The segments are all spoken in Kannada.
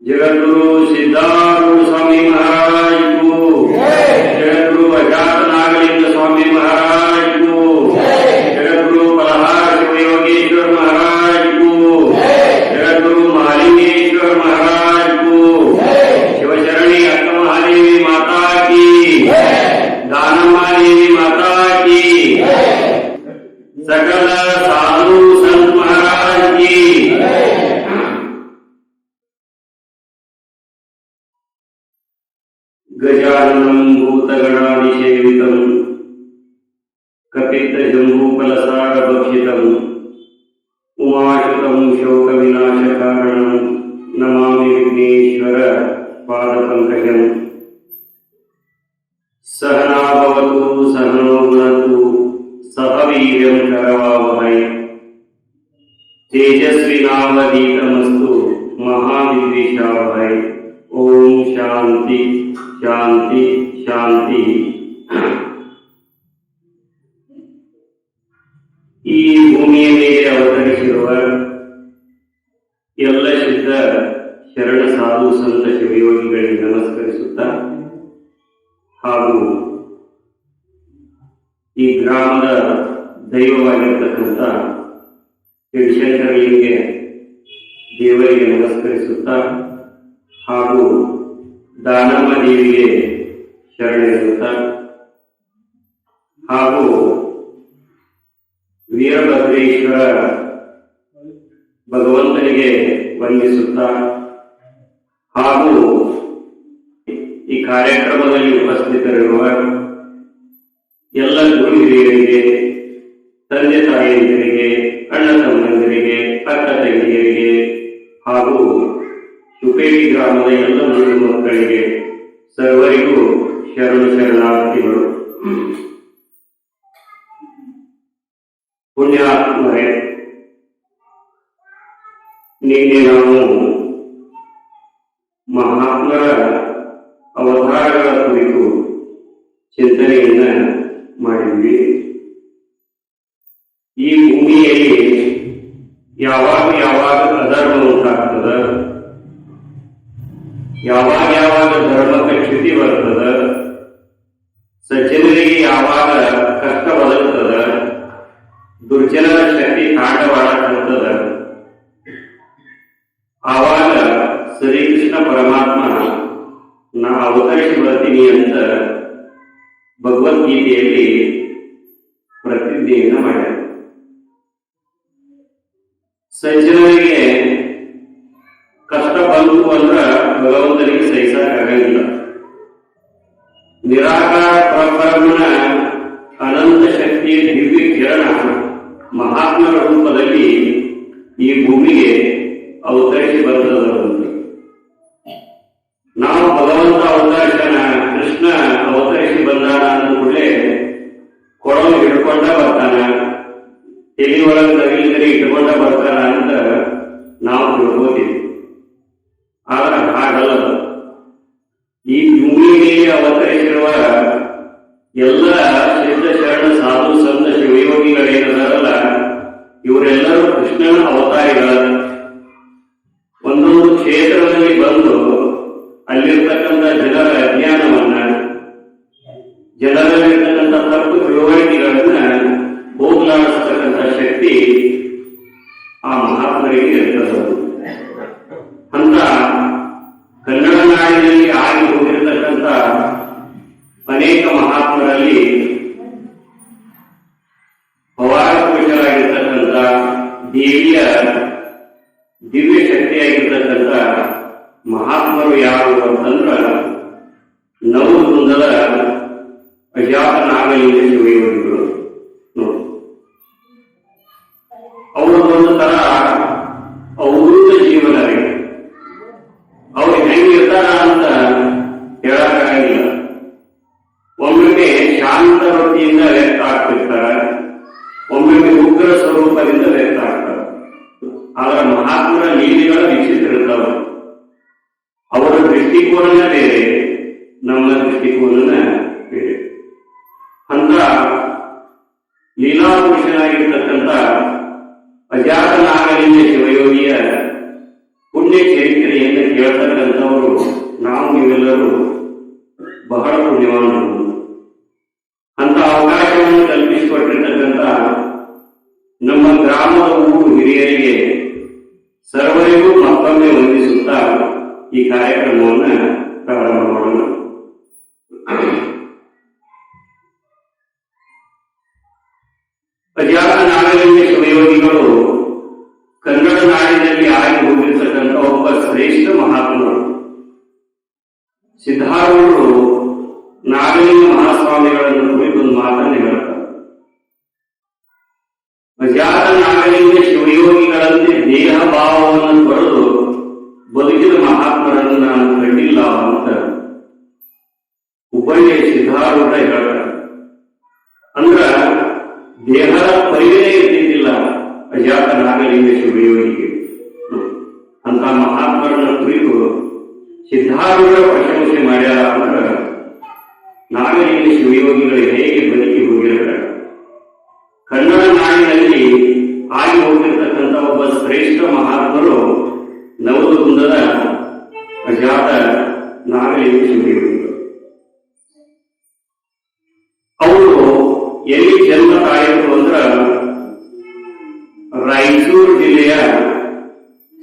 जगद्गुरु सिद्धारूढ़ स्वामी महाराज को, जगद्गुरु अजात नागलिंग स्वामी महाराज को, जगद्गुरु पलहार शिवयोगेश्वर महाराज को, जगद्गुरु महालिंगेश्वर महाराज को, शिवशरणी अक्कमहादेवी माता की, दानम्मा देवी माता की, सकल साधु संत महाराज की। गजाननं भूतगणाधिसेवितं कपित्तजम्बूफलसारभक्षितम् उमाशुतं शोकविनाशकारणं नमामि विघ्नेश्वर पादपङ्कजम्। सहना भवतु सहनो भुनक्तु सह वीर्यं करवावहै तेजस्विनावधीतमस्तु महाविद्विषावहै। ओम शांति शांति शांति। ಈ ಭೂಮಿಯ ಮೇಲೆ ಅವತರಿಸಿರುವ ಎಲ್ಲ ಸಿದ್ಧ ಶರಣ ಸಾಧು ಸಂತ ಶಿವಯೋಗಿಗಳಿಗೆ ನಮಸ್ಕರಿಸುತ್ತಾ ಹಾಗೂ ಈ ಗ್ರಾಮದ ದೈವವಾಗಿರ್ತಕ್ಕಂಥ ಶಿವಶಂಕರಲಿಂಗೆ ದೇವರಿಗೆ ನಮಸ್ಕರಿಸುತ್ತಾ ಹಾಗೂ ದಾನಮ್ಮ ದೇವಿಗೆ ಶರಣೆನ್ನುತ್ತಾ ಹಾಗೂ ವೀರಭದ್ರೇಶ್ವರ ಭಗವಂತನಿಗೆ ವಂದಿಸುತ್ತಾ ಹಾಗೂ ಈ ಕಾರ್ಯಕ್ರಮದಲ್ಲಿ ಉಪಸ್ಥಿತರಿರುವ ಎಲ್ಲ ಗುರು ಹಿರಿಯರಿಗೆ, ತಂದೆ ತಾಯಿಯಂದಿರಿಗೆ, ಅಣ್ಣ ತಮ್ಮಂದಿರಿಗೆ, ಅಕ್ಕ ತಂಗಿಯರಿಗೆ ಹಾಗೂ ಸುಪೇಟಿ ಗ್ರಾಮದ ಎಲ್ಲ ಮೂರು ಮಕ್ಕಳಿಗೆ ಸರ್ವರಿಗೂ ಶರಣಾರ್ಥಿಗಳು. ಪುಣ್ಯಾತ್ಮರೇ, ನಿನ್ನೆ ನಾವು ಮಹಾತ್ಮರ ಅವತಾರಗಳ ಕುರಿತು ಚಿಂತನೆಯನ್ನ ಮಾಡಿದ್ವಿ. ಈ ಭೂಮಿಯಲ್ಲಿ ಯಾವಾಗ ಅಧರ್ಮ ಉಂಟಾಗ್ತದ, ಯಾವಾಗ ಧರ್ಮಕ್ಕೆ ಚ್ಯುತಿ ಬರ್ತದ, ಸಜ್ಜನರಿಗೆ ಯಾವಾಗ ಕಷ್ಟ ಬದುಕ್ತದ, ದುರ್ಜನರ ಶಕ್ತಿ ತಾಂಡವಾಡತದ, ಆವಾಗ ಶ್ರೀಕೃಷ್ಣ ಪರಮಾತ್ಮ ನಾ ಅವತರಿಸಿ ಬರ್ತೀನಿ ಅಂತ ಭಗವದ್ಗೀತೆಯಲ್ಲಿ ಪ್ರತಿಜ್ಞೆಯನ್ನ ಮಾಡ್ಯಾರ. ಸಜ್ಜನರಿಗೆ ಕಷ್ಟ ಬಂತು ಅಂದ್ರ ಭಗವಂತನಿಗೆ ಸಹಿಸಕ್ಕಾಗಂಗಿಲ್ಲ. ನಿರಾಕಾರ ಪರಬ್ರಹ್ಮನ ಅನಂತ ಶಕ್ತಿಯ ದಿವ್ಯ ಕಿರಣ ಮಹಾತ್ಮರ ರೂಪದಲ್ಲಿ ಈ ಭೂಮಿಗೆ ಅವತರಿಸಿ ಬರ್ತದಂತೆ. ನಾವು ಭಗವಂತ ಅವತರಿಸನ, ಕೃಷ್ಣ ಅವತರಿಸಿ ಬಂದಾನ ಅಂದ ಕೂಡಲೇ ಕೊಳಲು ಹಿಡ್ಕೊಂಡ ಬರ್ತಾನ, ತಲೆ ಒಳಗೆ ನವಿಲಿಗರಿ ಇಟ್ಕೊಂಡ ಬರ್ತಾನ ಅಂತ ನಾವು ತಿಳ್ಕೋತೀವಿ. ಆದ್ರೆ ಹಾಗಲ್ಲ. ಈ ಭೂಮಿಯಲ್ಲಿ ಅವತರಿಸಿರುವ ಎಲ್ಲ ಸಿದ್ಧ ಶರಣ ಸಾಧು ಸಂತ ಶಿವಯೋಗಿಗಳೇನದಾರಲ್ಲ, ಇವರೆಲ್ಲರೂ ಕೃಷ್ಣನ ಅವತಾರಿಗಳ. ಒಂದೊಂದು ಕ್ಷೇತ್ರದಲ್ಲಿ ಬಂದು ಅಲ್ಲಿರ್ತಕ್ಕಂಥ ಜನರ ಅಜ್ಞಾನವನ್ನ, ಜನರಲ್ಲಿರ್ತಕ್ಕಂಥ ತಪ್ಪು ತಿಳುವಳಿಕೆಗಳನ್ನ ಹೋಗ್ಲಾಡಿಸ್ತಕ್ಕಂಥ ಶಕ್ತಿ ಆ ಮಹಾತ್ಮರಿಗೆ ಇರ್ತದೆ. ಅಂತ ಕನ್ನಡ ನಾಡಿನಲ್ಲಿ ಆಗಿ ಹೋಗಿರತಕ್ಕಂಥ ಅನೇಕ ಮಹಾತ್ಮರಲ್ಲಿ ಪವಾರ ಪುರುಷರಾಗಿರ್ತಕ್ಕಂಥ ದೇವಿಯ ಮಾಡಬೇಕು ಅನ್ನೋದನ್ನ ಹೇಳಿ. ಅಂತ ಲೀಲಾಪುರುಷನಾಗಿರ್ತಕ್ಕಂಥ ಅಜಾತ ನಾಗಲಿಂಗ ಶಿವಯೋಗಿಯ ಪುಣ್ಯ ಚರಿತ್ರೆಯನ್ನು ಕೇಳ್ತಕ್ಕಂಥವರು ನಾವು ನೀವೆಲ್ಲರೂ ಬಹಳ ಪುಣ್ಯವಾನರು. ಅಂತ ಅವಕಾಶವನ್ನು ಕಲ್ಪಿಸಿಕೊಟ್ಟಿರ್ತಕ್ಕಂಥ ನಮ್ಮ ಗ್ರಾಮದ ಊರು ಹಿರಿಯರಿಗೆ ಸರ್ವರಿಗೂ ಮತ್ತೊಮ್ಮೆ ವಂದಿಸುತ್ತಾ ಈ ಕಾರ್ಯಕ್ರಮವನ್ನು ಪ್ರಾರಂಭ ಮಾಡೋಣ. ಅಜಾತ ನಾಗಲಿಂಗ ಶಿವಯೋಗಿಗಳು ಕನ್ನಡ ನಾಡಿನಲ್ಲಿ ಆಗಿ ಹೋಗಿರ್ತಕ್ಕಂಥ ಒಬ್ಬ ಶ್ರೇಷ್ಠ ಮಹಾತ್ಮರು. ಸಿದ್ಧಾರೂಢರು ನಾಗಲಿಂಗ ಮಹಾಸ್ವಾಮಿಗಳನ್ನು ಕುರಿತು ಒಂದು ಮಾತನ್ನು ಹೇಳ್ತಾರೆ. ಅಜಾತ ನಾಗಲಿಂಗ ಶಿವಯೋಗಿಗಳಂತೆ ದೇಹ ಭಾವವನ್ನು ತೊರೆದು ಬದುಕಿದ ಮಹಾತ್ಮರನ್ನು ನಾನು ಕಂಡಿಲ್ಲ ಅಂತ ಹುಬ್ಬಳ್ಳಿಯ ಸಿದ್ಧಾರೂಢ ಹೇಳ್ತಾರೆ. ಅಂದ್ರ ದೇಹದ ಪರಿವೇ ಇರ್ತಿದ್ದಿಲ್ಲ ಅಜಾತ ನಾಗಲಿಂಗ ಶಿವಯೋಗಿಗೆ. ಅಂತ ಮಹಾತ್ಮರನ್ನ ಕುರಿತು ಸಿದ್ಧಾರೂಢ ಪ್ರಶಂಸೆ ಮಾಡ್ಯಾರ ಅಂದ್ರೆ ನಾಗಲಿಂಗ ಶಿವಯೋಗಿಗಳು ಹೇಗೆ ಬದುಕಿ ಹೋಗಿರ್ತಾರೆ. ಕನ್ನಡ ನಾಡಿನಲ್ಲಿ ಆಗಿ ಹೋಗಿರ್ತಕ್ಕಂಥ ಒಬ್ಬ ಶ್ರೇಷ್ಠ ಮಹಾತ್ಮರು ನವಲಗುಂದದ ಅಜಾತ ನಾಗಲಿಂಗ ಶಿವಯೋಗಿಗಳು. ಅವರು ಎಲ್ಲಿ ಜನ್ಮ ತಾಯಿತು ಅಂದ್ರ ರಾಯಚೂರು ಜಿಲ್ಲೆಯ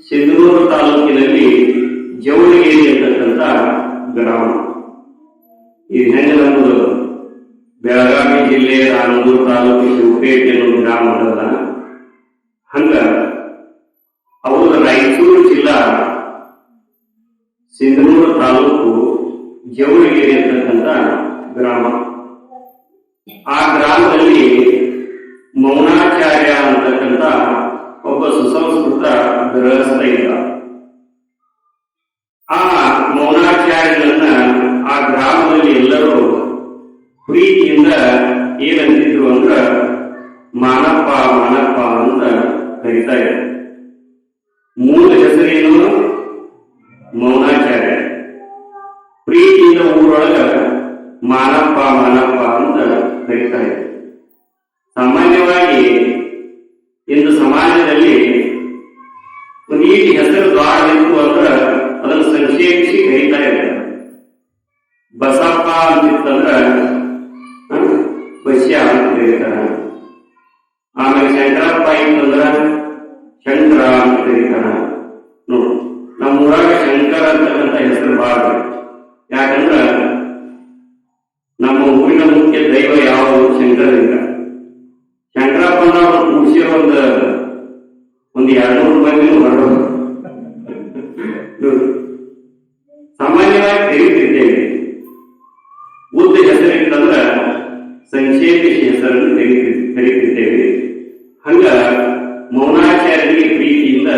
ಸಿಂಧನೂರು ತಾಲೂಕಿನಲ್ಲಿ ಜವಳಗೇರಿ ಅಂತಕ್ಕಂಥ ಗ್ರಾಮ. ಈ ಹೆಂಗೆ ನಮ್ಮದು ಬೆಳಗಾವಿ ಜಿಲ್ಲೆಯ ರಾಮನೂರು ತಾಲೂಕು ಶಿವಪೇಟೆ ಅನ್ನೋ ಗ್ರಾಮ ಅದಲ್ಲ, ಹಂಗ ಅವರು ರಾಯಚೂರು ಜಿಲ್ಲಾ ಸಿಂಧನೂರು ತಾಲೂಕು ಜವಳಗೇರಿ ಅಂತಕ್ಕಂಥ ಗ್ರಾಮ. ಆ ಗ್ರಾಮದಲ್ಲಿ ಮೌನಾಚಾರ್ಯ ಅಂತಕ್ಕಂಥ ಒಬ್ಬ ಸುಸಂಸ್ಕೃತ ಗೃಹಸ್ಥ ಇದ್ದ. ಆ ಮೌನಾಚಾರ್ಯನನ್ನ ಆ ಗ್ರಾಮದಲ್ಲಿ ಎಲ್ಲರೂ ಪ್ರೀತಿಯಿಂದ ಏನಂತಿದ್ರು ಅಂದ್ರ ಮಾನಪ್ಪ ಮಾನಪ್ಪ ಅಂತ ಕರೀತಾ ಇದ್ರು. ಮೂಲ ಹೆಸರೇನು? ಮೌನಾಚಾರ್ಯ. ಪ್ರೀತಿಯಿಂದ ಊರೊಳಗ ಮಾನಪ್ಪ ಮಾನಪ್ಪ ಅಂತ ಕರೀತಾ ಇದ್ರು. ಸಾಮಾನ್ಯವಾಗಿ ಇಂದು ಸಮಾಜದಲ್ಲಿ ಒಂದು ಈ ಹೆಸರು ದ್ವಾರವಿತ್ತು ಅಂದ್ರ ಅದನ್ನು ಸಂಕ್ಷೇಪಿಸಿ ಕರೀತಾ ಇರ್ತಾರೆ. ಬಸಪ್ಪ ಅಂತಿತ್ತಂದ್ರ ಬಸ್ಯ ಅಂತ ಕರೀತಾರ. ಆಮೇಲೆ ಶಂಕರಪ್ಪ ಇತ್ತಂದ್ರ ಶಂಕರ ಅಂತ ಕರೀತಾರ. ನೋಡು, ನಮ್ಮೂರಾಗ ಶಂಕರ ಅಂತಕ್ಕಂಥ ಹೆಸರು ಬಾಳ. ಯಾಕಂದ್ರ ನಮ್ಮ ಊರಿನ ಮುಖ್ಯ ದೈವ ಯಾವುದು? ಶಂಕರಲಿಂಗ. ಶಂಕರಪ್ಪನ ಕೂಡಿಸಿರೋ ಒಂದು 200 ಮಂದಿನೂ ಹೊರಡೋದು. ಸಾಮಾನ್ಯವಾಗಿ ತೆರೀತಿರ್ತೇವೆ. ಉದ್ದ ಹೆಸರಿತ್ತಂದ್ರ ಸಂಕ್ಷೇಪಿಸಿ ಹೆಸರನ್ನು ತೆರೀತಿರ್ತೇವೆ. ಹಂಗ ಮೌನಾಚಾರ್ಯರಿಗೆ ಪ್ರೀತಿಯಿಂದ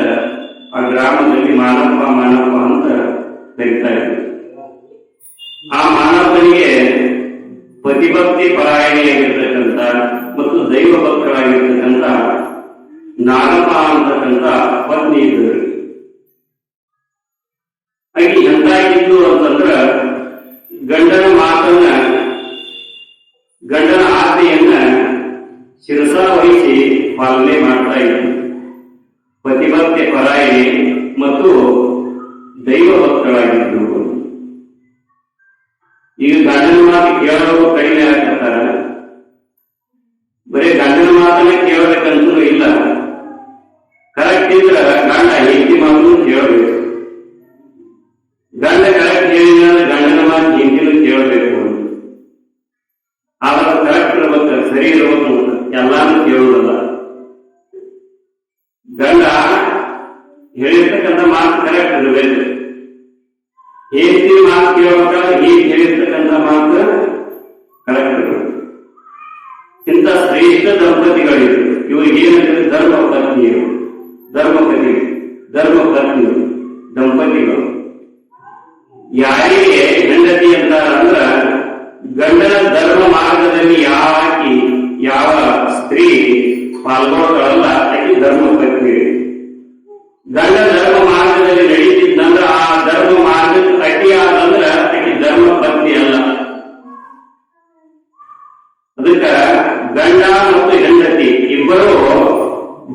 ಆ ಗ್ರಾಮದಲ್ಲಿ ಮಾನಪ್ಪ ಮಾನಪ್ಪ ಅಂತ ಕರೀತಾ ಇದ್ರು. ಆ ಮಾನಪ್ಪನಿಗೆ ಪತಿಭಕ್ತಿ ಪರಾಯಣಿಯಾಗಿರ್ತಕ್ಕಂಥ ಮತ್ತು ದೈವ ಭಕ್ತರಾಗಿರ್ತಕ್ಕಂಥ ನಾಗಪ್ಪ ಅಂತಕ್ಕಂಥ ಪತ್ನಿ ಇದ್ದರು. ಆಕೆ ಎಂತಾಗಿದ್ದು ಅಂತಂದ್ರ ಗಂಡನ ಮಾತನ್ನ, ಗಂಡನ ಆಜ್ಞೆಯನ್ನ ಶಿರಸಾವಹಿಸಿ ಪಾಲನೆ ಮಾಡ್ತಾ ಇದ್ರು. ಪತಿಭಕ್ತಿ ಪರಾಯಣಿ ಮತ್ತು ದೈವ ಭಕ್ತರಾಗಿದ್ದು. ಈಗ ಗಂಡನ ಮಾತು ಕೇಳೋರು ಕಡಿಮೆ ಆಗ್ತಿರ್ತಾರ. ಬರೀ ಗಂಡನ ಮಾತನ್ನ ಕೇಳಬೇಕಂತೂ ಇಲ್ಲ. ಕರೆಕ್ಟ್ ಇದ್ರ ಗಂಡ ಹೆಂಡತಿ ಮಾತು ಕೇಳಬೇಕು. ಗಂಡ ಕರೆಕ್ಟ್ ಹೇಳಿದ್ರೆ ಗಂಡನ ಮಾತು ಹೆಂಡತಿನೂ ಕೇಳಬೇಕು. ಆವಾಗ ಕರೆಕ್ಟ್ ಇರ್ಬೇಕು, ಸರಿ ಇರ್ಬೇಕು, ಎಲ್ಲಾನು ಕೇಳುವುದಲ್ಲ. ಗಂಡ ಹೇಳಿರ್ತಕ್ಕಂಥ ಮಾತು ಕರೆಕ್ಟ್ ಇರಬೇಕು. ಹೆಂಡತಿ ಮಾತು ಕೇಳಬೇಕಾದ್ರೆ ಈಗ ಹೇಳಿರ್ತಕ್ಕಂಥ ಮಾತು ಕರೆಕ್ಟ್ ಇರಬೇಕು. ಇಂಥ ಶ್ರೇಷ್ಠ ದಂಪತಿಗಳಿದ್ರು. ಇವ್ರಿಗೆ ಏನಂದ್ರೆ ಧರ್ಮಪತ್ನಿಯರು, ಧರ್ಮಪತ್ನಿಯರು ದಂಪತಿಗಳು. ಯಾರಿಗೆ ಹೆಂಡತಿ ಅಂತ ಅಂದ್ರ ಗಂಡನ ಧರ್ಮ ಮಾರ್ಗದಲ್ಲಿ ಯಾವ ಸ್ತ್ರೀ ಪಾಲ್ಗೊಳ್ಳೋಲ್ಲ ಆಕೆ ಧರ್ಮಪತ್ನಿ. ಗಂಡ ಧರ್ಮ ಮಾರ್ಗದಲ್ಲಿ ನಡೀತಿದ್ದಂದ್ರ ಆ ಧರ್ಮ ಮಾರ್ಗಕ್ಕೆ ಅಡ್ಡಿಯಾದಂದ್ರ ಆಕೆ ಧರ್ಮಪತ್ನಿ ಅಲ್ಲ. ಗಂಡ ಮತ್ತು ಹೆಂಡತಿ ಇಬ್ಬರು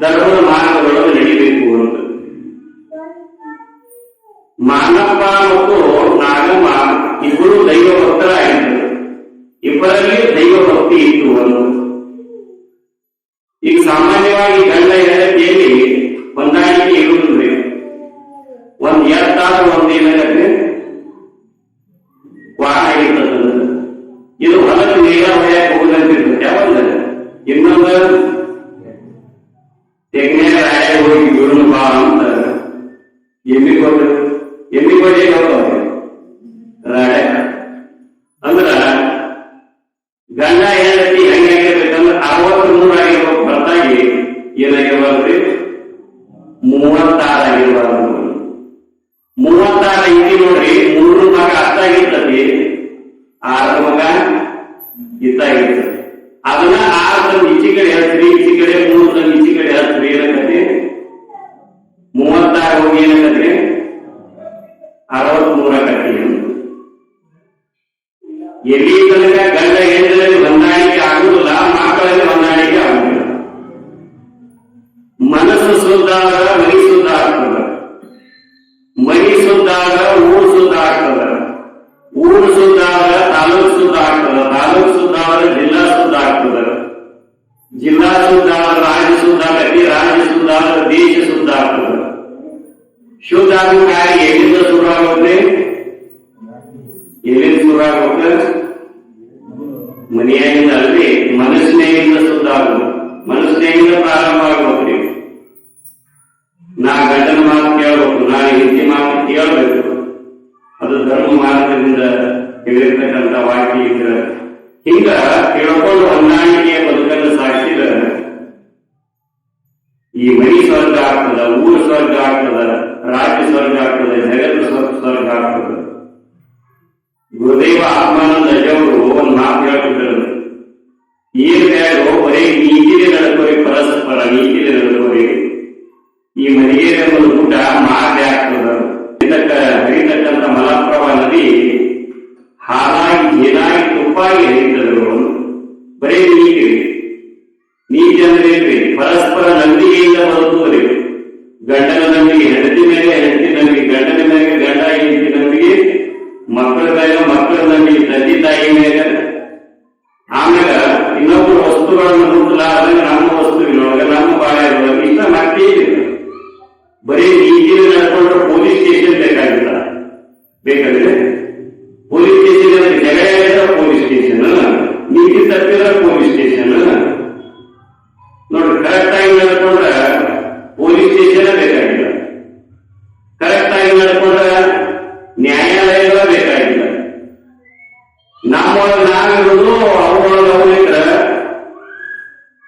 ಧರ್ಮದ ಮಾರ್ಗದೊಳಗೆ ನಡಿಬೇಕು ಅಂತ. ಮಾನಪ್ಪ ಮತ್ತು ನಾಗಮ್ಮ ಇಬ್ಬರು ದೈವ ಭಕ್ತರಾಗಿದ್ದರು. ಇಬ್ಬರಲ್ಲಿ ದೈವ ಭಕ್ತಿ ಇತ್ತು ಒಂದು. ಈಗ ಸಾಮಾನ್ಯವಾಗಿ ಗಂಡ ಹೆಂಡತಿಯಲ್ಲಿ ಹೊಂದಾಣಿಕೆ ಇರುವುದಿಲ್ಲ. ಒಂದ್ ಎತ್ತಾದ ಒಂದೇನಾಗತ್ತೆ ವಾಹನ ಇರ್ತದ. ಇದು ಹೊಲಕ್ಕೆ ನೀರ ಹೊಯ್ಯಕ್ಕೆ ಹೋಗಂತಿರ್ತದೆ. ಯಾವಾಗ ಇನ್ನೊಂದು ತೆಗ್ನೆ ರಾಯ ಹೋಗಿ ಗುರುನು ಬಾ ಅಂತ ಎಮ್ಮಿಗೋಡಿ ಹೋಗ್ತಾವೆ ರಾಯ ಅಂದ್ರ ಗಂಡ ಹೆಂಡತಿ ಹೆಂಗಾಗಿರ್ಬೇಕಂದ್ರೆ 63 ಆಗಿರ್ಬೇಕು. ಹೊರತಾಗಿ ಏನಾಗಿರ್ಬಾರ್ದ್ರಿ 36 ಆಗಿರ್ಬಾರ್ದು. 36 ಐತಿ ನೋಡ್ರಿ. 3 ಮಗ ಅತ್ತಾಗಿರ್ತತಿ, 6 ಮಗ ಇತ್ತಾಗಿರ್ತದೆ. ಅದನ್ನ 6 ತಂದು ಈಚೆ ಕಡೆ ಹಚ್ಚ್ರಿ, ಈಚೆ ಕಡೆ 3 ತಂದು ಈಚೆ ಕಡೆ ಹಚ್ಚ್ರಿ. ಏನಕತಿ 36 ಹೋಗಿ ಏನಕತ್ರಿ 63 ಆಕತಿ. ಎಲ್ಲಿ ತನಕ ಗಂಡ ಹೆಂಡರಲ್ಲಿ ಹೊಂದಾಣಿಕೆ ಆಗುದಿಲ್ಲ, ಮಕ್ಕಳಲ್ಲಿ ಹೊಂದಾಣಿಕೆ ಆಗುದಿಲ್ಲ. ಮನಸ್ಸು ಶುದ್ಧಾಗ ಮನಿ ಶುದ್ಧ ಆಗ್ತದ, ಮನಿ ಶುದ್ಧಾಗ ಊರು ಶುದ್ಧ ಆಗ್ತದ, ಊರು ಶುದ್ಧಾಗ ತಾಲೂಕು ಶುದ್ಧ ಆಗ್ತದ, ತಾಲೂಕು ಶುದ್ಧಾಗ ಜಿಲ್ಲಾ ಶುದ್ಧ ಆಗ್ತದ, ಜಿಲ್ಲಾ ಶುದ್ಧಾಗ ರಾಜ್ಯ ಶುದ್ಧ ಆಗತಿ, ರಾಜ್ಯ ಶುದ್ಧಾಗ ದೇಶ ಶುದ್ಧ ಆಗ್ತದ. ಶುದ್ಧ ಆಗೋ ಕಾರ್ಯ ಎಲ್ಲಿಂದ ಶುರು ಆಗುತ್ತೆ? ಎಲ್ಲಿಂದ ಶುರು ಆಗುತ್ತೆ? ಮನೆಯಿಂದ ಅಲ್ರಿ, ಮನಸ್ಸಿನಿಂದ ಶುದ್ಧ ಆಗುದು. ಮನಸ್ಸಿನಿಂದ ಪ್ರಾರಂಭ ಆಗ್ಬೇಕ್ರಿ. ನಾ ಗಂಡನ ಮಾತು ಕೇಳಬೇಕು, ನಾ ಹೆಂಡತಿ ಮಾತು ಕೇಳಬೇಕು. ಅದು ಧರ್ಮ ಮಾರ್ಗದಿಂದ ಹೇಳಿರ್ತಕ್ಕಂಥ ವಾಕ್ಯ ಇದ್ರ ಹಿಂಗ ತಿಳ್ಕೊಂಡು ಹೊಂದಾಣಿಕೆಯ ಬದುಕನ್ನು ಸಾಗಿಸಿದ ಈ ಮನಿ ಸ್ವರ್ಗ ಆಗ್ತದ, ಊರು ಸ್ವರ್ಗ ಆಗ್ತದ, ರಾಜ್ಯ ಸ್ವರ್ಗ ಆಗ್ತದೆ, ಜಗತ್ತು ಸ್ವರ್ಗ ಆಗ್ತದೆ. ಗುರುದೇವ ಆತ್ಮಾನಂದ ಅಜ್ಜವರು ಒಂದು ಮಾತು ಹೇಳ್ತಿದ್ರು. ಏನ್ ಬೇಡೋ ಬರೀ ನೀತಿಲೆ ನಡ್ಕೋರಿ, ಪರಸ್ಪರ ನೀತಿಲೆ ನಡ್ಕೋರಿ. ಈ ಮನೆಗೆ ಒಂದು ಊಟ ಮಾರ್ಗ ಆಗ್ತದ. ಹರಿತಕ್ಕಂಥ ಮಲಪ್ರಭಾ ನದಿ ಹಾಲಾಗಿ ಜೇನಾಗಿ ತುಪ್ಪಾಗಿ ಹರಿತದ್ರು. ಬರೀ ನೀತಿ. ನೀತಿ ಅಂದ್ರೆ ಏನ್ರಿ? ಪರಸ್ಪರ ನಂಬಿಕೆಯಿಂದ ಬದುಕುವರಿ. ಗಂಡನ ನಂಬಿಕೆ ಹೆಂಡತಿ ಮೇಲೆ, ಹೆಂಡತಿ ನಂಬಿಕೆ ಗಂಡನ ಮೇಲೆ, ಗಂಡ ಹೆಂಡತಿ ನಂಬಿಕೆ ಮಕ್ಕಳ ಮೇಲೆ, ಮಕ್ಕಳ ನಂಬಿಕೆ ತಂದೆ ತಾಯಿ ಮೇಲೆ. ಆಮೇಲೆ ಇನ್ನೊಬ್ಬರು ವಸ್ತುಗಳನ್ನು ಮುಟ್ಟಲಾರ್ದಂಗೆ ನಮ್ಮ ವಸ್ತುವಿನೊಳಗೆ, ನಮ್ಮ ಬಾಳೆಯೊಳಗೆ ಇಷ್ಟ ಮತ್ತೆ ಬರೀ ನೀತಿಯಲ್ಲಿ ನಡ್ಕೊಂಡ್ರೆ ಪೊಲೀಸ್ ಸ್ಟೇಷನ್ ಬೇಕಾಗಿಲ್ಲ. ಬೇಕಾದ್ರೆ ಪೊಲೀಸ್ ಸ್ಟೇಷನ್ ಅಂದ್ರೆ ಜಗಳ ಹೇಳಿದ್ರೆ ಪೊಲೀಸ್ ಸ್ಟೇಷನ್, ನೀತಿ ತಪ್ಪಿದ್ರೆ ಪೊಲೀಸ್ ಸ್ಟೇಷನ್. ನೋಡ್ರಿ, ಕರೆಕ್ಟ್ ಆಗಿ ನಡ್ಕೊಂಡ್ರೆ ಪೊಲೀಸ್ ಸ್ಟೇಷನ್ ಬೇಕಾಗಿಲ್ಲ. ಕರೆಕ್ಟ್ ಆಗಿ ನಡ್ಕೊಂಡ್ರೆ ನ್ಯಾಯಾಲಯಗಳ ಬೇಕಾಗಿಲ್ಲ. ನಮ್ಮೊಳಗೆ ನಾವಿರೋದು, ಅವ್ರೊಳಗೆ ಅವರಿದ್ರೆ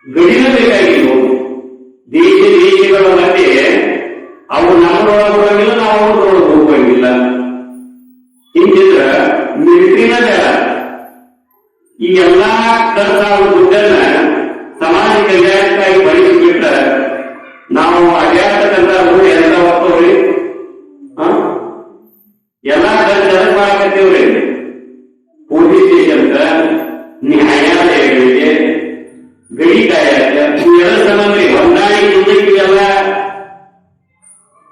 ಗಡಿನ ಬೇಕಾಗಿಲ್ಲ. ದೇಶಗಳ ಮಧ್ಯೆ ಅವ್ರು ನಮ್ಮೊಳಗೆ ಹೋಗಂಗಿಲ್ಲ, ನಾವು ಅವ್ರೊಳಗೆ ಹೋಗಂಗಿಲ್ಲ. ಹಿಂಗಿದ್ರ ಮಿಲಿಟರಿನ ಬೇಡ. ಈ ಎಲ್ಲಾ ಖರ್ಚಾದ ದುಡ್ಡನ್ನ ಸಮಾಜ ಕಲ್ಯಾಣಕ್ಕಾಗಿ ಬಳಸಿಬಿಟ್ಟ ನಾವು ಅಡ್ಯಾಡ್ತಕ್ಕಂಥ ಊರು ಎಲ್ಲ ಹೋಗ್ತವ್ರಿ. ಎಲ್ಲಾ ಖರ್ಚು ಮಾಡಕತ್ತೀವ್ರಿ. ಪೊಲೀಸ್ ಸ್ಟೇಷನ್ಕ, ನ್ಯಾಯಾಲಯಗಳಿಗೆ, ಗಡಿ ಕಾಯಕ ಇವೆಲ್ಲ ಸಂಬಂಧ್ರಿ ಹೊಂದಾಣಿಕೆ ಇವೆಲ್ಲ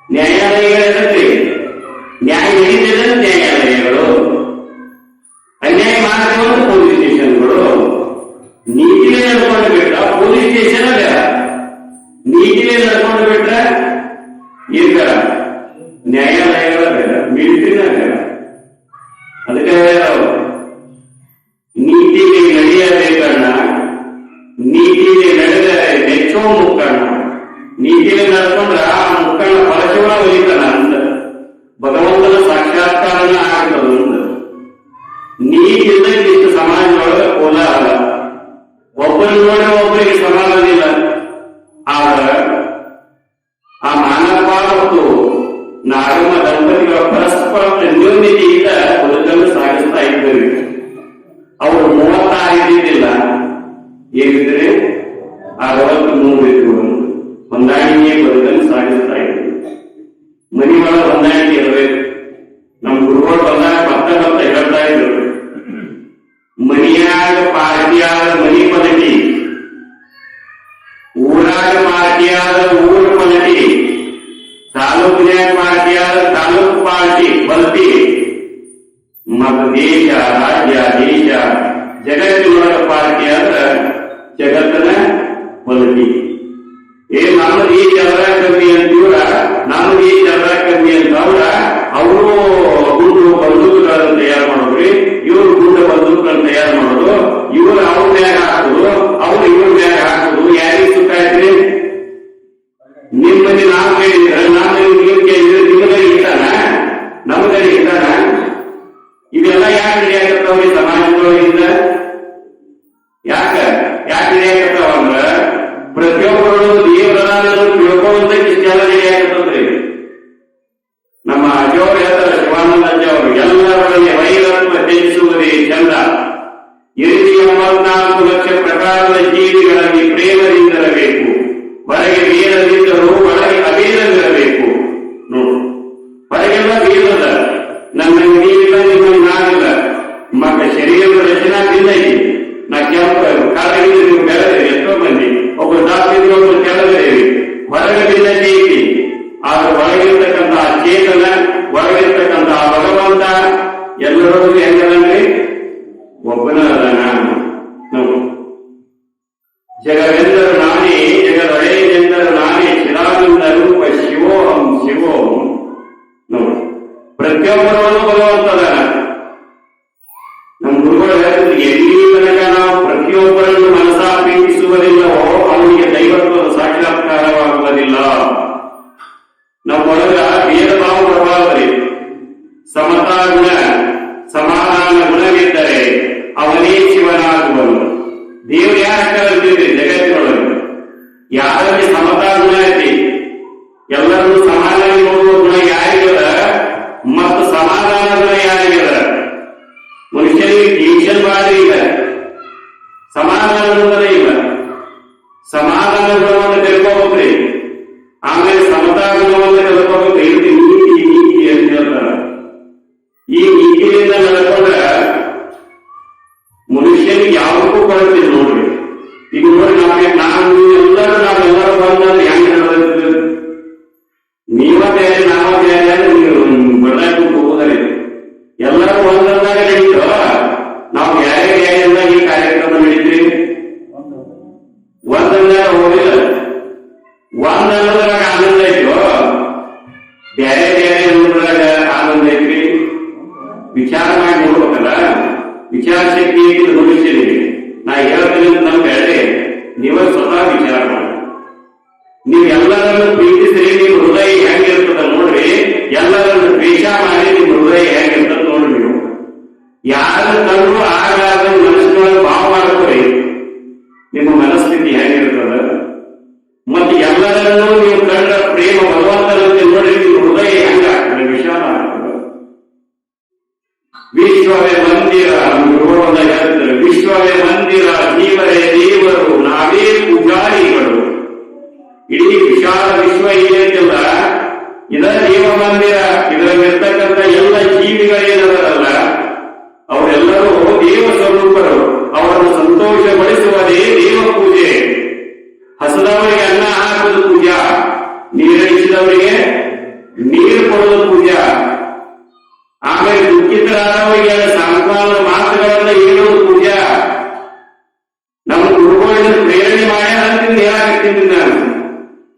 ನ್ಯಾಯಾಲಯಗಳಿರತ್ರಿ. ನ್ಯಾಯ ನಡೀತಿದ್ರೆ ನ್ಯಾಯಾಲಯಗಳು, ಅನ್ಯಾಯ ಮಾಡ್ಕೊಂಡು ಪೊಲೀಸ್ ಸ್ಟೇಷನ್ಗಳು. ನೀತಿಲೇ ನಡ್ಕೊಂಡು ಬಿಟ್ಟ ಪೊಲೀಸ್ ಸ್ಟೇಷನ್ ಬೇಡ, ನೀತಿಲೇ ನಡ್ಕೊಂಡು ಬಿಟ್ರ ಈಗ ನ್ಯಾಯಾಲಯಗಳ ಬೇಡ, ಮಿಲಿಟರಿನ ಬೇಡ. ಅದಕ್ಕೆ ನೀತಿಗೆ ನಡೆಯಬೇಕಣ್ಣ, ನೀತಿಗೆ ನಡೆದರೆ ನೆಚ್ಚೋ ಮುಕ್ಕಣ್ಣ. ನೀತಿಗೆ ನಡ್ಕೊಂಡ್ರ ಆ ಮುಕ್ಕಣ್ಣ ಪರಶಿವ ಒಲಿತಾನ ಅಂತ, ಭಗವಂತನ ಸಾಕ್ಷಾತ್ಕಾರನ ಆಗ್ತದ ಅಂತ. ನೀತಿಯಿಂದ ಇಷ್ಟು ಸಮಾಜದೊಳಗೆ ಕೋಲಾಹಲ, ಒಬ್ಬರಿಗೆ ನೋಡಿ ಒಬ್ಬರಿಗೆ ಸಮಾಧಾನ ಇಲ್ಲ. ಆದ್ರೆ ಆ ಮಾನವ ಮತ್ತು ನಾಗಮ್ಮ ದಂಪತಿಗಳ ಪರಸ್ಪರ ಅನ್ಯೋನ್ಯತೆಯಿಂದ ಬದುಕನ್ನು ಸಾಗಿಸ್ತಾ ಇದ್ದರು. ಅವರು 36 ಇದ್ದಿದ್ದಿಲ್ಲ, ಏನಿದ್ರೆ 63 ಇದ್ರು. ಹೊಂದಾಣಿಕೆ ಬದುಕನ್ನು ಸಾಗಿಸ್ತಾ ಇದ್ರು. ಮನಿ ಒಳಗೆ ಹೊಂದಾಣಿಕೆ ಇರಬೇಕು. ನಮ್ಮ ಗುರುಗಳು ಬಂದಾಗ ಮತ್ತೆ ಹೇಳ್ತಾ ಇದ್ರು, ಮನಿಯಾಗ ಪಾರ್ಟಿಯಾಗ ಮನಿ ಪದಕಿ ಪಾರ್ಟಿ ಆದ ಊರ ಪಲಟಿ, ತಾಲೂಕಿನ್ಯಾಗ ಪಾರ್ಟಿ ಆದ ತಾಲೂಕು ಪಾರ್ಟಿ ಬಲ್ತಿ, ಮತ್ತು ದೇಶ ರಾಜ್ಯ ದೇಶ ಜಗತ್ತಿನೊಳಗ ಪಾರ್ಟಿ ಆದ್ರ ಜಗತ್ತನ ಬಲ್ತಿ. ನಮ್ಮದು ಈ ಚಂದ್ರ ಕಮ್ಮಿ ಅಂತೀವ್ರ, ನಮ್ದು ಈ ಚಂದ್ರ ಕಮ್ಮಿ ಅಂತ ಅವರು ಗುಂಡು ಬಂದೂಕುಗಳನ್ನು ತಯಾರು ಮಾಡೋದ್ರಿ, ಇವ್ರು ಗುಂಡು ಬಂದೂಕಗಳನ್ನು ತಯಾರು ಮಾಡೋದು, ಇವ್ರು ಅವ್ರ ಮ್ಯಾಗ ಹಾಕುದು, ಅವ್ರು ಇವ್ರ ಮ್ಯಾಗ ಹಾಕುದು. ಯಾರಿಗೆ ಸುಖ ಆಯ್ತ್ರಿ? ನಿಮ್ಮಲ್ಲಿ ನಾವು ಕೇಳಿದ್ರ, ನಾವು ನೀವು ಕೇಳಿದ್ರೆ ನಿಮ್ಮದಲ್ಲಿ ಇದ್ದಾನ, ನಮ್ಮದಲ್ಲಿ ಇದ್ದಾನ? ಇದೆಲ್ಲ ಯಾಕೆ ನಡೆಯಾಕತ್ತಾವ್ರಿ ಸಮಾಜದೊಳಗಿಂದ? ಯಾಕೆ ನಡೆಯಾಕತ್ತಾವ ಅಂದ್ರ ಪ್ರತಿಯೊಬ್ಬರು ದೇವರನ್ನು ತಿಳ್ಕೊಳ್ಳುವಂತ ಇಷ್ಟೆಲ್ಲ ನಡೆಯಾಕತ್ತದ್ರಿ. ನಮ್ಮ ಅಜ್ಜವರು ಹೇಳ್ತಾರೆ, ಶಿವಾನಂದ ಅಜ್ಜ ಅವರು, ಎಲ್ಲರೊಳಗೆ ವೈರತ್ವ ತ್ಯಜಿಸುವುದೇ ಚಂದ. 84 ಲಕ್ಷ ಪ್ರಕಾರದ ಜೀವಿಗಳಲ್ಲಿ ಪ್ರೇಮದಿಂದಿರಬೇಕು, ಹೊರಗೆ ವೇದದಿಂದರು ಒಳಗೆ ಅಭೇದವಿರಬೇಕು. ನೋಡು, ಹೊರಗೆಲ್ಲ ಭೇದದ, ನನ್ನ ನೀರಿಲ್ಲ, ನಿಮ್ಮಲ್ಲಿ ನಾನಿಲ್ಲ, ಮಕ್ಕ ಶರೀರದ ರಚನಾ ಭಿನ್ನೈತಿ. ನಾ ಕೆಂಪ ಕಾಲಗಿದ್ರೆ ನೀವು ಬೆಳೆದ್ರಿ, ಎಷ್ಟೋ ಮಂದಿ ಒಬ್ಬರು ದಾಸ್ತಿದ್ರು, ಒಬ್ಬರು ಕೆಳಗಿರೇವಿ. ಹೊರಗೆ ಭಿನ್ನತೆ ಐತಿ, ಆದ್ರೆ ಒಳಗಿರ್ತಕ್ಕಂತಹ ಚೇತನ, ಒಳಗಿರ್ತಕ್ಕಂತಹ ಭಗವಂತ ಎಲ್ಲರೂ ಹೆಂಗದನ್ರಿ? ಒಬ್ಬನ ಅದನ. ನಾವು ಜಗವೆಂದರು ನಾನೇ, ಜಗದೊಳೆಯೆಂದರು ನಾನೇ, ಚಿರಾನಂದ ರೂಪ ಶಿವೋಹಂ ಶಿವೋಹಂ. ನೋಡಿ, ಪ್ರತಿಯೊಬ್ಬರಲ್ಲೂ ಭಗವಂತದನ. ನಮ್ಮ ಗುರುಗಳು ಹೇಳ್ತಿದ್ರು, ಎಲ್ಲಿ ತನಕ ನಾವು ಪ್ರತಿಯೊಬ್ಬರನ್ನು ಮನಸ್ಸಾ ಪ್ರೀತಿಸುವುದಿಲ್ಲವೋ ಅವನಿಗೆ ದೈವತ್ವದ ಸಾಕ್ಷಾತ್ಕಾರವಾಗುವುದಿಲ್ಲ. ನಮ್ಮೊಳಗ ಭೇದ ಭಾವ ಬರಬಾರದ್ರಿ. ಸಮತಾ ಗುಣ, ಸಮಾಧಾನ ಗುಣವಿದ್ದರೆ ಅವನೇ ಶಿವನಾಗುವನು. ದೇವ್ರು ಯಾಕೆ ಕರೆದಿದ್ರಿ ಜಗತ್ತಿನೊಳಗೆ? ಯಾರಲ್ಲಿ ಸಮತಾ ಗುಣ ಐತಿ, ಎಲ್ಲರೂ ಸಮಾಧಾನ ನೋಡುವ ಗುಣ ಯಾರಿಗದ ಮತ್ತು ಸಮಾಧಾನ ಗುಣ ಯಾರಿಗದ? ಮನುಷ್ಯನಿಗೆ ಟೆನ್ಷನ್ ಬಾರಿ ಇಲ್ಲ, ಸಮಾಧಾನ ಗುಣನೇ ಇಲ್ಲ. ಸಮಾಧಾನ ಗುಣವನ್ನು ತಿಳ್ಕೋಬೇಕ್ರಿ, ಆಮೇಲೆ ಸಮತಾ ಗುಣವನ್ನು ತಿಳ್ಕೋಬೇಕು. ಇದು ನೀತಿ ಅಂತ ಹೇಳ್ತಾರ. ಈ ನೀತಿಯಿಂದ ನಡ್ಕೊಂಡ್ರ ಮನುಷ್ಯನಿಗೆ ಯಾವುದಕ್ಕೂ ಕೊರತಿಲ್ಲ ನೋಡ್ರಿ. ಈಗ ನೋಡಿ, ನಾವೆಲ್ಲರೂ ಬಂದ್ರೆ ಹೆಂಗ್ ನಡೆದಿದ್ದು? ನೀವ ಬೇರೆ, ನಾವ ಬೇರೆ, ನೀವು ಬಡದಾಯ್ತು ಹೋಗೋದ್ರೆ ಎಲ್ಲರೂ ಒಂದೊಂದಾಗ ನಡೀತು. ನಾವು ಯಾರೇ ಈ ಕಾರ್ಯಕ್ರಮ ನಡೀತೀವಿ, ಒಂದೊಂದಾಗ ಹೋಗಿಲ್ಲ. ಒಂದೊಂದಾಗ ಆನಂದ ಐತು, ಬೇರೆ ಬೇರೆ ಅನ್ನೋದ್ರಾಗ ಆನಂದ ಐತ್ರಿ. ವಿಚಾರ ಮಾಡಿ ನೋಡ್ಬೇಕಲ್ಲ, ವಿಚಾರ ಶಕ್ತಿ ಐತಿ ಮನುಷ್ಯನಿಗೆ. ನಾ ಹೇಳ್ತೀನಿ ಅಂತ ನಮ್ಗೆ ಹೇಳಿ, ನೀವ ಸ್ವತಃ ವಿಚಾರ ಮಾಡಿ. ನೀವು ಎಲ್ಲರನ್ನು ಪ್ರೀತಿಸಿ ನಿಮ್ಮ ಹೃದಯ ಹೆಂಗಿರ್ತದ ನೋಡ್ರಿ, ಎಲ್ಲರನ್ನು ದ್ವೇಷ ಮಾಡಿ ನಿಮ್ಮ ಹೃದಯ ಹೆಂಗಿರ್ತದ ನೋಡ್ರಿ. ನೀವು ಯಾರು ಕಂಡು ಆಗ ಮನಸ್ಸಿನೊಳಗೆ ಭಾವ ಮಾಡ್ಕೊರಿ, ನಿಮ್ಮ ಮನಸ್ಥಿತಿ ಹೆಂಗಿರ್ತದ. ಮತ್ತೆ ಎಲ್ಲರನ್ನೂ ನೀವು ಕಂಡ ಪ್ರೇಮ ಭಗವಂತನಂತೆ ನೋಡಿ, ನಿಮ್ಮ ಹೃದಯ ಹೆಂಗಾಗ್ತದೆ, ವಿಶಾಲ ಆಗ್ತದೆ. ವಿಶ್ವವೇ ಮಂದಿರ, ಹೇಳ್ತಾರೆ, ವಿಶ್ವವೇ ಮಂದಿರ, ಜೀವರೇ ದೇವರು, ನಾವೇ ಪೂಜಾರಿಗಳು. ಇಡೀ ವಿಶಾಲ ವಿಶ್ವ ಇದೆಯಲ್ಲ, ಇದ ದೇವ ಮಂದಿರ. ಇದರಲ್ಲಿರ್ತಕ್ಕಂಥ ಎಲ್ಲ ಜೀವಿಗಳೇನದಲ್ಲ, ಅವರೆಲ್ಲರೂ ದೇವ ಸ್ವರೂಪರು. ಅವರನ್ನು ಸಂತೋಷಗೊಳಿಸುವುದೇ ದೇವ ಪೂಜೆ. ಹಸದವರಿಗೆ ಅನ್ನ ಹಾಕುವುದು ಪೂಜಾ, ನೀರಿಳಿಸಿದವರಿಗೆ ನೀರು ಕೊಡುವುದು ಪೂಜಾ, ಆಮೇಲೆ ದುಃಖಿತರಾದವರಿಗೆ ಸಾಂತ್ವನದ ಮಾತುಗಳನ್ನು ಹೇಳುವುದು ಪೂಜಾ. ನಮ್ಮ ಗುರುಗಳಿಂದ ಪ್ರೇರಣೆ ಮಾಡ್ಯಾರಂತ ಹೇಳಾಕತ್ತೀನಿ ನಾನು.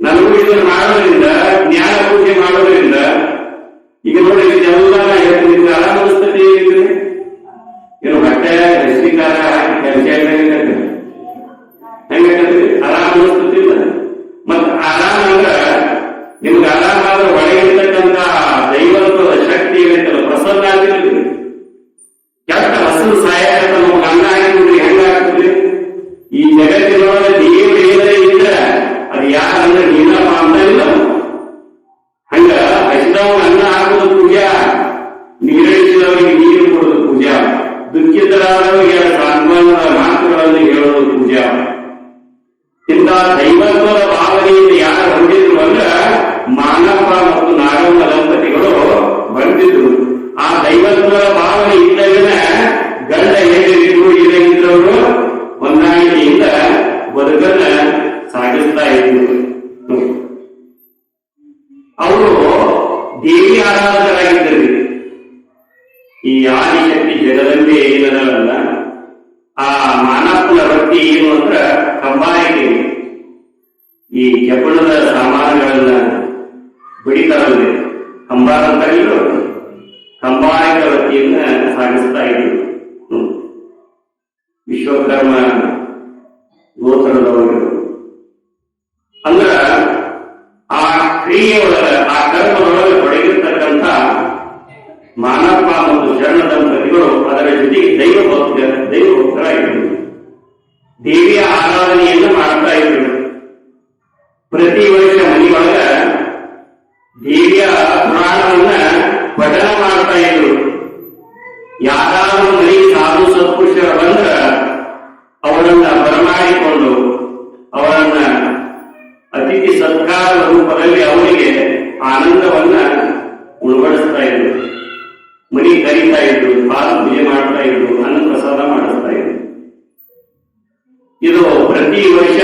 ನನಗೂ ಇದನ್ನು ಮಾಡೋದ್ರಿಂದ, ಜ್ಞಾನ ಪೂಜೆ ಮಾಡೋದ್ರಿಂದ, ಈಗ ನೋಡಿ ಇದೆಲ್ಲ ಹೇಳ್ತೀನಿ, ಆರಾಮ ಅನಿಸ್ತದೆ. ಏನಿದ್ರೆ ಏನು ಹೊಟ್ಟೆ ಶ್ರೀಕಾರ ಹೆಂಗಾಕತ್ರಿ? ಆರಾಮ ಅನಿಸ್ತತಿಲ್ಲ. ಮತ್ ಆರಾಮ ಅಂದ್ರ ನಿಮ್ಗೆ ಆರಾಮಾದ್ರೆ ಒಳಗಿರ್ತಕ್ಕಂಥ ದೈವತ್ವದ ಶಕ್ತಿ ಏನೈತಲ್ಲ, ಪ್ರಸನ್ನ ಆಗಿರ್ತೀವಿ. ಕೆಟ್ಟ ಹಸಿರು ಸಹಾಯಕ ನಮ್ಗೆ ಅನ್ನ ಆಗಿರ್ತೀವಿ, ಹೆಂಗಾಗ್ತದೆ? ಈ ಜಗತ್ತಿನೊಳಗೆ ದೇವರು ಏನೇ ಇದ್ರೆ ಅದು ಯಾರಂದ್ರೆ ನೀನಪ್ಪ ಅಂತ ಇಲ್ಲ. ಹಂಗ ಹಸಿದವನ ಅನ್ನ ಹಾಕೋದು ಪೂಜಾ, ನೀರಿಳಿಸಿದವರಿಗೆ ನೀರು ಕೊಡೋದು ಪೂಜಾ, ದುಃಖಿತರಾದವರಿಗೆ ಸಾಂತ್ವನದ ಮಾತುಗಳನ್ನು ಹೇಳೋದು ಪೂಜಾ. ಇಂಥ ದೈವತ್ವದ ಭಾವನೆಯಿಂದ ಯಾರು ಹೊಂದಿದ್ರು ಅಂದ್ರ ಮಾನಪ್ಪ ಮತ್ತು ನಾಗಮ್ಮ ದಂಪತಿಗಳು ಬಂದಿದ್ರು. ಆ ದೈವತ್ವದ ಭಾವನೆ ಇದ್ದಗನ ಗಂಡ ಹೇಗಿದ್ರು ಇಲ್ಲದಿದ್ದವರು ಹೊಂದಾಣಿಕೆಯಿಂದ ಬದುಕನ್ನ ಸಾಗಿಸ್ತಾ ಇದ್ರು. ಆ ಮಾನಪ್ಪನ ವೃತ್ತಿ ಏನು ಅಂದ್ರೆ ಕಂಬಾರಿಕೆ. ಈ ಕೆಬ್ಬಣದ ಸಾಮಾನುಗಳನ್ನ ಬಡಿತಾರಲ್ಲ, ಕಂಬಾರ ಅಂತ ಇದ್ರು, ಕಂಬಾರಿಕ ವೃತ್ತಿಯನ್ನ ಸಾಗಿಸ್ತಾ ಇದ್ರು. ವಿಶ್ವಕರ್ಮ ಗೋತ್ರದವರು ಅಂದ್ರ ಆ ಕ್ರಿಯೆಯೊಳಗ, ಆ ಕರ್ಮದೊಳಗೆ ತೊಡಗಿರ್ತಕ್ಕಂಥ ಮಾನಪ್ಪ ಮತ್ತು ಶರಣ ದಂಪತಿಗಳು ಅದರ ಜೊತೆಗೆ ದೈವಭಕ್ತರಾಗಿದ್ದರು. ದೇವಿಯ ಆರಾಧನೆಯನ್ನು ಮಾಡ್ತಾ ಇದ್ರು. ಪ್ರತಿ ವರ್ಷ ಮನೆಯೊಳಗ ದೇವಿಯ ಪುರಾಣವನ್ನ ಪಠನ ಮಾಡ್ತಾ ಇದ್ರು. ಯಾರಾದರೂ ಮನೆ ಸಾಧು ಸತ್ಪುರುಷರು ಬಂದ್ರ ಅವರನ್ನ ಬರಮಾಡಿಕೊಂಡು ಅವರನ್ನ ಅತಿಥಿ ಸತ್ಕಾರದ ರೂಪದಲ್ಲಿ ಅವರಿಗೆ ಆನಂದವನ್ನ ಉಣಬಡಿಸ್ತಾ ಇದ್ರು. ಮನಿ ಕರೀತಾ ಇದ್ರು, ಪಾಲು ಪೂಜೆ ಮಾಡ್ತಾ ಇದ್ರು, ಅನ್ನ ಪ್ರಸಾದ ಮಾಡಿಸ್ತಾ ಇದ್ರು. ಇದು ಪ್ರತಿ ವರ್ಷ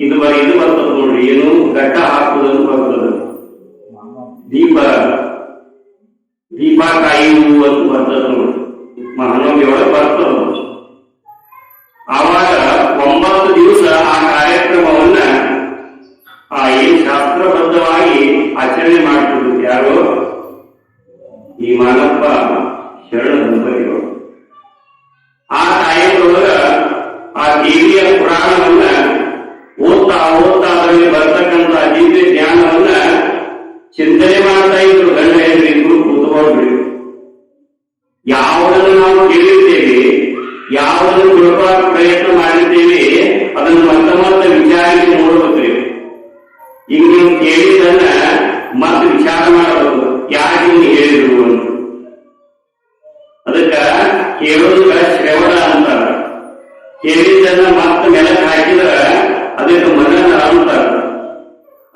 ಇದು ಬರ್ತದೆ ನೋಡ್ರಿ. ಏನು ಘಟ್ಟ ಹಾಕುವುದನ್ನು ಬರ್ತದೆ, ದೀಪ ಕಾಯುವು ಅಂತ ಬರ್ತದೆ ನೋಡಿ, ಮಹಾನವಮಿ ಒಳಗೆ ಬರ್ತದ. ಆವಾಗ 9 ದಿವಸ ಆ ಕಾರ್ಯಕ್ರಮವನ್ನ ಏನು ಶಾಸ್ತ್ರಬದ್ಧವಾಗಿ ಆಚರಣೆ ಮಾಡ್ತಿದ್ರು. ಯಾರು? ಈ ಮಾನಪ್ಪ ಶರಣ ದಂಪತಿಗಳು. ಆ ಟೈಮ್ನೊಳಗ ಆ ದೇವಿಯ ಪುರಾಣವನ್ನ ಓದ್ತಾ ಅದರಲ್ಲಿ ಬರ್ತಕ್ಕಂಥ ದಿವ್ಯ ಜ್ಞಾನವನ್ನ ಚಿಂತನೆ ಮಾಡ್ತಾ ಇದ್ರು. ಗಂಡ ಹೆಂಡರಿಗೂ ಕೂತ್ಕೊಂಡ್ರಿ. ಯಾವುದನ್ನು ನಾವು ಕೇಳಿರ್ತೇವೆ, ಯಾವುದನ್ನು ತಿಳ್ಕೊಳ್ಳೋಕೆ ಪ್ರಯತ್ನ ಮಾಡಿರ್ತೇವೆ, ಅದನ್ನು ಮತ್ತೆ ವಿಚಾರಿಸಿ ನೋಡ್ಬೇಕ್ರಿ. ಈಗ ನೀವು ಕೇಳಿದ್ದನ್ನ ಮತ್ತೆ ವಿಚಾರ ಮಾಡಬೇಕು, ಯಾಕೆ ನೀವು ಹೇಳಿದ್ರು ಅಂತ. ಅದಕ್ಕ ಕೇಳೋದಕ್ಕ ಶ್ರವಣ ಅಂತಾರ. ಕೇಳಿದ್ದನ್ನ ಮತ್ತೆ ಮೆಲಕ್ ಹಾಕಿದ್ರ ಅದಕ್ಕೆ ಮನನ ಅಂತಾರ.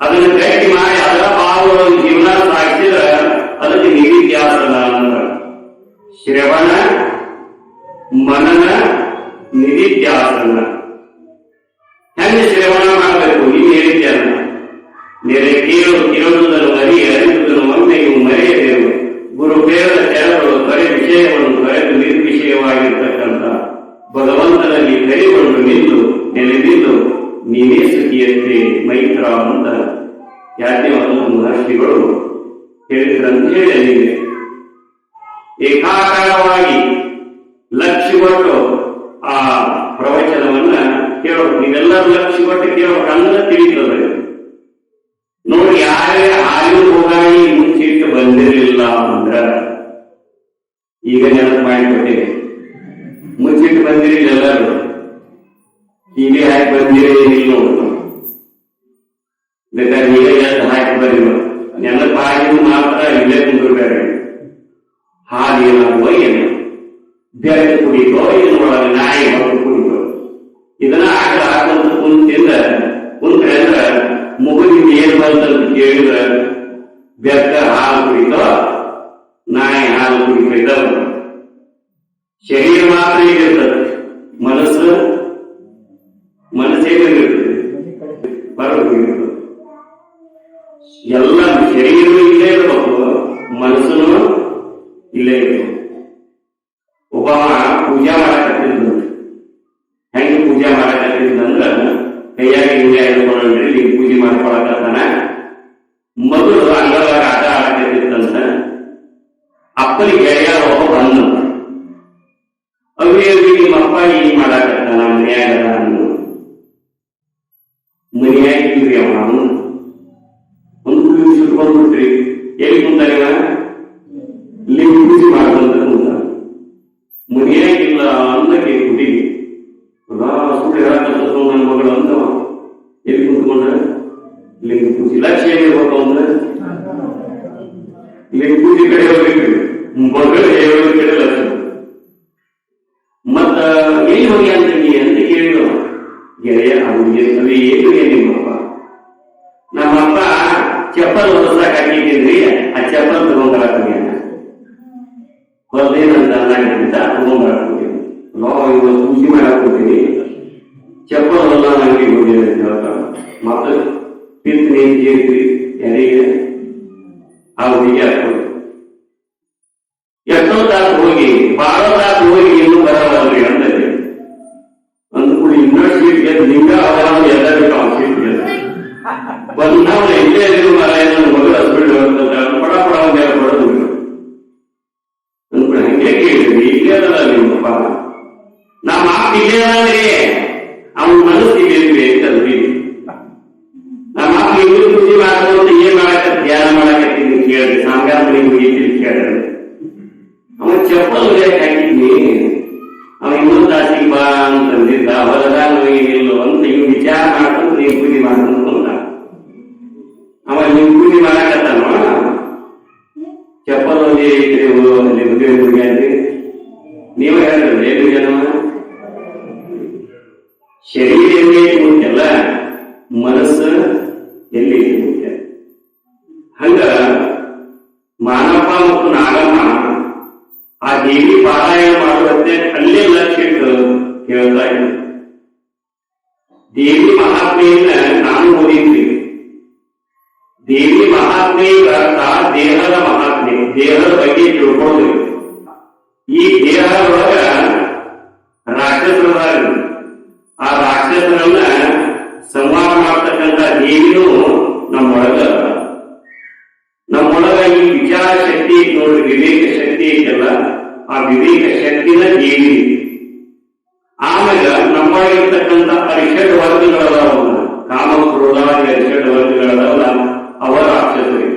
ಅದನ್ನು ಗಟ್ಟಿ ಮಾಡಿ ಅದರ ಭಾವಗಳನ್ನು ಜೀವನ ಸಾಗಿಸಿದ್ರ ಅದಕ್ಕೆ ನಿಧಿಧ್ಯಾಸನ ಅಂತಾರ. ಶ್ರವಣ, ಮನನ, ನಿಧಿಧ್ಯಾಸನ. ಹೆಂಗೆ ಶ್ರವಣ ಮಾಡಬೇಕು? ನೀನು ಹೇಳಿದ್ಯಾನ, ನೆರೆ ಕೇಳುವುದನ್ನು ಅರಿಯುವುದನ್ನು ಒಮ್ಮೆಯೂ ಮರೆಯಬೇಕು. ಗುರು ಬೇರದ ತೆರಗಳು ತೊರೆ ವಿಷಯವನ್ನು ತೊರೆದು ನಿರ್ವಿಷಯವಾಗಿರ್ತಕ್ಕಂಥ ಭಗವಂತನಲ್ಲಿ ಕೈಗೊಂಡು ನೆಲೆದಿದ್ದು ನೀವೇ ಸುಖಿಯಂತೆ ಮೈತ್ರ ಅಂತ ಯಾಜ್ಞವಲ್ಕ ಮಹರ್ಷಿಗಳು ಹೇಳಿದ್ರಂತ ಹೇಳಿ ಏಕಾಕಾರವಾಗಿ ಲಕ್ಷ್ಯಗೊಟ್ಟು ಆ ಪ್ರವಚನವನ್ನ ಕೇಳೋದು. ನೀವೆಲ್ಲರೂ ಲಕ್ಷ್ಯಗೊಟ್ಟು ಕೇಳೋಕಂದ್ರೆ ತಿಳಿತದೆ ನೋಡಿ. ಯಾರೇ ಹಾಲಿನ ಹೋಗಾಣಿ ಮುಂಚಿಟ್ಟು ಬಂದಿರಲಿಲ್ಲ ಅಂದ್ರ ಈಗ ನೆನಪು ಮಾಡಿಕೊಟ್ಟೇವೆ. ಮುಂಚಿಟ್ಟು ಬಂದಿರಿ ಎಲ್ಲರೂ, ಹೀಗೆ ಹಾಕಿ ಬಂದಿರಿ ಇಲ್ಲ ಬೇಕಾದ್ರೆ ನೀವೇ ಎಷ್ಟು ಹಾಕಿ ಬರೀ. ನೆನಪಾಗಿ ಮಾತ್ರ ಇಲ್ಲೇ ಕುಂದಿರ್ಬೇಡ. ಹಾಗೇನಾಗುವ ಏನು ಬೆರಕು ಕುಡಿತೋ, ಇದನ್ನೊಳಗೆ ನಾಯಿ ಹೊತ್ತು ಕುಡಿತೋ, ಇದನ್ನ ಹಾಕಂತ ಕುಂತ್ರೆ ಅಂದ್ರ ಮುಗುದಿನ ಏನ್ ಬಂತಂತ ಕೇಳಿದ್ರ ಬೆಕ್ಕ ಹಾಲು ಕುಡಿತೋ, ನಾಯಿ ಹಾಲು ಕುಡಿತೋ. ಇದಾವ ಶರೀರ ಮಾತ್ರ ಈಗಿರ್ತದೆ, ಮನಸ್ಸೇನಿರ್ತದೆ ಬರೋದಿರ್ತದೆ. ಎಲ್ಲ ಶರೀರವೂ ಇಲ್ಲೇ ಇರಬೇಕು, ಮನಸ್ಸನ್ನು ಇಲ್ಲೇ ಇರಬೇಕು. ಒಬ್ಬ ಪೂಜಾ ಮಾಡಕತ್ತಿದ್ದಂತ. ಹೆಂಗೆ ಪೂಜೆ ಮಾಡಕತ್ತಿದ್ದಂದ್ರ ಕೈಯಾಗಿ ಹಿಂಗೆ ಹಿಡ್ಕೊಂಡ್ರಿ ಈಗ ಪೂಜೆ ಮಾಡ್ಕೊಳಕತ್ತಾನ. ಮೊದಲು ಅಂಗವಾಗ ಆಟ ಆಡಕತ್ತಿತ್ತಂತ. ಅಪ್ಪನಿಗೆ ಗೆಳೆಯ ಒಬ್ಬ ಬಂದಂತ. ಅವ್ರಿಗೆ ನಿಮ್ಮಪ್ಪ ಈಗ ಮಾಡಾಕತ್ತಾನ ಮನ್ಯಾಗ ಅಂದು. ಮನ್ಯಾಗಿದ್ರಿ ಅವನು ಒಂದು ಪೂಜೆ ಸುಟ್ಕೊಂಡ್ಬಿಟ್ರಿ. ಎಲ್ಲಿ ಕುಂತಾನ? ಲಿಂಗ ಪೂಜೆ ಮಾಡ್ಕೊಂತ ಕುಂತ. ಮನ್ಯಾಗಿಲ್ಲ ಅನ್ನಕ್ಕೆ ಹುಡುಗಿ ಸುಳ್ಳು ಹೇಳಕತ್ತ ನನ್ನ ಮಗಳು ಅಂತವ. ಎಲ್ಲಿ ಕುಂತ್ಕೊಂಡ್ರೆ ಲಿಂಗ ಪೂಜೆ. ಲಕ್ಷ್ಯ ಏನಿರ್ಬೇಕು ಅಂದ್ರೆ ಲಿಂಗ ಪೂಜೆ ಕಡೆ ಹೋಗ್ಬೇಕು, ಮಗಳು ಹೇಳೋ ಕಡೆ ಲಕ್ಷ್ಯ. ಮತ್ತ ಎಲ್ಲಿ ಹೋಗಿ ಅಂತೀನಿ ಅಂತ ಕೇಳಿದ್ರು ಗೆಳೆಯ. ಅವ್ರಿಗೆ ಅದು ಏನು ನಿಮ್ಮಪ್ಪ? ನಮ್ಮಪ್ಪ ಚಪ್ಪಲ್ ಹೊರಸಾಕ ಹಾಕಿದ್ದೀನಿ, ಆ ಚಪ್ಪಲ್ ತಗೊಂಡ್ಬರತ್ತೀನಿ ಅನ್ನ ಹೊರದೇನಂತ ಅನ್ನಾಗಿದ್ದ ತಗೊಂಡ್ಬರತ್ತೀನಿ. ಇವತ್ತು ಪೂಜೆ ಮಾಡಕ್ ಹೋಗ್ತೀನಿ, ಚಪ್ಪಲ್ ಹೊಲ ಅಂಗಡಿ ಹೋಗಿದ್ದೀನಿ ಅಂತ ಹೇಳ್ತಾರ. ಮತ್ತೆ ಪಿತ್ ನೀತಿ ಯಾರಿಗೆ ಆ ಹುಡುಗಿ ಹಾಕೋದು. ಎಷ್ಟೋ ತಾಸು ಹೋಗಿ 12 ತಾಸು ಹೋಗಿ ಇನ್ನೂ ಬರವಲ್ರಿ ಅಂತ ಮಾತಿಗೆ ಅವನ ಮನಸ್ಸಿಗೆ ಅಂತಂದ್ರಿ ನಮ್ಮ ಇವ್ರು ಖುಷಿ ಮಾಡ್ಕೊಂತ ಏನ್ ಮಾಡಕ ಧ್ಯಾನ ಮಾಡಕತ್ತೀನಿ ಕೇಳ್ರಿ ಸಾಂಗಾರ ಮನೆಗೆ ಹೋಗಿದ್ದೀನಿ ಕೇಳ್ರಿ ಅವನ ಚಪ್ಪಲ್ ಹಾಕಿದ್ನಿ ಅವ ಇನ್ನೊಂದು ತಾಸಿಗೆ ಬಾ ಅಂತಂದಿದ್ದ ಹೊಲದ ಇಲ್ಲೋ ಅಂತ ಇವ್ ವಿಚಾರ ಮಾಡ್ಕೊಂಡು ನೀವು ಪೂಜೆ ಮಾಡ್ಕೊಂಡು ಅವ ನೀವು ಪೂಜೆ ಮಾಡಕತ್ತಾನ ಚಪ್ಪಲ್ ಒಂದೇ ಐತ್ರಿ ಅಲ್ಲಿ ಮದುವೆ ಹುಡುಗಿ ಅಂದ್ರಿ ನೀವು ಹೇಳಿದ್ರಿ ಏನು ಜನ ಶರೀರ ಎಲ್ಲಿ ಮುಖ್ಯಲ್ಲ ಮನಸ್ಸು ಎಲ್ಲಿ ಮುಖ್ಯ ಹಂಗ ಮಾನವ ಮತ್ತು ನಾಗಮ್ಮ ಆ ದೇವಿ ಪಾರಾಯಣ ಮಾಡುವಂತೆ ಅಲ್ಲೇ ಲಕ್ಷ್ಯ ಇಟ್ಟು ಕೇಳ್ತಾ ಇದ್ದ ದೇವಿ ಮಹಾತ್ಮೆಯನ್ನ ನಾನು ಓದಿದ್ವಿ ದೇವಿ ಮಹಾತ್ಮೆಯ ಅರ್ಥ ದೇಹದ ಮಹಾತ್ಮೆ ದೇಹದ ಬಗ್ಗೆ ತಿಳ್ಕೊಳ್ಳೋದು ಈ ದೇಹದೊಳಗ ರಾಕ್ಷಸರ ಆ ರಾಕ್ಷಸರನ್ನ ಸಂಹಾರ ಮಾಡ್ತಕ್ಕಂಥ ದೇವಿನೂ ನಮ್ಮೊಳಗ ಈ ವಿಚಾರ ಶಕ್ತಿ ನೋಡ್ರಿ ವಿವೇಕ ಶಕ್ತಿ ಐತಲ್ಲ ಆ ವಿವೇಕ ಶಕ್ತಿನ ದೇವಿ ಆಮೇಲೆ ನಮ್ಮೊಳಗಿರ್ತಕ್ಕಂಥ ಅರಿಷಡ್ ವರ್ಗಗಳದಾವಲ್ಲ ಕಾಮ ಕ್ರೋಧಾದಿ ಅರಿಷಡ್ ವರ್ಗಗಳದಾವಲ್ಲ ಅವ ರಾಕ್ಷಸರು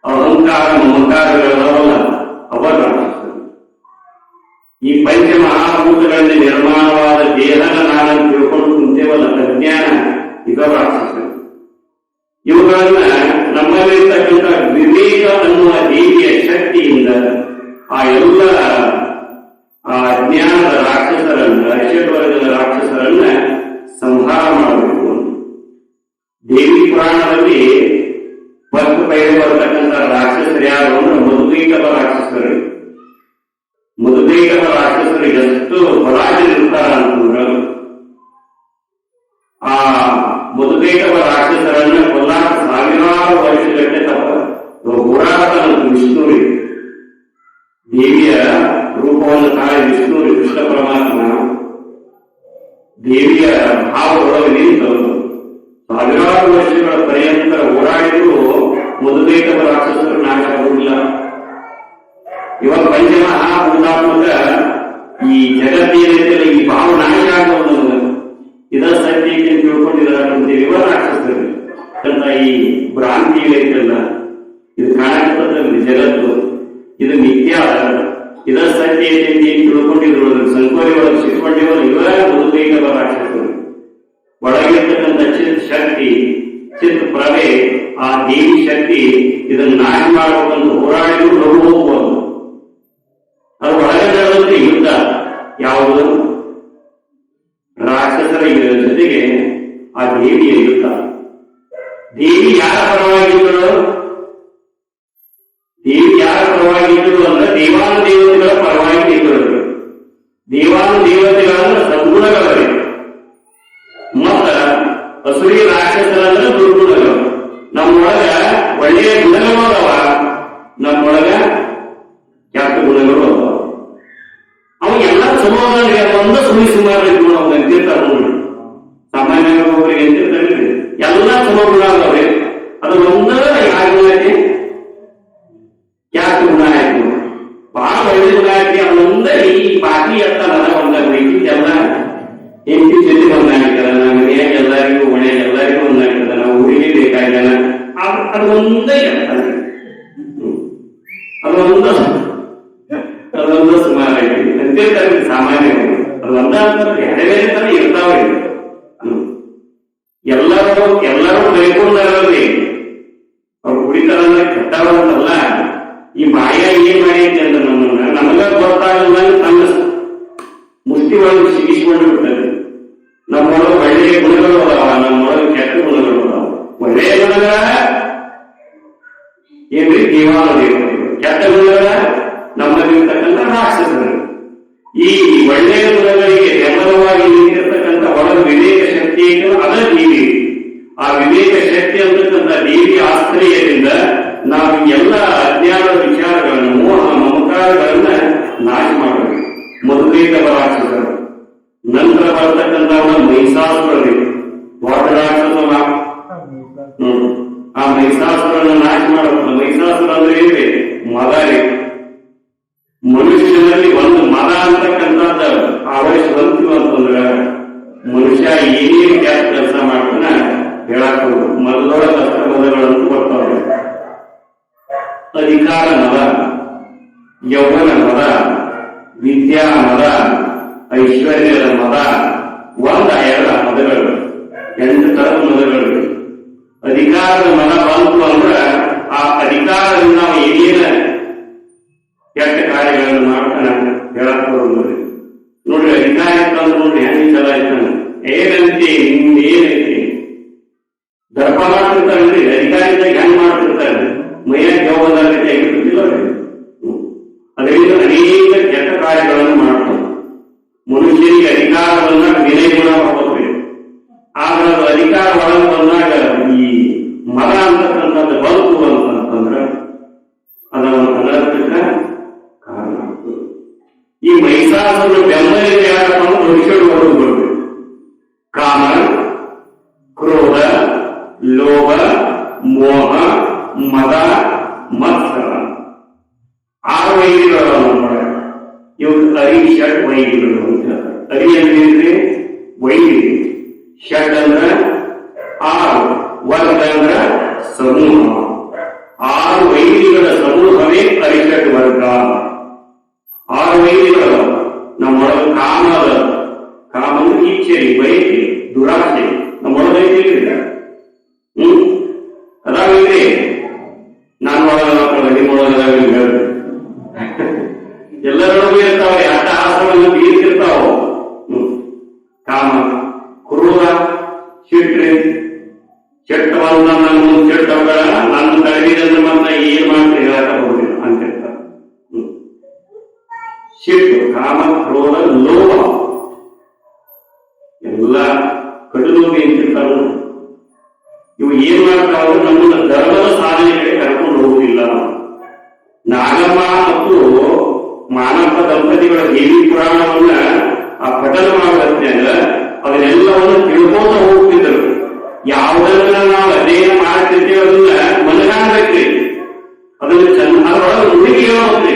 ಅಹಂಕಾರ ಮಮಕಾರಗಳದಾವಲ್ಲ ಅವ ರಾಕ್ಷಸರು ಈ ಪಂಚ ಮಹಾಭೂತಗಳಿಂದ ನಿರ್ಮಾಣವಾದ ದೇಹನ ನಾನು ತಿಳ್ಕೊಂಡು ಕುಂತೇವಲ್ಲ ಅಜ್ಞಾನ ಇದ ರಾಕ್ಷಸರು ಇವುಗಳನ್ನ ನಮ್ಮಲ್ಲಿರ್ತಕ್ಕಂಥ ವಿವೇಕ ಅನ್ನುವ ದೇವಿಯ ಶಕ್ತಿಯಿಂದ ಆ ಎಲ್ಲ ಆ ಅಜ್ಞಾನದ ರಾಕ್ಷಸರನ್ನ ಅರಿಷಡ್ ವರ್ಗದ ರಾಕ್ಷಸರನ್ನ ಸಂಹಾರ ಮಾಡಬೇಕು. ದೇವಿ ಪುರಾಣದಲ್ಲಿ ಫಸ್ಟ್ ಪೈಲೆ ಬರ್ತಕ್ಕಂಥ ರಾಕ್ಷಸರು ಯಾರು ಅಂದ್ರೆ ಮಧುಕೈಟಭ ರಾಕ್ಷಸರು. ಮಧುಕೈಟಭ ರಾಕ್ಷಸರು ಎಷ್ಟು ಬಲಾಢ್ಯರಿರ್ತಾರ ಅಂತಂದ್ರೆ ಆ ಮಧುಕೈಟಭ ರಾಕ್ಷಸರನ್ನ ಕೊಲ್ಲಾಕ ಸಾವಿರಾರು ವರ್ಷಗಟ್ಟೆ ಹೋರಾಡ್ತಾನ ವಿಷ್ಣುರಿ ದೇವಿಯ ರೂಪವನ್ನು ತಾಳಿ ವಿಷ್ಣುರಿ ಕೃಷ್ಣ ಪರಮಾತ್ಮ ದೇವಿಯ ಭಾವದೊಳಗೆ ನಿಂತು ಸಾವಿರಾರು ವರ್ಷಗಳ ಪರ್ಯಂತ ಹೋರಾಡಿದ್ರು ಮಧುಕೈಟಭ ರಾಕ್ಷಸರು ನಾಶ ಆಗುವುದಿಲ್ಲ. ಇವಾಗ ಪಂಚಮಹಾಭೂತಾತ್ಮಕ ಈ ಜಗತ್ತೇನೈತಲ್ಲ ಈ ಭಾವ ನಾಶ ಆಗೋದು ಇದ ಸತ್ಯ ತಿಳ್ಕೊಂಡಿದ್ದಾರೆ ಇವ ರಾಕ್ಷಸರು ಅಂತ ಈ ಭ್ರಾಂತಿ ಐತಲ್ಲ ಇದು ಕಾಣಕತ್ತದಲ್ಲಿ ಜಗತ್ತು ಇದು ಮಿಥ್ಯಾ ಇದ ಸತ್ಯ ಐತಿ ತಿಳ್ಕೊಂಡಿದ್ರು ಸಂಕೋರಿ ಒಳಗೆ ಸಿಕ್ಕೊಂಡಿರೋ ಇವರ ಮಧುಕೈಟಭ ರಾಕ್ಷಸರು. ಒಳಗಿರ್ತಕ್ಕಂಥ ಚಿತ್ ಶಕ್ತಿ ಚಿತ್ ಪ್ರಭೆ ಆ ದೇವಿ ಶಕ್ತಿ ಇದನ್ನ ನಾಶ ಮಾಡಬೇಕಂತ ಹೋರಾಡಿದ್ರು ಲಘು ಹೋಗ್ಬೋದು. ಅದು ಒಳಗಡೆ ಯುದ್ಧ ಯಾವುದು ರಾಕ್ಷಸರ ಜೊತೆಗೆ ಆ ದೇವಿಯ ಯುದ್ಧ. ದೇವಿ ಯಾರ ಪರವಾಗಿದ್ದಳು? ದೇವಿ ಯಾರ ಪರವಾಗಿದ್ದಳು ಅಂದ್ರೆ ದೇವಾನು ದೇವತೆಗಳ ಪರವಾಗಿ ಇದ್ದಳು. ದೇವಾನು ದೇವತೆಗಳಂದ್ರೆ ಸದ್ಗುಣಗಳವೆ ಮತ್ತ ಅಸುರಿ ರಾಕ್ಷಸರಂದ್ರೆ ದುರ್ಗುಣಗಳು. ನಮ್ಮೊಳಗ ಒಳ್ಳೆಯ ಗುಣಗಳು ಅದಾವ, ನಮ್ಮೊಳಗ ಕೆಟ್ಟ ಗುಣಗಳು ಅದಾವ. ಅವಾಗೆಲ್ಲ ಚಲೋ ಒಂದ ಸುಳಿ ಸುಮಾರು ಗುಣ ಅಂತಿರ್ತಾರ ನೋಡಿ. ಸಾಮಾನ್ಯವಾಗಿ ಒಬ್ಬರಿಗೆ ಅಂತಿರ್ತಾರೆ ಎಲ್ಲ ಚಲೋ ಗುಣ ಅದಾವ್ರಿ, ಅದು ಒಂದ ಯಾವ ಗುಣ ಐತಿ ಕೆಟ್ಟ ಗುಣ ಆಯ್ತು. ಬಹಳ ಒಳ್ಳೆ ಗುಣ ಐತಿ ಅದೊಂದ ಈ ಬಾಕಿ ಎತ್ತಲ್ಲ ಒಂದಾಗ್ಬೇಕಿದ್ದೆಲ್ಲ ಹೆಂಡತಿ ಜೊತೆ ಒಂದಾಗಿರ್ತದ, ನಮ್ಮ ಮನೆಯಾಗ ಎಲ್ಲರಿಗೂ ಮನೆಯಾಗ ಎಲ್ಲರಿಗೂ ಒಂದಾಗಿರ್ತದ, ನಾವು ಊರಿಗೆ ಬೇಕಾಗಿಲ್ಲ ಅದೊಂದೇ ಅದೊಂದ ಸುಮಾರು ಐತಿ ಅಂತಿರ್ತಾರೆ ಸಾಮಾನ್ಯವಾಗಿ. ಅದು ಒಂದ ಬೇರೆ ಬೇರೆ ತರ ಇರ್ತಾವ್ರಿ. ಎಲ್ಲರೂ ಬೈಕೊಂಡಾರಲ್ರಿ ಅವ್ರು ಕುಡಿತಾರಂದ್ರೆ ಕೆಟ್ಟವಂತಲ್ಲ. ಈ ಮಾಯ ಏನ್ ಮಾಡೈತಿ ಅಂದ್ರೆ ನಮಗ ಗೊತ್ತಾಗಲ್ಲ ತನ್ನ ಮುಷ್ಟಿ ಒಳಗೆ ಸಿಗಿಸ್ಕೊಂಡು ಬಿಡ್ತಾರೆ. ನಮ್ಮೊಳಗೆ ಒಳ್ಳೆಯ ಗುಣಗಳು ಅದಾವ, ನಮ್ಮೊಳಗೆ ಕೆಟ್ಟ ಗುಣಗಳು ಅದಾವ. ಒಳ್ಳೆಯ ಗುಣಗಳ ಏನ್ರಿ ದೇವಾನು ದೇವತೆಗಳು, ಕೆಟ್ಟ ಗುಣಗಳ ನಮ್ಮಲ್ಲಿರ್ತಕ್ಕಂಥ ರಾಕ್ಷಸರು. ಈ ಒಳ್ಳೆಯ ಗುಣಗಳಿಗೆ ಬೆಂಬಲವಾಗಿ ನಿಂತಿರ್ತಕ್ಕಂಥ ಒಳಗೆ ವಿವೇಕ ಶಕ್ತಿ ಐತೆ ಅದ ದೇವಿ. ಆ ವಿವೇಕ ಶಕ್ತಿ ಅಂತಕ್ಕಂಥ ದೇವಿಯ ಆಶ್ರಯದಿಂದ ನಾವು ಎಲ್ಲ ಅಜ್ಞಾನದ ವಿಚಾರಗಳನ್ನು ಮೋಹ ಮಮಕಾರಗಳನ್ನ ನಾಶ ಮಾಡಬೇಕು. ಮಧುಕೈಟಭ ರಾಕ್ಷಸರು ನಂತರ ಬರ್ತಕ್ಕಂಥವನ್ನ ಮಹಿಷಾಸುರರಿ ದೊಡ್ಡ ರಾಕ್ಷಸ. ಆ ಮಹಿಷಾಸುರನ್ನ ನಾಶ ಮಾಡಬೇಕು. ಮಹಿಷಾಸುರ ಅಂದ್ರೆ ಏನ್ರಿ ಮದ ರೀ. ಮನುಷ್ಯನಲ್ಲಿ ಒಂದು ಮದ ಅಂತಕ್ಕಂಥದ್ದು ಆವರಿಸುವಂತೀವಿ ಅಂತಂದ್ರೆ ಐಶ್ವರ್ಯದ ಮದ ಒಂದ ಎರಡ ಮದಗಳು, 8 ತರದ ಮದಗಳು. ಅಧಿಕಾರದ ಮದ ಬಂತು ಅಂದ್ರ ಆ ಅಧಿಕಾರದಿಂದ ನಾವು ಏನೇನ ಕೆಟ್ಟ ಕಾರ್ಯಗಳನ್ನು ಮಾಡ್ತಾನ ಹೇಳಕ್ ಬರೋದು. ನೋಡ್ರಿ ಅಧಿಕಾರ ಇತ್ತಂದ್ರೆ ನೋಡ್ರಿ ಹೆಂಗ್ ಚಲ ಇರ್ತಾನ, ಏನಂತೆ ನಿಮ್ದೇನೈತಿ ದರ್ಪ ಮಾಡ್ತಿರ್ತಾರಲ್ರಿ. ಅಧಿಕಾರಿದಾಗ ಹೆಂಗ್ ಮಾಡ್ತಿರ್ತಾರೆ, ಮೈಯಾಗ ಜವಾಬ್ದಾರಿ ಆಗಿರ್ತಿಲ್ಲ. ಅದರಿಂದ ಅನೇಕ ಕೆಟ್ಟ ಕಾರ್ಯಗಳನ್ನು ಮಾಡ್ತಾರೆ. ಮನುಷ್ಯರಿಗೆ ಅಧಿಕಾರವನ್ನ ವಿನಯ ಗುಣ ಮಾಡ್ಬೇಕು. ಆದ್ರೆ ಅದು ಅಧಿಕಾರ ಒಳಗೆ ಬಂದಾಗ ಈ ಮದ ಅಂತಕ್ಕಂಥದ್ದು ಬಂತು ಅಂತಂದ್ರ ಅದನ್ನು ಅನರ್ಥಕ್ಕೆ ಕಾರಣ ಆಗ್ತದೆ. ಈ ಮೈಸಾಸುರನ ಬೆಂಬಲಿಗೆ ಯಾರಪ್ಪ ಅಂದ್ರೆ ಋಷಿಗಳು ಹೊರಗೆ ಕಾಮ, ಕ್ರೋಧ, ಲೋಭ, ಮೋಹ, ಮದ, ಮತ್ಸರ 6 ವೈರಿಗಳು ನಮ್ಮ ಇವು ಅರಿ ಷಟ್ ವೈರಿಗಳು ಅಂತ ಹೇಳ್ತಾರೆ. ಅರಿ ಅಂದ್ರೆ ವೈರಿ, ಷಟ್ ಅಂದ್ರ 6, ವರ್ಗ ಅಂದ್ರ ಸಮೂಹ. 6 ವೈರಿಗಳ ಸಮೂಹವೇ ಅರಿಷಟ್ ವರ್ಗ. 6 ವೈರಿಗಳು ನಮ್ಮೊಳಗೆ ಕಾಮ ಅಂದ್ರೆ ಇಚ್ಛೆ, ಬಯಕೆ, ದುರಾಸೆ ನಮ್ಮೊಳಗೈತಿ. ಅದಾಗಿದ್ರೆ ನಾನು ಒಳಗ ನಿಮ್ಮೊಳಗ ಎಲ್ಲರೊಳಗೂ ಇರ್ತಾವೆ. ಅಟ್ಟ ಆಸವನ್ನು ಬೀರ್ತಿರ್ತಾವ. ಕಾಮ, ಕ್ರೋಧ, ಸಿಟ್ರಿ, ಚೆಟ್ಟವನ್ನ ನನ್ನ ಚೆಟ್ಟವಗಳ ನನ್ನ ತಳಗಿದಂದ್ರೆ ಮಾತ್ರ ಏನ್ ಮಾಡ್ತಾ ಹೇಳಕ ಹೋಗಿಲ್ಲ ಅಂತಿರ್ತಾರೆ. ಸಿಟ್ಟು, ಕಾಮ, ಕ್ರೋಧ, ಲೋಭ ಎಲ್ಲ ಕಡುಲೋಭಿ ಅಂತಿರ್ತಾರ. ಇವು ಏನ್ ಮಾಡ್ತಾವ, ನಮ್ಮನ್ನ ಧರ್ಮದ ಸಾಧನೆ ಕಡೆ ಕರ್ಕೊಂಡು ಹೋಗುದಿಲ್ಲ. ನಾಗಮ್ಮ ಮತ್ತು ಮಾನವ ದಂಪತಿಗಳ ದೇವಿ ಪುರಾಣವನ್ನ ಆ ಪಠನ ಮಾಡುವಂತ ಅದನ್ನೆಲ್ಲವನ್ನು ತಿಳ್ಕೋತ ಹೋಗ್ತಿದ್ದರು. ಯಾವುದನ್ನ ನಾವು ಅಧ್ಯಯನ ಮಾಡ್ತಿರ್ತೇವೆ ಅದನ್ನ ಮನಗಾಣಬೇಕ್ರಿ. ಅದನ್ನು ಅದರೊಳಗೆ ನುಡಿಗೆ ಹೇಳೋದ್ರಿ.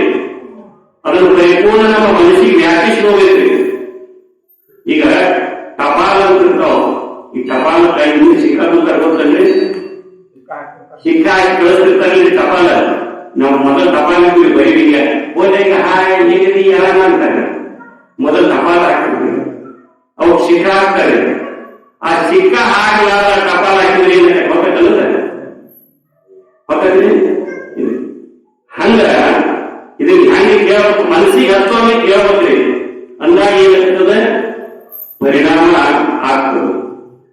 ಅದನ್ನು ಪರಿಪೂರ್ಣ ನಮ್ಮ ಮನಸ್ಸಿಗೆ ವ್ಯಾಪಿಸಿ ಹೋಗ್ಬೇಕ್ರಿ. ಈಗ ಟಪಾಲ ಅಂತಿರ್ತಾವ. ಈ ಟಪಾಲ ಕೈ ಸಿಕ್ಕಾಗ ಗೊತ್ತಂದ್ರೆ ಸಿಕ್ಕ ಹಾಕಿ ಕಳಿಸ್ತಿರ್ತಾರಲ್ರಿ ಟಪಾಲ. ನಾವು ಮೊದಲು ಟಪಾಲ ಬರೀವಿಗೆ ಹೋದಾಗ ಹಾಯ್ ಹೇಗಿರಿ ಯಾರ ಅಂತಾರೆ. ಮೊದಲು ಟಪಾಲ ಹಾಕ್ತಿದ್ವಿ, ಅವು ಸಿಕ್ಕ ಹಾಕ್ತಾರೆ. ಆ ಸಿಕ್ಕ ಹಾಕಲಾದ ಟಪಾಲ ಹಾಕಿದ್ರೆ ಏನಾಗ ಹೊಕ್ಕಲ್ಲ ಹೊಕ್ಕದ್ರಿ. ಹಂಗ ಇದನ್ನ ಹೆಂಗೆ ಕೇಳ್ಬೇಕು, ಮನಸ್ಸಿಗೆ ಹತ್ತೋಗಿ ಕೇಳ್ಬೇಕ್ರಿ. ಅಂದಾಗ ಏನಾಗ್ತದೆ, ಪರಿಣಾಮ ಆಗ್ತದೆ.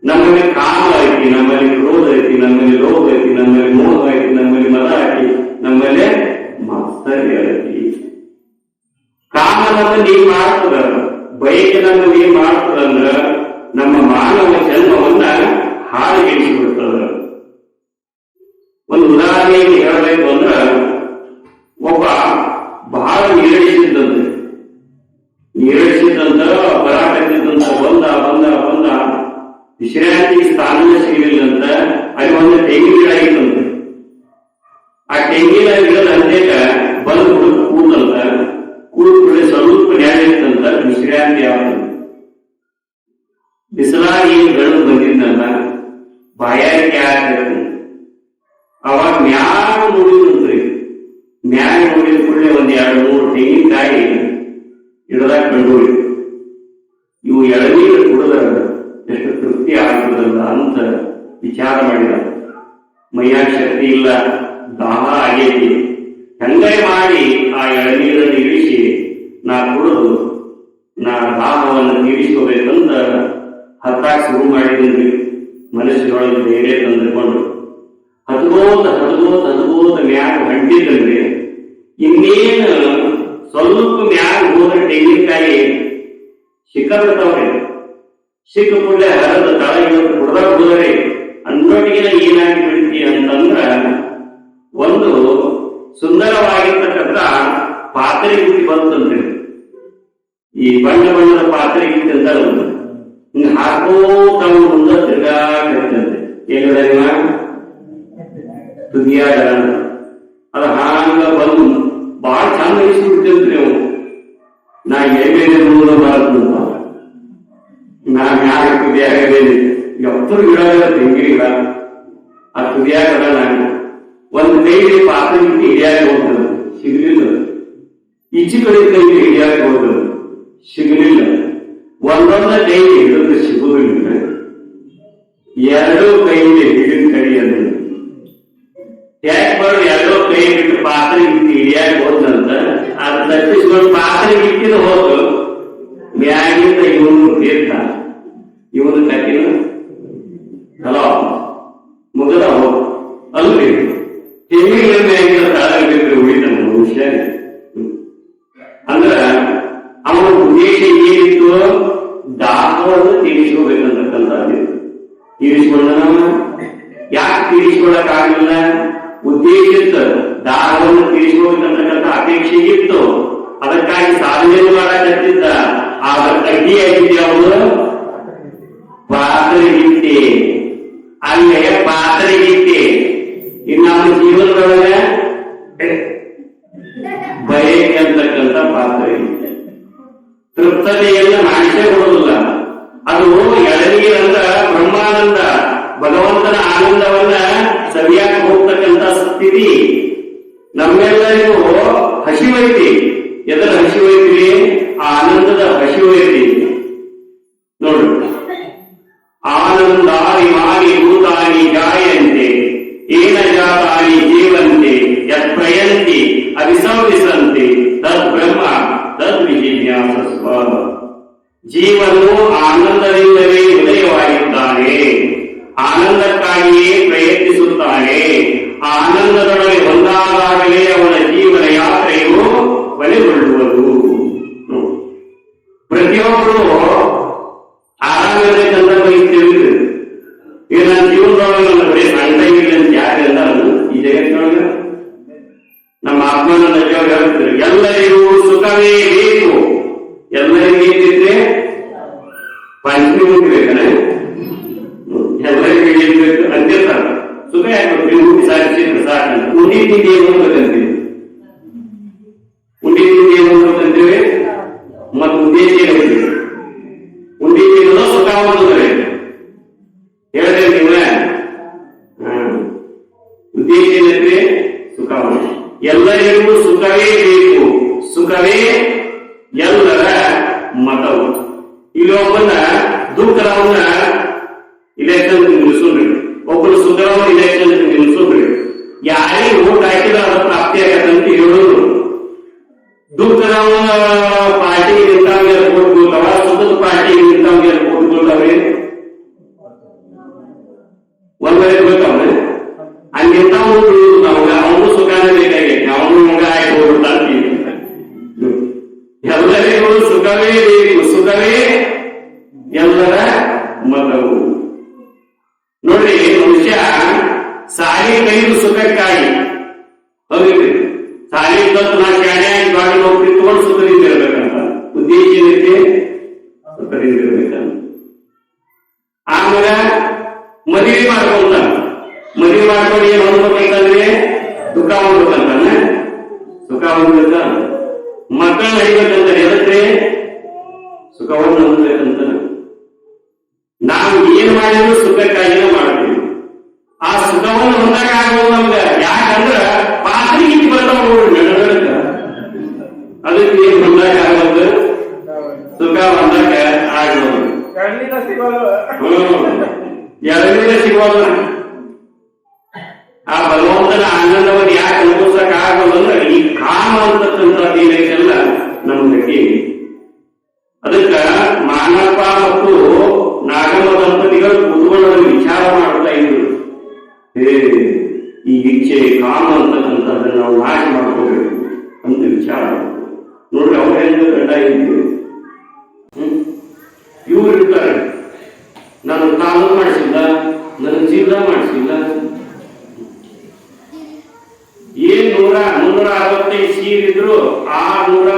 ನಮ್ಮಲ್ಲಿ ಕಾಮ ಐತಿ, ನಮ್ಮಲ್ಲಿ ಕ್ರೋಧ ಐತಿ, ನಮ್ಮಲ್ಲಿ ಲೋಭ ಐತಿ, ನಮ್ಮಲ್ಲಿ ಮೋಹ ಐತಿ, ನಮ್ಮಲ್ಲಿ ಮದ ಐತಿ, ನಮ್ಮಲ್ಲಿ ಮಾತ್ಸರ್ಯ ಐತಿ. ಕಾಮ ನಮ್ಮಲ್ಲಿ ಏನ್ ಮಾಡ್ತದ, ಬಯಕೆ ನಮ್ಮಲ್ಲಿ ಏನ್ ಮಾಡ್ತದಂದ್ರ ನಮ್ಮ ಮಾನವ ಜನ್ಮವನ್ನ ಹಾಳುಗೆಡಿಸಿಬಿಡ್ತದ. ಒಂದು ಉದಾಹರಣೆಗೆ ಹೇಳಬೇಕು ಅಂದ್ರ, ಒಬ್ಬ ಬಹಳ ನೀರಡಿಸಿದ್ದಂತೆ ಬರಾಕತ್ತಿದ್ದಂತ ಬಂದ ವಿಶ್ರಾಂತಿ ಸ್ಥಾನ ಸಿಗಲಿಲ್ಲಂತ. ಅಲ್ಲಿ ಒಂದು ತೆಂಗಿನ ಗಿಡ ಆಗಿತ್ತಂತೆ. ಆ ತೆಂಗಿನ ಗಿಡದ ಅಂತ್ಯಕ ಬಂದು ಕೂತಂತ. ಕೂತ್ಕೊಳ್ಳಿ ಸ್ವಲ್ಪ ನ್ಯಾಯ ಇತ್ತಂತ, ವಿಶ್ರಾಂತಿ ಆಗ್ತಂತ. ಬಿಸಿಲಾಗಿ ಗಂಡು ಬಂದಿದ್ದಂತ, ಬಾಯಾರಿಕೆ ಆಗ್ತದೆ. ಅವಾಗ ಮ್ಯಾಗ ನೋಡಿದ್ರಿ. ಮ್ಯಾಗ ನೋಡಿದ ಕೂಡಲೇ 1-2-3 ತೆಂಗಿನಕಾಯಿ ಗಿಡದಾಗ ಕಂಡು. ಇವು ಎಳನೀರು ಕುಡಿದ ಎಷ್ಟು ತೃಪ್ತಿ ಆಗ್ತದಲ್ಲ ಅಂತ ವಿಚಾರ ಮಾಡಿದ. ಮೈಯಾಗ ಶಕ್ತಿ ಇಲ್ಲ, ದಾಹ ಆಗೈತಿ. ಹಂಗೆ ಮಾಡಿ ಆ ಎಳನೀರನ್ನು ಇಳಿಸಿ ನಾ ಕುಡಿದು ನಾ ದಾಹವನ್ನು ತೀರಿಸ್ಕೋಬೇಕಂತ ಹತ್ತಾಗ ಶುರು ಮಾಡಿದ್ರಿ. ಮನಸ್ಸಿನೊಳಗೆ ಧೈರ್ಯ ತಂದುಕೊಂಡು ಹತ್ಕೋತ ಮ್ಯಾಗ ಹೊಂಟಿದ್ರಿ. ಇನ್ನೇನು ಸ್ವಲ್ಪ ಮ್ಯಾಗ ಹೋದ್ರೆ ತೆಂಗಿನಕಾಯಿ ಸಿಕ್ಕಾಬಿಡ್ತಾವ್ರಿ. ಸಿಕ್ಕ ಕೂಡಲೇ ಹರದ ತಳಗೆ ಕುಡ್ದಾಗ ಹೋದರೆ ಅನ್ನೊಟ್ಟಿಗೆ ಏನಾಗಿ ಬಿಡ್ತಿ ಅಂತಂದ್ರ, ಒಂದು ಸುಂದರವಾಗಿರ್ತಕ್ಕಂಥ ಪಾತ್ರೆ ಗುಟ್ಟಿ ಬಂತಂದ್ರಿ. ಈ ಬಣ್ಣದ ಪಾತ್ರೆ ಗಿಟ್ಟಿ ಅಂತ ಹಿಂಗ ಹಾಕೋತ ಮುಂದೆ ತಿರ್ಗಾಕತ್ತಂತೆ. ಏನಿಲ್ಲ ತುದಿಯಾಗ ಅದ ಹಾಂಗ ಬಂದು ಬಹಳ ಚಂದ ಇಸ್ಬಿಡ್ತೇವ್ರಿ ನಾವು. ನಾ ಏನೇನು ನೋಡ ಬರತ್ತ ನಾ ಮ್ಯಾಗ ತುದಿಯಾಗದೇನಿ. ಎಪ್ಪರು ಗಿಡ ತೆಂಗಿನ ಗಿಡ ಆ ತುದಿಯಾಗದ. ನಾನು ಒಂದು ಕೈಲಿ ಪಾತ್ರೆ ಗಿಟ್ಟಿ ಹಿಡಿಯಾಗಿ ಹೋಗ್ತದೆ, ಸಿಗಲಿಲ್ಲ. ಈಚೆ ಕಡೆ ಕೈಲಿ ಹಿಡಿಯಾಗಿ ಹೋಗ್ತದೆ, ಸಿಗಲಿಲ್ಲ. ಇನ್ನೊಂದ ಕೈ ಹಿಡಿದು ಸಿಗುವುದಿಲ್ಲ, ಎರಡೂ ಕೈಯಿಂದ ಹಿಡಿದ ಕೈ ಅಂದ್ರೆ ಯಾಕೆ ಬರೋದು ಎರಡೋ ಕೈ ಬಿಟ್ಟು ಪಾತ್ರೆ ಇಟ್ಟು ಹಿಡಿಯಾಗಿ ಹೋದಂತ ಅದು ತಪ್ಪಿಸ್ಕೊಂಡು ಪಾತ್ರೆ ಇಟ್ಟಿದ ಹೋದ್ರು ಮ್ಯಾಗಿಂದ ಇವನು ತೀರ್ಥ ಇವನು ಕಟ್ಟಿನ ಹಲೋ ಮುಗದ ಹೋಗು ಅಲ್ರಿ ತೆಮ್ಮಿನ ಮ್ಯಾಗಿನ ತಳಗಟ್ಟಿದ್ರೆ ಉಳಿದ ಮನುಷ್ಯ ಅಂದ್ರ ಅವನ ಉದ್ದೇಶ ಏನಿತ್ತು ದಾಹವನ್ನು ತೀರಿಸ್ಕೋಬೇಕಂತಕ್ಕಂಥ ತೀರಿಸ್ಕೊಂಡ ಯಾಕೆ ತೀರಿಸ್ಕೊಳ್ಳಕ್ಕಾಗಲಿಲ್ಲ? ಉದ್ದೇಶ ಇತ್ತು, ದಾಹವನ್ನು ತೀರಿಸ್ಕೋಬೇಕಂತಕ್ಕಂಥ ಅಪೇಕ್ಷೆ ಇತ್ತು, ಅದಕ್ಕಾಗಿ ಸಾಧನೆ ಮಾಡಕತ್ತಿದ್ದ. ಆಗ ಅಡ್ಡಿಯಾಗಿದ್ದೆ ಅವನು ಪಾತ್ರೆಗಿಟ್ಟೆ, ಅಲ್ಲೇ ಪಾತ್ರೆಗಿಟ್ಟೆ. ಇನ್ನು ನಮ್ಮ ಜೀವನದೊಳಗ ಬಯಕೆ ಅಂತಕ್ಕಂಥ ಪಾತ್ರೆ ತೃಪ್ತತೆಯನ್ನು ಮಾಡಿಸೇ ಕೊಡುವುದಿಲ್ಲ. ಅದು ಎಳನೀರಂತ ಬ್ರಹ್ಮಾನಂದ ಭಗವಂತನ ಆನಂದವನ್ನ ಸರಿಯಾಗಿ ಹೋಗ್ತಕ್ಕಂಥ ಸ್ಥಿತಿ ನಮ್ಮೆಲ್ಲರಿಗೂ ಹಸಿವೈತಿ. ಎದರ ಹಸಿವೈತಿ? ಆ ಆನಂದದ ಹಸಿವೈತಿ. ನೋಡು, ಆನಂದಾರಿ ಮಾರಿ ಭೂತಾನಿ ಜಾಯಂತೆ ಏನ ಜಾತಾನಿ ಜೀವಂತೆ ಯತ್ಪ್ರಯಂತಿ ಅವಿಸಂವಿಸಂತೆ ತದ್ ಬ್ರಹ್ಮ ತದ್ ವಿಜಿಜ್ಞಾಸಸ್ವ. ಜೀವನು ಆನಂದದಿಂದಲೇ ಉದಯವಾಗಿದ್ದಾನೆ, ಆನಂದಕ್ಕಾಗಿಯೇ ಪ್ರಯತ್ನಿಸುತ್ತಾನೆ. ಆ ಆನಂದದೊಳಗೆ ಒಂದಾದಾಗಲೇ ಅವನ ಜೀವನ ಯಾತ್ರೆಯು ಕೊನೆಗೊಳ್ಳುವುದು. ಪ್ರತಿಯೊಬ್ಬರು ಆರಾಮಿರಬೇಕಂತ ಬಯಸ್ತೇವೆ. ಈಗ ನನ್ನ ಜೀವನದೊಳಗೆ ನನ್ನ ಬರೀ ಸಣ್ಣ ಇಲ್ಲ ಅಂತ ಯಾಕೆ ಅಂತ ಈ ಜಗತ್ತಿನೊಳಗೆ ನಮ್ಮ ಆತ್ಮಾನಂದ ದೇವರು ಹೇಳ್ತಿದ್ರು, ಎಲ್ಲರಿಗೂ ಸುಖವೇ ಬೇಕು. ಎಲ್ಲರಿಗೂ ಏನಿದ್ರೆ ಪಂಚಮಿ ಮುಗಿಬೇಕನೆ, ಎಲ್ಲರಿಗೂ ಏನ್ಬೇಕು ಅಂತೆ ಸರ್ ಸುಖ ಯಾಕೆ ಊಟಿ ಸಾಧಿಸಿದ್ರೆ ಸಾಕು. ಉಂಡಿ ತಿಂಡಿ ಏನು ಹೋಗ್ಬೇಕಂತೀವಿ, ಉಂಡಿ ತಿಂಡಿ ಏನು ಹೋಗ್ಬೇಕಂತೀವಿ, ಮತ್ತು ಉದ್ದೇಶ ಹೇಳ್ತೀವಿ. ಉಂಡಿ ತಿನ್ನೋದು ಸುಖ ಅನ್ನೋದ್ರೆ ಹೇಳಿದ್ರೆ ನೀವು ಉದ್ದೇಶ ಏನಂದ್ರೆ ಸುಖ. ಎಲ್ಲರಿಗೂ ಸುಖವೇ ಬೇಕು, ಸುಖವೇ ಎಲ್ಲರ ಮತವು. ಇಲ್ಲೊಬ್ಬನ ದುಃಖರವನ್ನ ಇಲೆಕ್ಷನ್ ನಿಲ್ಲಿಸೋದ್ರಿ, ಒಬ್ಬರು ಸುಖರವನ್ನ ಇಲೆಕ್ಷನ್ ನಿಲ್ಲಿಸೋದ್ರಿ. ಯಾರಿಗೆ ಓಟ್ ಹಾಕಿದ್ರೆ ಅದ ಪ್ರಾಪ್ತಿ ಆಗತ್ತಂತ ಹೇಳೋದು. ದುಃಖರವನ್ನ ಪಾರ್ಟಿಗೆ ನಿಂತಾಗ ಓಟ್ ಬೀಳ್ತಾವ, ಸುಖದ ಪಾರ್ಟಿಗೆ ನಿಂತಾಗ ಓಟ್ ಬೀಳ್ತಾವೆ. ಒಂದನೇ ಬೀಳ್ತಾವ ಹಂಗಿಂತ ನಮ್ಗ ಅವನು ಸುಖನೇ ಬೇಕಾಗೈತಿ, ಅವನು ಮಗ ಆಗಿ ಹೋಗ್ಬಿಡ್ತಾಂತೀವಿ. ಎಲ್ಲರಿಗೂ ಸುಖವೇ ಬೇಕು, ಸುಖವೇ ಎಲ್ಲರ ಮತವು. ನೋಡ್ರಿ, ಮನುಷ್ಯ ಸಾಲಿ ಕೈದು ಸುಖಕ್ಕಾಗಿ ಹೌದ್ರಿ, ಸಾಲಿ ತಂದು ನಾ ಶಾಣೆಯಾಗಿ ಗಾಡಿ ನೌಕರಿ ತಗೊಂಡು ಸುಖದಿಂದ ಇರ್ಬೇಕಂತ ಉದ್ದೇಶ ಏನೈತಿ, ಸುಖದಿಂದ ಇರ್ಬೇಕಂತ. ಆಮೇಲೆ ಮದುವೆ ಮಾಡ್ಕೊಂಡ, ಮದುವೆ ಮಾಡ್ಕೊಂಡು ಏನ್ ಹೊಂದ್ಬೇಕಂತಂದ್ರೆ ಸುಖ ಹೊಂದ್ಬೇಕಂತಾನೆ, ಸುಖ ಹೊಂದ್ಬೇಕ. ಮಕ್ಕಳನ್ನ ಹೈಬೇಕಂತ ಹೇಳಿದ್ರೆ ಸುಖವನ್ನು ಹೊಂದಬೇಕಂತ. ನಾವು ಏನ್ ಮಾಡಿದ್ರು ಸುಖಕ್ಕಾಗಿನೇ ಮಾಡ್ತೀವಿ. ಆ ಸುಖವನ್ನು ಹೊಂದಾಗ ಆಗೋದು ನಮ್ಗೆ. ಯಾಕಂದ್ರ ಪಾತ್ರೆಗಿಟ್ಟು ಬರ್ತಾವ ನೋಡ್ರಿ ನಡಕ, ಅದಕ್ಕೆ ಏನ್ ಹೊಂದಾಗ ಆಗೋದು, ಸುಖ ಹೊಂದಾಗ ಆಗೋದು. ಎಳನೀರ ಸಿಗೋದು. ಆ ಭಗವಂತನ ಆನಂದವನ್ನು ಯಾಕೆ ಅನುಭವಿಸಕ್ ಆಗೋದಂದ್ರೆ ಈ ಕಾಮ ಅಂತಕ್ಕಂಥದ್ದು ಏನೈತೆಲ್ಲ ನಮ್ಮ ಗಟ್ಟಿ. ಅದಕ್ಕ ಮಾನಪ್ಪ ಮತ್ತು ನಾಗಮ್ಮ ದಂಪತಿಗಳು ಕುತೂಹಲದಲ್ಲಿ ವಿಚಾರ ಮಾಡ್ತಾ ಇದ್ರು, ಈ ಇಚ್ಛೆ ಕಾಮ ಅಂತಕ್ಕಂಥದ್ದನ್ನ ನಾವು ನಾಶ ಮಾಡ್ಕೋಬೇಕು ಅಂತ ವಿಚಾರ ನೋಡ್ರಿ. ಅವರೆಂದು ಗಂಡ ಇದ್ದೀವಿ, ಇವ್ರು ಇರ್ತಾರೆ, ನಾನು ಕಾನೂನು ಮಾಡಿಸಿಲ್ಲ, ನನ್ನ ಜೀವನ ಮಾಡಿಸಿಲ್ಲ, ಏನ್ 365 ಸೀರಿದ್ರು 600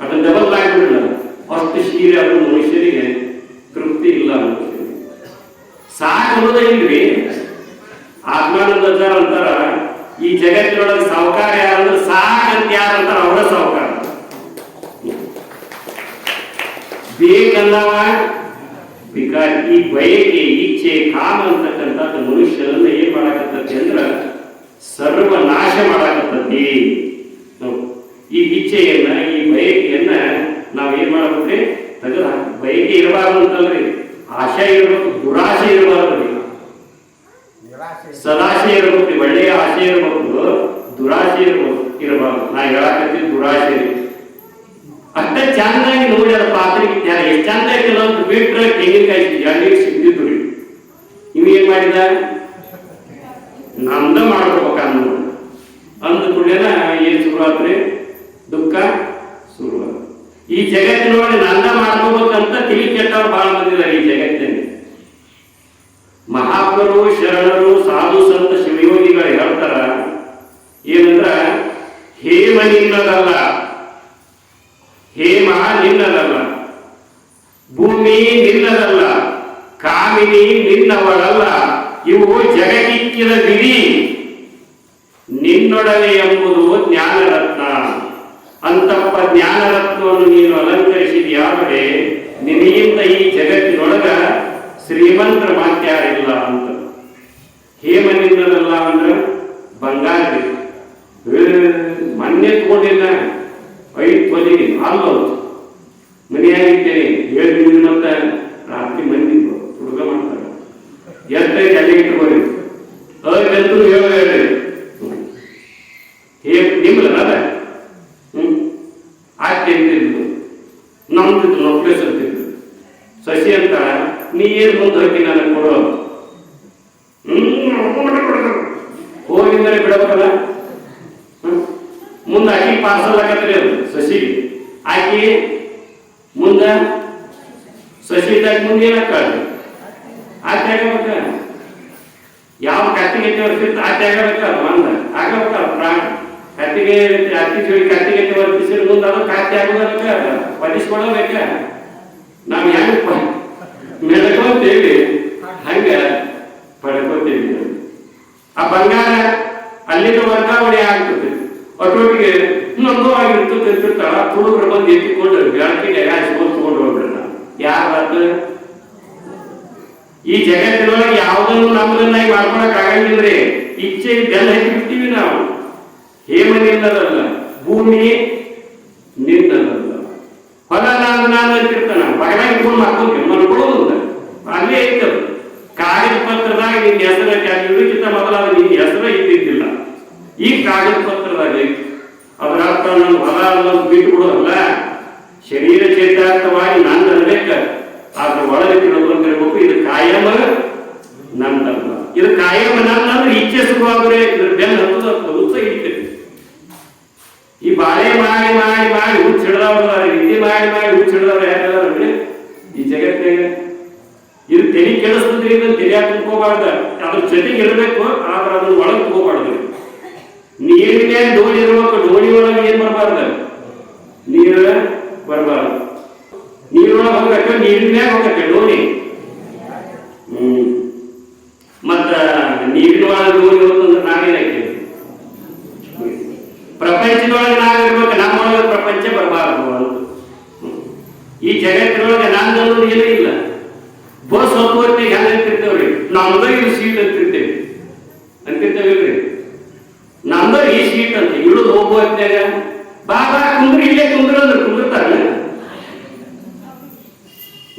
ಅದು ಡಬಲ್ ಆಗಿಬಿಡಲ್ಲ. ಅಷ್ಟು ಸೀರೆ ಅದು ಮನುಷ್ಯರಿಗೆ ತೃಪ್ತಿ ಇಲ್ಲ. ಸಾಕೋದೇ ಇಲ್ರಿ. ಆತ್ಮಾನಂದ ಅಂತಾರ, ಈ ಜಗತ್ತಿನೊಳಗೆ ಸಾವುಕಾರ ಯಾರಂದ್ರೆ ಸಾಕಂತ ಯಾರಂತಾರ ಅವರ ಸಾವುಕಾರ. ಬೇಕಲ್ಲವ ಈ ಬಯಕೆ, ಇಚ್ಛೆ, ಕಾಮ ಅಂತಕ್ಕಂಥದ್ದು ಮನುಷ್ಯರನ್ನ ಏನ್ ಮಾಡಾಕತ್ತತಿ ಅಂದ್ರ ಸರ್ವನಾಶ ಮಾಡಾಕತ್ತತಿ. ಈ ಇಚ್ಛೆಯನ್ನ, ಈ ಬಯಕೆಯನ್ನ ನಾವು ಏನ್ ಮಾಡ್ಬೇಕ್ರಿ, ತೆಗೆದು ಹಾಕಿ. ಬಯಕೆ ಇರಬಾರ್ದು ಅಂತಲ್ರಿ, ಆಶೆ ಇರ್ಬೇಕು, ದುರಾಶೆ ಇರಬಾರ್ದು, ಸದಾಶೆ ಇರ್ಬೇಕ್ರಿ. ಒಳ್ಳೆಯ ಆಶೆ ಇರ್ಬೇಕು, ದುರಾಶೆ ಇರಬಾರ್ದು. ನಾ ಹೇಳಕತ್ತಿ ದುರಾಶೆ ಅಷ್ಟ ಚಂದಾಗಿ ನೋಡಿ ಅದ ಪಾತ್ರೆಗೆ ಎಷ್ಟು ಚಂದ ಐತಿಲ್ಲ ಅಂತ ಬಿಟ್ರೆ ತೆಂಗಿನಕಾಯಿ ಎಣ್ಣೆಗೆ ಸಿಕ್ತಿದ್ದು ರೀ. ಇವ್ ಏನ್ ಮಾಡಿದ, ನಮ್ದ ಮಾಡ್ಕೋಬೇಕ ಅಂದ ಕೂಡಲೇನ ಏನ್ ಶುರುವಾತ್ರಿ, ದುಃಖ ಶುರುವಾದ. ಈ ಜಗತ್ತಿನೊಳಗೆ ನಂದ ಮಾಡ್ಕೋಬೇಕಂತ ತಿಳಿ ಕೆಟ್ಟವ್ರು ಬಹಳ ಬಂದಿದ್ದಾರೆ ಈ ಜಗತ್ತಿನಲ್ಲಿ. ಮಹಾತ್ಮರು, ಶರಣರು, ಸಾಧು ಸಂತ ಶಿವಯೋಗಿಗಳು ಹೇಳ್ತಾರ ಏನಂದ್ರ, ಹೇಮ ನಿನ್ನದಲ್ಲ, ಹೇಮ ನಿನ್ನದಲ್ಲ, ಭೂಮಿ ನಿನ್ನದಲ್ಲ, ಕಾಮಿನಿ ನಿನ್ನವಳಲ್ಲ, ಇವು ಜಗತ್ತಿಕ್ಕಿದ ಬಿಡಿ, ನಿನ್ನೊಡನೆ ಎಂಬುದು ಜ್ಞಾನರತ್ನ. ಅಂತಪ್ಪ ಜ್ಞಾನರತ್ನವನ್ನು ನೀನು ಅಲಂಕರಿಸಿದ್ಯಾದರೆ ನಿನ್ನಿಂದ ಈ ಜಗತ್ತಿನೊಳಗ ಶ್ರೀಮಂತರ ಮಾತ್ಯಾರಿಲ್ಲ ಅಂತ. ಹೇಮ ನಿನ್ನದಲ್ಲ ಅಂದ್ರೆ ಬಂಗಾರ ಮೊನ್ನೆ ತಗೊಂಡಿಲ್ಲ, 5 ತೊಲಿ ಅಲ್ಲ ಮನೆಯಾಗಿದ್ದೇನೆ 7 ದಿನ ಮತ್ತ ರಾತ್ರಿ ಮಂದಿ ಹುಡುಗ ಮಾಡ್ತಾರೆ, ಎತ್ತೈತೆ ಅಲ್ಲಿ ಇಟ್ಕೋರಿ ಅದಂತೂ ಹೇಳಿ ನಿಮ್ಮಲ್ಲ ಅದ ಆಗ್ತಿದ್ದು ನಮ್ದಿದ್ದು ನೊಕ್ಲೇಸ್ ಅಂತಿದ್ದು. ಸಸಿ ಅಂತ ನೀ ಏನ್ ಮುಂದೆ ಹೋಗಿ ನನಗೆ ಕೊಡೋ, ಹೋಗಿಂದರೆ ಬಿಡಬೇಕಲ್ಲ. ಮುಂದೆ ಆಕಿ ಪಾರ್ಸಲ್ ಆಗತ್ರಿ, ಅದು ಸಸಿ ಆಕಿ ಮುಂದ ಸಸಿ ಇದ್ದಾಗ ಮುಂದೆ ಏನಾಗ್ತಾಳ್ರಿ, ಆಚೆ ಆಗಬೇಕ. ಯಾವ ಕತ್ತಿಗೆ ವರ್ತಿರ್ತ ಆಚೆ ಆಗಬೇಕ, ಮಂದ ಆಗಬೇಕ. ಪ್ರಾಣ ಕತ್ತಿಗೆ ಅತ್ತಿ ಜೋಡಿ ಕತ್ತಿಗೆ ವರ್ತಿಸಿದ್ರೆ ಮುಂದೆ ಅದು ಕಾತಿ ಆಗೋದಕ್ಕ ಪಡಿಸ್ಕೊಳಬೇಕ. ನಾವು ಹೆಂಗ್ ಮೆಡಕೋತೇವಿ ಹಂಗ ಪಡ್ಕೋತೇವಿ. ಆ ಬಂಗಾರ ಅಲ್ಲಿಂದ ವರ್ಗಾವಣೆ ಆಗ್ತದೆ, ಒಟ್ಟೊಟ್ಟಿಗೆ ಇನ್ನೊಂದು ಆಗಿರ್ತಿರ್ತಾಳ. ಹುಡುಗರು ಬಂದು ಎತ್ತಿಕೊಂಡು ಬೆಳಕಿಗೆ ತಗೊಂಡು ಹೋಗ್ಬಿಡ್ತಾರ. ಯಾರು ಈ ಜಗತ್ತಿನೊಳಗೆ ಯಾವುದನ್ನು ನಮ್ಮದನ್ನಾಗಿ ಮಾಡ್ಕೊಳಕ್ ಆಗಂಗಿಲ್ರಿ. ಇಚ್ಛೆ ಬೆಲ್ಲ ಹಚ್ಚಿಬಿಡ್ತೀವಿ ನಾವು. ಹೇಮ ನಿನ್ನದಲ್ಲ, ಭೂಮಿ ನಿನ್ನದಲ್ಲ, ಹೊಲ ನಾನು ಅಂತಿರ್ತಾನ. ಹೊರಗ ಇಟ್ಕೊಂಡು ಮಾಡ್ಕೊಂತೀವಿ, ಮನ್ಕೊಳ್ಳೋದು ಅಲ್ಲೇ ಐತದು. ಕಾಗದ ಪತ್ರದಾಗ ನಿನ್ನ ಹೆಸರ ಇದಕ್ಕಿಂತ ಮೊದಲಾದ ನಿನ್ನ ಹೆಸರ ಇದ್ದಿದ್ದಿಲ್ಲ. ಈ ಕಾಗದ ಪತ್ರದಾಗ ಅದರ ಅರ್ಥ ನನ್ನ ಹೊಲ ಅನ್ನೋದು ಬಿಟ್ಟು ಬಿಡೋದಲ್ಲ, ಶರೀರ ಚೇತಾರ್ಥವಾಗಿ ನಾನು ಅನ್ಬೇಕ. ಆದ್ರೆ ಒಳಗೆ ತಿಳ್ಕೊಂಡಿರ್ಬೇಕು, ಇದು ಕಾಯಮ ನಂದಲ್ಲ. ಇದು ಕಾಯಮ ನಂದ್ರೆ ಇಚ್ಛೆ ಶುರುವಾದ್ರೆ ಇದ್ರ ಬೆನ್ನ ಹತ್ತದ ಉತ್ಸಾಹ ಇರ್ತೈತಿ. ಈ ಬಾಳೆ ಮಾಡಿ ಮಾಡಿ ಮಾಡಿ ಹುಚ್ಚಿಡ್ದವ್ರ, ವಿದ್ಯೆ ಮಾಡಿ ಮಾಡಿ ಹುಚ್ಚಿಡ್ದವ್ರು ಯಾರ್ಯಾರು ಈ ಜಗತ್ತಿನಾಗ. ಇದು ತೆಲಿ ಕೆಡಿಸ್ತದ್ರಿ, ಇದನ್ನ ತೆಲಿಯಾಗ ತುಂಬ್ಕೋಬಾರ್ದ, ಅದ್ರ ಜೊತೆಗೆ ಇರಬೇಕು. ಆದ್ರೆ ಅದನ್ನ ಒಳಗೆ ತಗೋಬಾರ್ದು. ನೀರಿನ ಡೋಣಿ ಇರ್ಬೇಕು, ಡೋಣಿ ಒಳಗೆ ಏನ್ ಬರಬಾರ್ದ, ನೀರು ಬರಬಾರ್ದು. ನೀರೊಳಗೆ ಹೋಗಕ್ಕೆ, ನೀರಿನ ಮ್ಯಾಗ ಹೋಗಕ್ಕೆ ಡೋಣಿ. ಮತ್ತ ನೀರಿನ ಒಳಗೆ ಡೋಣಿ ಹೋಗ್ತಂದ್ರೆ ನಾವೇನಾಗ್ತೀವಿ, ಪ್ರಪಂಚದೊಳಗೆ ನಾವಿರ್ಬೇಕು, ನಮ್ಮೊಳಗೆ ಪ್ರಪಂಚ ಬರಬಾರ್ದು ಅಂತ. ಈ ಜಗತ್ತಿನೊಳಗೆ ನಂದೊಂದು ಏನೂ ಇಲ್ಲ. ಬಸ್ ಹೊತ್ತುವತ್ತಿಗೆ ಹೆಂಗ ಅಂತಿರ್ತೇವ್ರಿ, ನಮ್ದ ಇದು ಸೀಟ್ ಅಂತಿರ್ತೇವೆ ಅಂತಿರ್ತೇವಿಲ್ರಿ. ನಮ್ದ ಈ ಸೀಟ್ ಅಂತ ಇಳಿದು ಹೋಗುವ ಹೊತ್ಯಾಗ ಬಾ ಬಾ ಕುಂದ್ರಿ, ಇಲ್ಲೇ ಕುಂದ್ರು ಅಂದ್ರೆ ಕುಂದಿರ್ತಾರ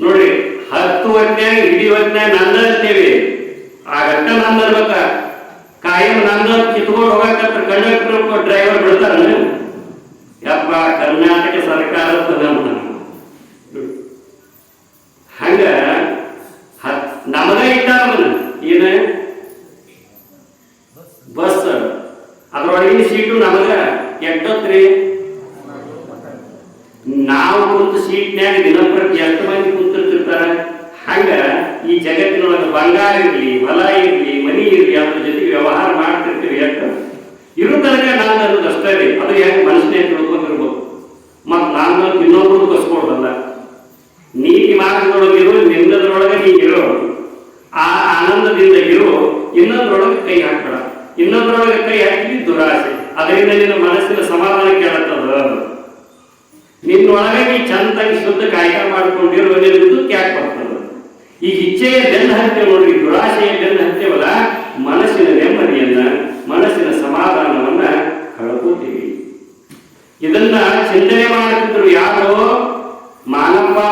ನೋಡ್ರಿ. 10 ಹೊತ್ಯಾಗ ಇಡೀ ಹೊತ್ಯಾಗ ನಂದ ಅಂತೇವಿ, ಆಗಟ್ಟ ನಂದ ಅನ್ಬೇಕ. ಕಾಯಂ ನಂದ ಕಿತ್ಕೊಂಡು ಹೋಗಕಂತ ಕಂಡಕ್ಟರ್ ಡ್ರೈವರ್ ಬಿಡ್ತಾರ. ಯಪ್ಪ ಕರ್ನಾಟಕ ಸರ್ಕಾರ ಹಂಗ ನಮಗ ಇಟ್ಟಾರ ಏನ ಬಸ್, ಅದ್ರೊಳಗಿನ ಸೀಟು ನಮಗ ಎಟ್ಟತ್ರಿ. ನಾವು ಕುಂತ ಸೀಟ್ನ್ಯಾಗ ದಿನಪ್ರತಿ ಎಷ್ಟು ಮಂದಿ ಕುಂತಿರ್ತಿರ್ತಾರ. ಹಂಗ ಈ ಜಗತ್ತಿನೊಳಗೆ ಬಂಗಾರ ಇರ್ಲಿ, ಹೊಲ ಇರ್ಲಿ, ಮನಿ ಇರ್ಲಿ, ಅದ್ರ ಜೊತೆಗೆ ವ್ಯವಹಾರ ಮಾಡ್ತಿರ್ತೀವಿ. ಎಷ್ಟು ಇರೋ ತನಕ ನಾನು ಅನ್ನೋದು ಅಷ್ಟೇ ರೀ. ಅದು ಹೆಂಗ್ ಮನಸ್ಸಿನ ತಿಳ್ಕೊಂಡಿರ್ಬೋದು. ಮತ್ ನಾನು ಇನ್ನೊಬ್ರು ಕಸ್ಕೊಡ್ದಲ್ಲ. ನೀತಿ ಮಾರ್ಗದೊಳಗಿರೋ, ನಿಂದದ್ರೊಳಗೆ ನೀ ಇರೋ, ಆ ಆನಂದದಿಂದ ಇರೋ. ಇನ್ನೊಂದ್ರೊಳಗೆ ಕೈ ಹಾಕ್ಬೇಡ. ಇನ್ನೊಂದ್ರೊಳಗೆ ಕೈ ಹಾಕಿ ದುರಾಸೆ, ಅದರಿಂದ ನಿನ್ನ ಮನಸ್ಸಿನ ಸಮಾಧಾನ ಕೇಳತ್ತದ. ನಿನ್ನೊಳಗೆ ನೀ ಚಂದಾಗಿ ಶುದ್ಧ ಕಾಯಕ ಮಾಡ್ಕೊಂಡಿರೋ ಯಾಕೆ ಬರ್ತದ. ಈಗ ಇಚ್ಛೆಯ ಬೆನ್ನ ಹತ್ಯೆ ನೋಡ್ರಿ, ದುರಾಶೆಯ ಬೆನ್ನ ಹತ್ಯವಲ್ಲ, ಮನಸ್ಸಿನ ನೆಮ್ಮದಿಯನ್ನ, ಮನಸ್ಸಿನ ಸಮಾಧಾನವನ್ನ ಕಳ್ಕೋತೀವಿ. ಇದನ್ನ ಚಿಂತನೆ ಮಾಡುತ್ತಿದ್ರು ಯಾರೋ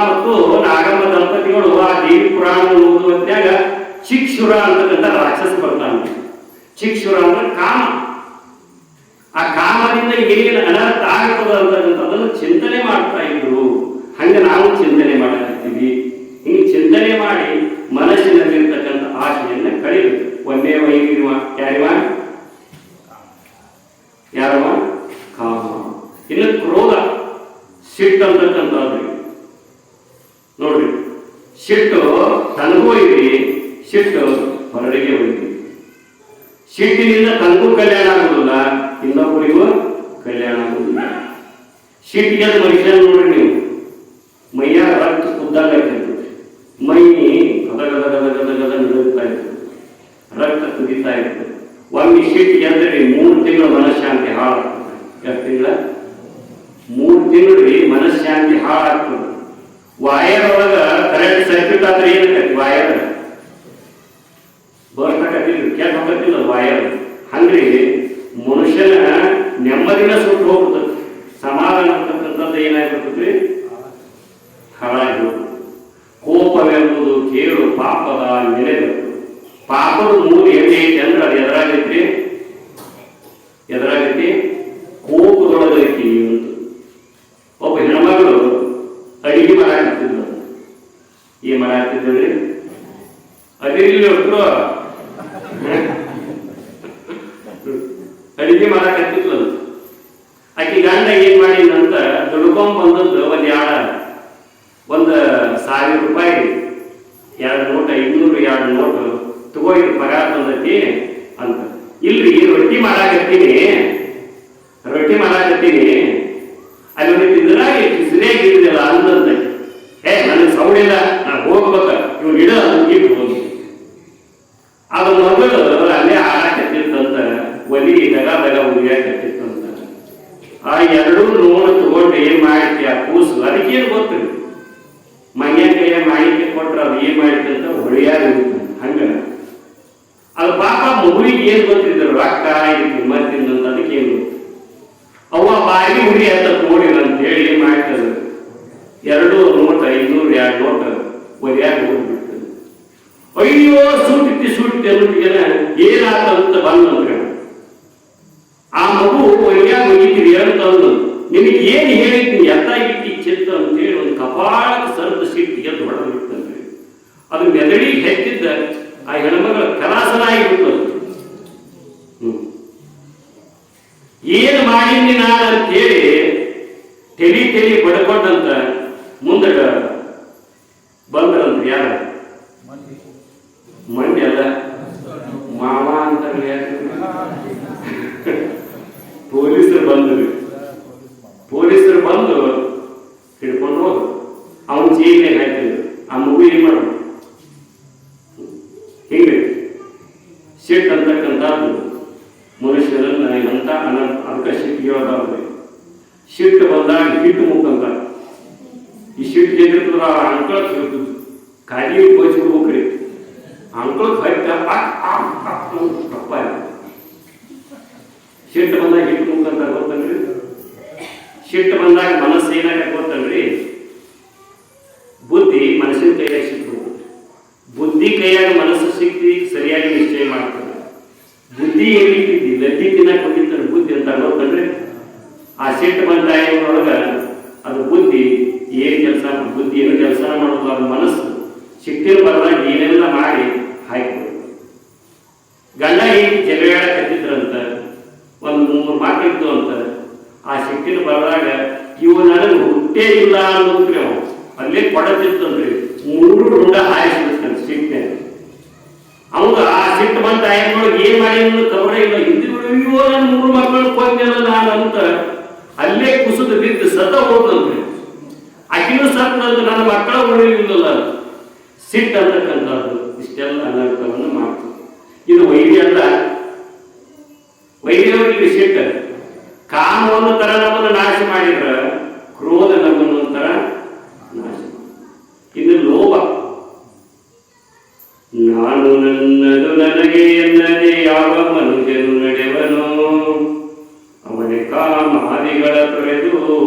ಮತ್ತು ನಾಗಮ್ಮ ದಂಪತಿಗಳು ಆ ದೇವಿ ಪುರಾಣ ಓದುವಂತಾಗ ಚಿಕ್ಷುರ ಅಂತಕ್ಕಂಥ ರಾಕ್ಷಸ ಬರ್ತಾನೆ. ಚಿಕ್ಷುರ ಅಂದ್ರೆ ಕಾಮ. ಆ ಕಾಮದಿಂದ ಏನೇನು ಅನರ್ಥ ಆಗ್ತದ ಅಂತಕ್ಕಂಥದ್ದನ್ನು ಚಿಂತನೆ ಮಾಡ್ತಾ ಇದ್ರು. ಹಂಗ ನಾವು ಚಿಂತನೆ ಮಾಡಕತ್ತೀವಿ. ಹಿಂಗೆ ಚಿಂತನೆ ಮಾಡಿ ಮನಸ್ಸಿನಲ್ಲಿರ್ತಕ್ಕಂಥ ಆಶೆಯನ್ನ ಕಳಿಬೇಕು. ಒಂದೇ ವೈಗಿರುವ ಯಾರವ ಕಾಮ. ಇನ್ನು ಕ್ರೋಧ, ಸಿಟ್ಟು ಅಂತಕ್ಕಂಥದ್ದು ನೋಡ್ರಿ. ಸಿಟ್ಟು ತನಗೂ ಐತಿ, ಸಿಟ್ಟು ಹೊರಡಿಗೆ ಹೋಯ್ತಿ. ಸಿಟ್ಟಿನಿಂದ ತನಗೂ ಕಲ್ಯಾಣ ಆಗುದಿಲ್ಲ, ಇನ್ನೊಬ್ಬರಿಗೂ ಕಲ್ಯಾಣ ಆಗುದಿಲ್ಲ. ಸಿಟ್ಟಿಗೆ ಮನುಷ್ಯ ನೋಡ್ರಿ ನೀವು, ಮೈಯ ರಕ್ತ ಕುದ್ದಾಗ ಇರ್ತೈತಿ, ಮೈ ಗದ ನಿಡುತ್ತಾ ಇರ್ತದೆ, ರಕ್ತ ಕುದಿತಾ ಇರ್ತದೆ. ಒಮ್ಮೆ ಸಿಟ್ಟಿಗೆ ಅಂದ್ರೆ 3 ತಿಂಗಳು ಮನಃಶಾಂತಿ ಹಾಳಾಗ್ತದೆ. ಎಷ್ಟು ತಿಂಗಳ? 3 ತಿಂಗಳು ಮನಃಶಾಂತಿ ಹಾಳಾಗ್ತದೆ. ವಾಯರ್ ಒಳಗ ಕರೆಂಟ್ ಸರ್ಕ್ಯೂಟ್ ಆದ್ರೆ ಏನಕ್ಕತಿ? ವಾಯರ್ ಬರ್ಸಕತ್ತಿಲ್ಲ, ಕೆಟ್ಟ ಹೋಗತ್ತಿಲ್ಲ ವಾಯರ್. ಹಂಗ್ರಿ ಮನುಷ್ಯನ ನೆಮ್ಮದಿನ ಸುಟ್ಟು ಹೋಗ್ತದೆ. ಸಮಾಧಾನ ಅಂತಕ್ಕಂಥದ್ದು ಏನಾಗ್ಬಿಡ್ತದ್ರಿ? ಹಾಳಾಗಿ ಹೋಗ್ತದೆ. ಕೋಪವೆಂಬುದು ಕೇಳು ಪಾಪದ ನೆಲೆಗಟ್ಟು. ಪಾಪದ ಮೂಲ ಎಲ್ಲಿ ಐತಿ ಅಂದ್ರೆ ಅದು ಎದುರಾಗೈತಿ ಕೋಪದೊಳಗೈತಿ. ಒಬ್ಬ ಹೆಣ್ಮಗಳು ಅಡಿಗೆ ಮಾಡಾಕತ್ತಿದ್ಲು. ಏನ್ ಮಾಡಾಕತ್ತಿದ್ರಿ? ಅದಿರ್ಲಿ ಒಟ್ಟು ಅಡಿಗೆ ಮಾಡಾಕತ್ತಿದ್ಲು. ಆಕಿ ಗಂಡ ಏನ್ ಮಾಡಿದಂತ ದುಡ್ಕೊಂಡ್ ಬಂದದ್ದು ಒಂದು 1000 ರೂಪಾಯಿ, 2 ನೋಟ್, 500, 2 ನೋಟ್ ತಗೋಯ್ತು, ಪಗಾರ ತಂದತಿ ಅಂತ. ಇಲ್ರಿ ರೊಟ್ಟಿ ಮಾಡಾಕತ್ತೀನಿ ಅಲ್ಲಿ ಒಂದು ತಿಂದ್ರಾಗಿ ಕಿಸಿರಿಯಾಗಿದ್ದಿಲ್ಲ ಅಂದಂತ. ನನಗೆ ಸೌಡಿಲ್ಲ, ನಾನು ಹೋಗ್ಬೇಕ, ಇವ್ನು ಇಡ ಇಟ್ಟು ಹೋಗಿ. ಅದು ಮಗಳು ಅಲ್ಲೇ ಆಡಾಕತ್ತಿತ್ತಂತ, ಒಲಿ ದಗ ಉರಿಯಾಕತ್ತಿತ್ತಂತ. ಆ 2 ನೋಡು ತಗೊಂಡು ಏನ್ ಮಾಡ್ತಿ ಆ ಕೂಸು? ಅದಕ್ಕೇನು ಗೊತ್ತು? ಮನೆಯ ಕೈಯ ಮಾಹಿತಿ ಕೊಟ್ರ ಅದು ಏನ್ ಮಾಡಿತ್ತು ಅಂತ ಹೊಳಿಯಾಗ ಹಂಗ. ಅದು ಪಾಪ ಮಗುವಿಗೆ ಏನ್ ಗೊತ್ತಿದ್ರು? ರೊಕ್ಕ ಇದಕ್ಕೆ ಮತ್ತಿಂದಂತ ಅದಕ್ಕೆ ಏನ್ ಗೊತ್ತು? ಅವ್ವ ಬಾಗಿ ಹುಡಿ ಅಂತ ನೋಡಿಲ್ಲ ಅಂತ ಹೇಳಿ ಏನ್ ಮಾಡ್ತದೆ? 2 ನೋಟ್, 500, 2 ನೋಟ್ ಒಲಿಯಾಗ ಹೋಗ್ಬಿಡ್ತದೆ. ಅಯ್ಯೋ ಸೂಟಿ ಅನ್ನೋಟಿಗೆನ ಏನಾತಂತ ಬಂದಂದ್ರೆ ಆ ಮಗು ಒಲಿಯಾಗ ಹೋಗಿದ್ದೀರಿ ಅಂತಂದು ನಿನಗೆ ಏನ್ ಹೇಳಿದ್ದೀನಿ ಎತ್ತಾಗಿಟ್ಟಿ ಚಿತ್ತ ಅಂತೇಳಿ ಒಂದು ಕಪಾಳಕ್ಕೆ ಸರದ ಸಿಟ್ಟು ಎದ್ದು ಹೊಡೆದಿರ್ತಂದ್ರೆ ಅದು ಮೆದಳಿಗೆ ಹೆಚ್ಚಿದ್ದ ಆ ಹೆಣ್ಮಗಳ ಕಲಾಸನ ಆಗಿಬಿಡ್ತದೆ. ಏನು ಮಾಡೀನಿ ನಾನು ಅಂತೇಳಿ ತೆಲಿ ಬಡ್ಕೊಂಡಂತ ಮುಂದೆ ಬಂದ್ರಂತ. ಯಾರ ಮಂಡಿ ಅಲ್ಲ, ಮಾವ ಅಂತಾರಲ್ಲ. ಪೊಲೀಸರು ಬಂದು ಹಿಡ್ಕೊಂಡು ಹೋದ್ರು. ಅವನು ಜೈಲಿಗೆ ಹಾಕಿದ್ರು. ಆ ಮಗು ಏನ್ ಮಾಡೋದು? ಹಿಂಗೆ ಸಿಟ್ಟು ಅಂತಕ್ಕಂಥದ್ದು ಮನುಷ್ಯರನ್ನ ಎಂತ ಅದಕ್ಕೆ ಸಿಟ್ಟಿಗೆ ಹೋದಾದ್ರೆ ಸಿಟ್ಟು ಬಂದಾಗ ಹಿಟ್ಟು ಮುಖಂತ ಈ ಸಿಟ್ಟು ಎದಿರ್ತದ ಅಂಕಳ ಕಾಗಿ ಬೋಚ್ಬಿಡ್ಬೇಕ್ರಿ. ಅಂಕಳ ತಪ್ಪ ಸಿಟ್ಟು ಬಂದಾಗ ಹಿಟ್ಟು ಮುಖಂತ ಗೊತ್ತನ್ರಿ. ಸಿಟ್ಟು ಬಂದಾಗ ಮನಸ್ಸು ಏನಾಗ ಗೊತ್ತನ್ರಿ? ಬುದ್ಧಿ ಮನಸ್ಸಿನ ಕೈಯಾಗ ಸಿಟ್ಟು, ಬುದ್ಧಿ ಕೈಯಾಗ ಮನಸ್ಸು ಸಿಕ್ತಿ ಸರಿಯಾಗಿ ನಿಶ್ಚಯ ಮಾಡ್ತಾರೆ. ಬುದ್ಧಿ ಏನಿಟ್ಟಿದ್ದಿ ಲದ್ದಿ ತಿನ್ನಕ್ ಹೋಗಿರ್ತಾರೆ ಬುದ್ಧಿ ಅಂತ ಗೊತ್ತನ್ರಿ. ಆ ಸಿಟ್ಟು ಬಂದ ಒಳಗ ಅದು ಬುದ್ಧಿ ಏನು ಕೆಲಸ ಮಾಡೋದು. ಅದು ಮನಸ್ಸು ಸಿಟ್ಟಿನ ಬರದಾಗ ಏನೆಲ್ಲ ಮಾಡಿ ಹಾಕಿಬಿಡೋದು. ಗಂಡ ಹೇಗೆ ಜಗಳ ಕತ್ತಿದ್ರಂತ, ಒಂದು 3 ಮಾತಿತ್ತು ಅಂತ. ಆ ಸಿಟ್ಟಿನ ಬರದಾಗ ಇವು ನನಗೆ ಹುಟ್ಟೇ ಇಲ್ಲ ಅನ್ನೋದ್ರಿ. ಅವು ಅಲ್ಲೇ ಕೊಡತಿತ್ತಂದ್ರಿ 3 ರುಂಡ ಹಾಯಿಸ್ಬಿಡ್ತಾನೆ ಸಿಟ್ಟೆ. ಅವಾಗ ಆ ಸಿಟ್ಟು ಬಂದ ಆಯ್ನೊಳಗೆ ಏನ್ ಮಾಡಿ ಕವರ ಇಲ್ಲ. ಹಿಂದಿಗಳು ನನ್ನ 3 ಮಕ್ಕಳು ಕೊಂದೆಲ್ಲ ನಾನು ಅಂತ ಅಲ್ಲೇ ಕುಸಿದು ಬಿದ್ದು ಸತ ಹೋದಂದ್ರಿ. ಆಕಿನೂ ಸತ್ತಂತ ನನ್ನ ಮಕ್ಕಳ ಉಳಿಲಿಲ್ಲ. ಸಿಟ್ಟು ಅಂತಕ್ಕಂಥದ್ದು ಇಷ್ಟೆಲ್ಲ ಅನರ್ಥವನ್ನು ಮಾಡ್ತದೆ. ಇದು ವೈದ್ಯ ಅಲ್ಲ, ವೈದ್ಯರಿಗೆ ಸಿಟ್ಟು. ಕಾಮ ಒಂದು ತರ ನಮ್ಮನ್ನು ನಾಶ ಮಾಡಿದ್ರ, ಕ್ರೋಧ ನಮ್ಮನ್ನು ಒಂಥರ ನಾಶ. ಇದು ಲೋಭ. ನಾನು ನನ್ನದು ನನಗೆ ಎನ್ನದೆ ಯಾವ ಮನುಷ್ಯನು ನಡೆವನು, ಅವನೇ ಕಾಮಾದಿಗಳ ತೊರೆದು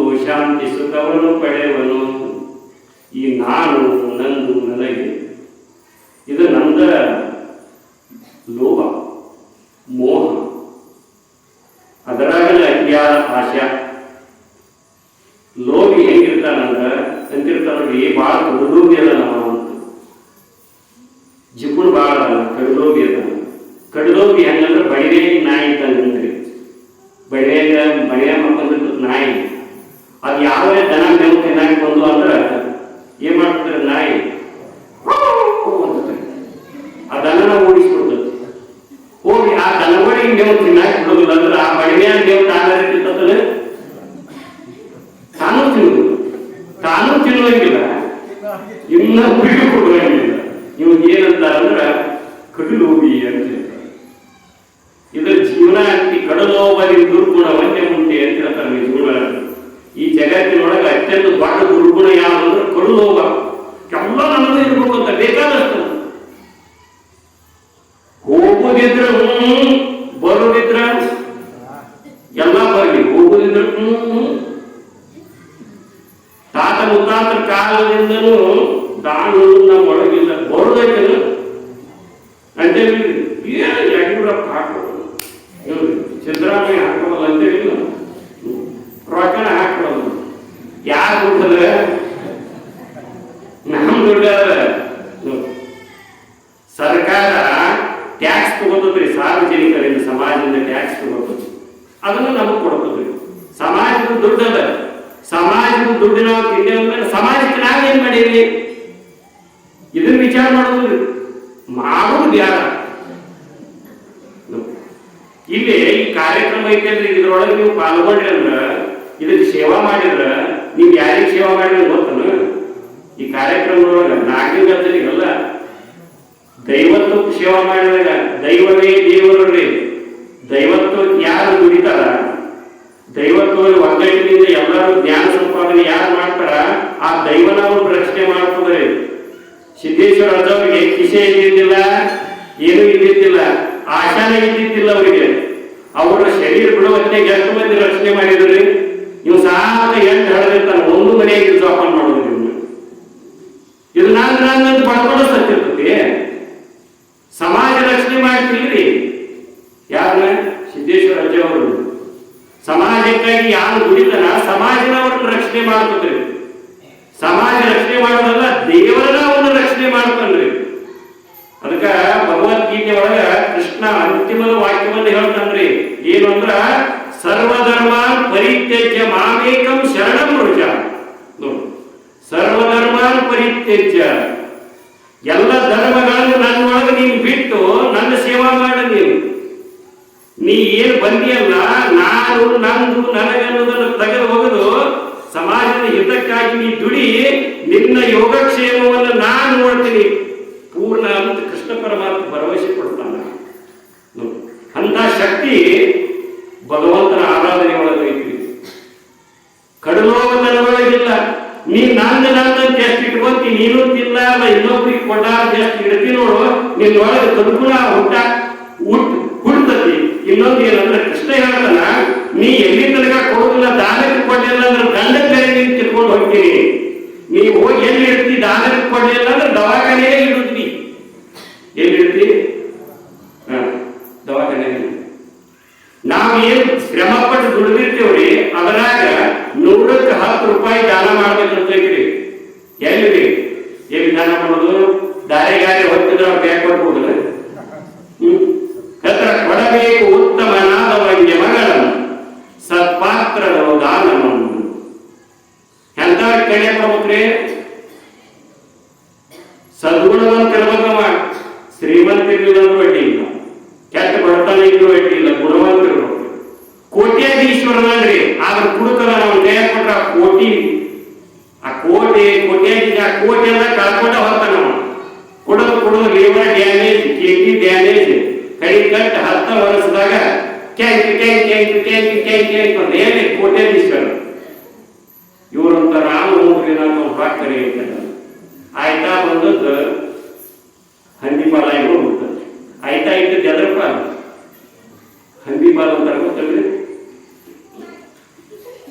ಶಾಂತಿ ಸುಖವನ್ನು ಪಡೆವನು. ಈ ನಾನು ನಂದು ನನಗೆ ಇದು ನಂದ ಲೋಭ ಮೋಹ, ಅದರಾಗಲೇ ಅತಿಯಾದ ಆಶಾ. ಲೋಭಿ ಹೆಂಗಿರ್ತಾನಂದ್ರ ಅಂತಿರ್ತಾನಲ್ಲಿ ಭಾಳ ಕಡುಲೋಭಿ ಅದ ನಾವು ಅಂತ, ಜಿಪುಣ್ ಭಾಳ ಅದ, ಕಡುಲೋಭಿ ಅದ. ಕಡುಲೋಭಿ ಹೆಂಗಂದ್ರೆ ಬಡಿಗೆ ನಾಯಿ ಇದ್ದಂಗ್ರಿ, ಬಡಿಯ ಮಕ್ಕಂದಿರ್ತದ ನಾಯಿ. ಅದು ಯಾವೇ ದನ ಮೇವು ತಿನ್ನಾಗಿ ಬಂದು ಅಂದ್ರೆ ಏನ್ ಮಾಡ್ತಾರೆ, ನಾಯಿ ಆ ದನನ ಓಡಿಸ್ಬಿಡ್ತದೆ. ಹೋಗಿ ಆ ದನಗಳಿಗೆ ಮೇವು ತಿನ್ನಾಗಿ ಬಿಡೋದಿಲ್ಲ ಅಂದ್ರೆ ಆ ಬಡಿಯ ಮೇವು ತಾನೇ ತಾನೂ ತಿನ್ನುವಂಗಿಲ್ಲ, ಇನ್ನ ಬಿಟ್ಟು ಕೊಡುವಂಗಿಲ್ಲ. ಇವಾಗ ಏನಂತಾರ ಅಂದ್ರ ಕಡುಲೋಭಿ ಅಂತ ಹೇಳ್ತಾರೆ. ಇದರ ಜೀವನ ಅಂತಿ ಕಡಲೋಬರಿ ದುರ್ಗುಣ ಒಂದೇ ಮುಂದೆ ಅಂತ ಹೇಳ್ತಾರೆ. ಜೀವನ ಈ ಜಗತ್ತಿನೊಳಗೆ ಅತ್ಯಂತ ದೊಡ್ಡ ದುರ್ಗುಣ ಯಾವಂದ್ರೆ ಕಡುಲೋಭ. ಎಲ್ಲ ನನ್ನದು ಇರ್ಬೇಕು ಅಂತ ಬೇಕಾದಷ್ಟು. ಹೋಗುದಿದ್ರ ಬರುದಿದ್ರ ಎಲ್ಲ ಬರಲಿ, ಹೋಗುದಿದ್ರ ತಾತ ಮುತ್ತಾತರ ಕಾಲದಿಂದನೂ ದಾನು ನಮ್ಮ ಒಳಗಿಲ್ಲ, ಬರೋದೈತಲ್ಲ ಅಂತೇಳಿ ಯಡಿಯೂರಪ್ಪ ಹಾಕೋದು, ಸಿದ್ದರಾಮಯ್ಯ ಹಾಕೋಲ್ಲ ಅಂತೇಳಿ ರೊಕ್ಕನ ಹಾಕೋದು. ಯಾರು ದುಡ್ಡದ ನಮ್ ದುಡ್ಡ. ಸರ್ಕಾರ ಟ್ಯಾಕ್ಸ್ ತಗೋತದ್ರಿ, ಸಾರ್ವಜನಿಕರಿಂದ ಸಮಾಜದಿಂದ ಟ್ಯಾಕ್ಸ್ ತಗೋತದ್ರಿ, ಅದನ್ನು ನಮಗ್ ಕೊಡ್ತದ್ರಿ. ಸಮಾಜದ ದುಡ್ಡದ, ಸಮಾಜದ ದುಡ್ಡು ನಾವು ತಿಂಡಿ ಅಂದ್ರೆ ಸಮಾಜಕ್ಕೆ ನಾವೇನ್ ಮಾಡೀವಿ ಇದನ್ನ ವಿಚಾರ ಮಾಡೋದು, ಮಾಡೋದು ಬ್ಯಾಡ. ಇಲ್ಲಿ ಈ ಕಾರ್ಯಕ್ರಮ ಐತಲ್ರಿ, ಇದ್ರೊಳಗೆ ನೀವು ಪಾಲ್ಗೊಂಡ್ರಿ ಅಂದ್ರ, ಇದಕ್ಕೆ ಸೇವಾ ಮಾಡಿದ್ರ ನೀವು ಯಾರಿಗೆ ಸೇವಾ ಮಾಡಿದ್ರೆ ಗೊತ್ತನ? ಈ ಕಾರ್ಯಕ್ರಮದೊಳಗ ನಾಲ್ಕನೇ ಗಂಟೆಗೆಲ್ಲ ದೈವತ್ವಕ್ಕೆ ಸೇವಾ ಮಾಡಿದಾಗ ದೈವವೇ ದೇವರೇ, ದೈವತ್ವ ಯಾರು ದುಡಿತಾರ, ದೈವತ್ವ ಒಗ್ಗಟ್ಟಿನಿಂದ ಎಲ್ಲರೂ ಜ್ಞಾನ ಸಂಪಾದನೆ ಯಾರು ಮಾಡ್ತಾರ ಆ ದೈವನ ಅವ್ರು ರಕ್ಷಣೆ ಮಾಡ್ತಾರೆ. ಸಿದ್ದೇಶ್ವರ ಅವರಿಗೆ ಕಿಸೆ ಇದ್ದಿದ್ದಿಲ್ಲ, ಏನೂ ಇದ್ದಿದ್ದಿಲ್ಲ, ಆಶಾನೆ ಇದ್ದಿದ್ದಿಲ್ಲ ಅವರಿಗೆ. ಅವರ ಶರೀರ ಬಿಡುವಂತೆ ಎಷ್ಟು ಮಂದಿ ರಕ್ಷಣೆ ಮಾಡಿದ್ರಿ? ನೀವು ಸಾಲ ಎಂಟು ಹಳದಿರ್ತಾನೆ, ಒಂದು ಮನೆಯಾಗಿ ಜೋಪಾನ ಮಾಡೋದು. ಇದು ನಾನು ಪಡ್ಕೊಳ್ಳೋ ಸತ್ತಿರ್ತತಿ. ಸಮಾಜ ರಕ್ಷಣೆ ಮಾಡ್ತಿಲ್ರಿ ಯಾರನ್ನ? ಸಿದ್ದೇಶ್ವರ ಅಜ್ಜ ಅವರು. ಸಮಾಜಕ್ಕಾಗಿ ಯಾರು ದುಡಿತಾನ ಸಮಾಜನವ್ರನ್ನ ರಕ್ಷಣೆ ಮಾಡ್ತದ್ರಿ. ಸಮಾಜ ರಕ್ಷಣೆ ಮಾಡೋದಲ್ಲ, ದೇವರನ್ನ ಅವನ್ನ ರಕ್ಷಣೆ ಮಾಡ್ತಾನ್ರಿ. ಅದಕ್ಕ ಭಗವದ್ಗೀತೆ ಒಳಗ ಕೃಷ್ಣ ಅಂತಿಮದ ವಾಕ್ಯವನ್ನ ಹೇಳ್ತಾನ್ರಿ. ಏನು ಅಂದ್ರ ಸರ್ವಧರ್ಮ ಪರಿತ್ಯಜ್ಯ ಮಾಮೇಕಂ ಶರಣಂ ವೃಜ. ಸರ್ವಧರ್ಮ ಪರಿತ್ಯಜ್ಯ, ಎಲ್ಲ ಧರ್ಮಗಳನ್ನು ನನ್ನೊಳಗೆ ನೀನು ಬಿಟ್ಟು ನನ್ನ ಸೇವಾ ಮಾಡ. ನೀ ಏನು ಬಂದಿಯಲ್ಲ, ನಾನು ನಂದು ನನಗನ್ನೋದನ್ನು ತೆಗೆದು ಹೋಗದು ಸಮಾಜದ ಹಿತಕ್ಕಾಗಿ ನೀ ದುಡಿ, ನಿನ್ನ ಯೋಗಕ್ಷೇಮವನ್ನು ನಾನು ನೋಡ್ತೀನಿ ಪೂರ್ಣ ಅಂತ ಕೃಷ್ಣ ಪರಮಾತ್ಮ ಭರವಸೆ ಕೊಡ್ತಾನ. ಅಂತ ಶಕ್ತಿ ಭಗವಂತನ ಆರಾಧನೆ ಒಳಗೈತಿ. ಕಡಲೋಗತನೊಳಗಿಲ್ಲ. ನೀ ನಂದು ನಂದಂತ ಎಷ್ಟು ಇಟ್ಕೊಂತಿ, ನೀನು ತಿಲ್ಲ ಅಲ್ಲ ಇನ್ನೊಬ್ರಿಗೆ ಕೊಟ್ಟಾರ ಎಷ್ಟು ಇಡ್ತಿ ನೋಡು, ನಿನ್ನೊಳಗೆ ತದುಗುಣ ಹುಡ್ತತಿ. ಇನ್ನೊಂದು ಏನಂದ್ರೆ ಕೃಷ್ಣ ಹೇಳ್ತಾನ, ನೀ ಎಲ್ಲಿ ತನಕ ಕೊಡುದಿಲ್ಲ, ದಾನಕ್ಕೆ ಕೊಡಲಿಲ್ಲ ಅಂದ್ರೆ ದಂಡಕ್ಕೆ ಬೇರೆ ನೀನು ತಿಳ್ಕೊಂಡು ಹೋಗ್ತೀನಿ. ನೀವು ಹೋಗಿ ಎಲ್ಲಿ ಇಡ್ತಿ, ದಾನಕ್ಕೆ ಕೊಡಲಿಲ್ಲ ಅಂದ್ರೆ ದವಾಖಾನೆ ಇಡುತ್ತಿ. ಎಲ್ಲಿ ಇಡ್ತಿ? ದವಾಖಾನೆ. ನಾವು ಏನು ಶ್ರಮ ಪಟ್ಟು ದುಡಿದಿರ್ತೇವ್ರಿ, ಅದರಾಗ 100ಕ್ಕೆ 10 ರೂಪಾಯಿ ದಾನ ಮಾಡ್ಬೇಕಂತೈತ್ರಿ. ಎಲ್ಲಿ ಎಲ್ಲಿ ದಾನ ಮಾಡೋದು? ದಾರಿ ಗಾರಿ ಹೊತ್ತಿದ್ರೆ ಅವ್ರು ಬ್ಯಾಗ್ ಕೊಡ್ಬೋದಲ್ಲ. ಹತ್ರ ಕೊಡಬೇಕು ಉತ್ತಮನಾದ ವಂಗ್ಯ ಮಗಳನ್ನು ಸತ್ಪಾತ್ರದ ದಾನವನ್ನು. ಎಂತವ್ರಿಗೆ ಕೈಯಾಗ ಕೊಡ್ಬೇಕ್ರಿ? ಸದ್ಗುಣವಂತಿರ್ಬೇಕವ. ಶ್ರೀಮಂತರಿಲ್ಲಂದ್ರೂ ಅಡ್ಡಿ ಇಲ್ಲ, ಕೆಟ್ಟ ಬಡತನ ಇದ್ರು ಅಡ್ಡಿ ಇಲ್ಲ, ಗುಣವಂತರು. ಕೋಟ್ಯಾಧೀಶ್ವರನಲ್ರಿ, ಆದ್ರೆ ಕುಡುಕಲ್ಲ. ನಾವು ಕೈಯಾಗ ಕೊಟ್ರ ಆ ಕೋಟಿ ಎಲ್ಲ ಕಳ್ಕೊಂಡ ಹೋಗ್ತಾನ. ಕುಡುದು ಲಿವರ್ ಡ್ಯಾಮೇಜ್, ಕಿಡ್ನಿ ಡ್ಯಾಮೇಜ್, ಕೈ ಕಟ್ಟ 10 ವರ್ಷದಾಗ ಹೇಳಿ ಕೋಟ್ಯಾಧೀಶ್ವರ. ಇವರಂತ ರಾಮ ಹೋಗ್ರಿ ನಾವು ಹಾಕ್ತಾರೆ ಅಂತ ಆಯ್ತಾ ಬಂದದ್ದು ಹಂದಿ ಪಾಲ ಹೋಗ್ಬಿಡ್ತದೆ. ಆಯ್ತಾ ಇಟ್ಟದ್ದು ಎದ್ರ ಪಾಲ? ಹಂದಿ ಪಾಲ ಅಂತ ಗೊತ್ತಲ್ರಿ?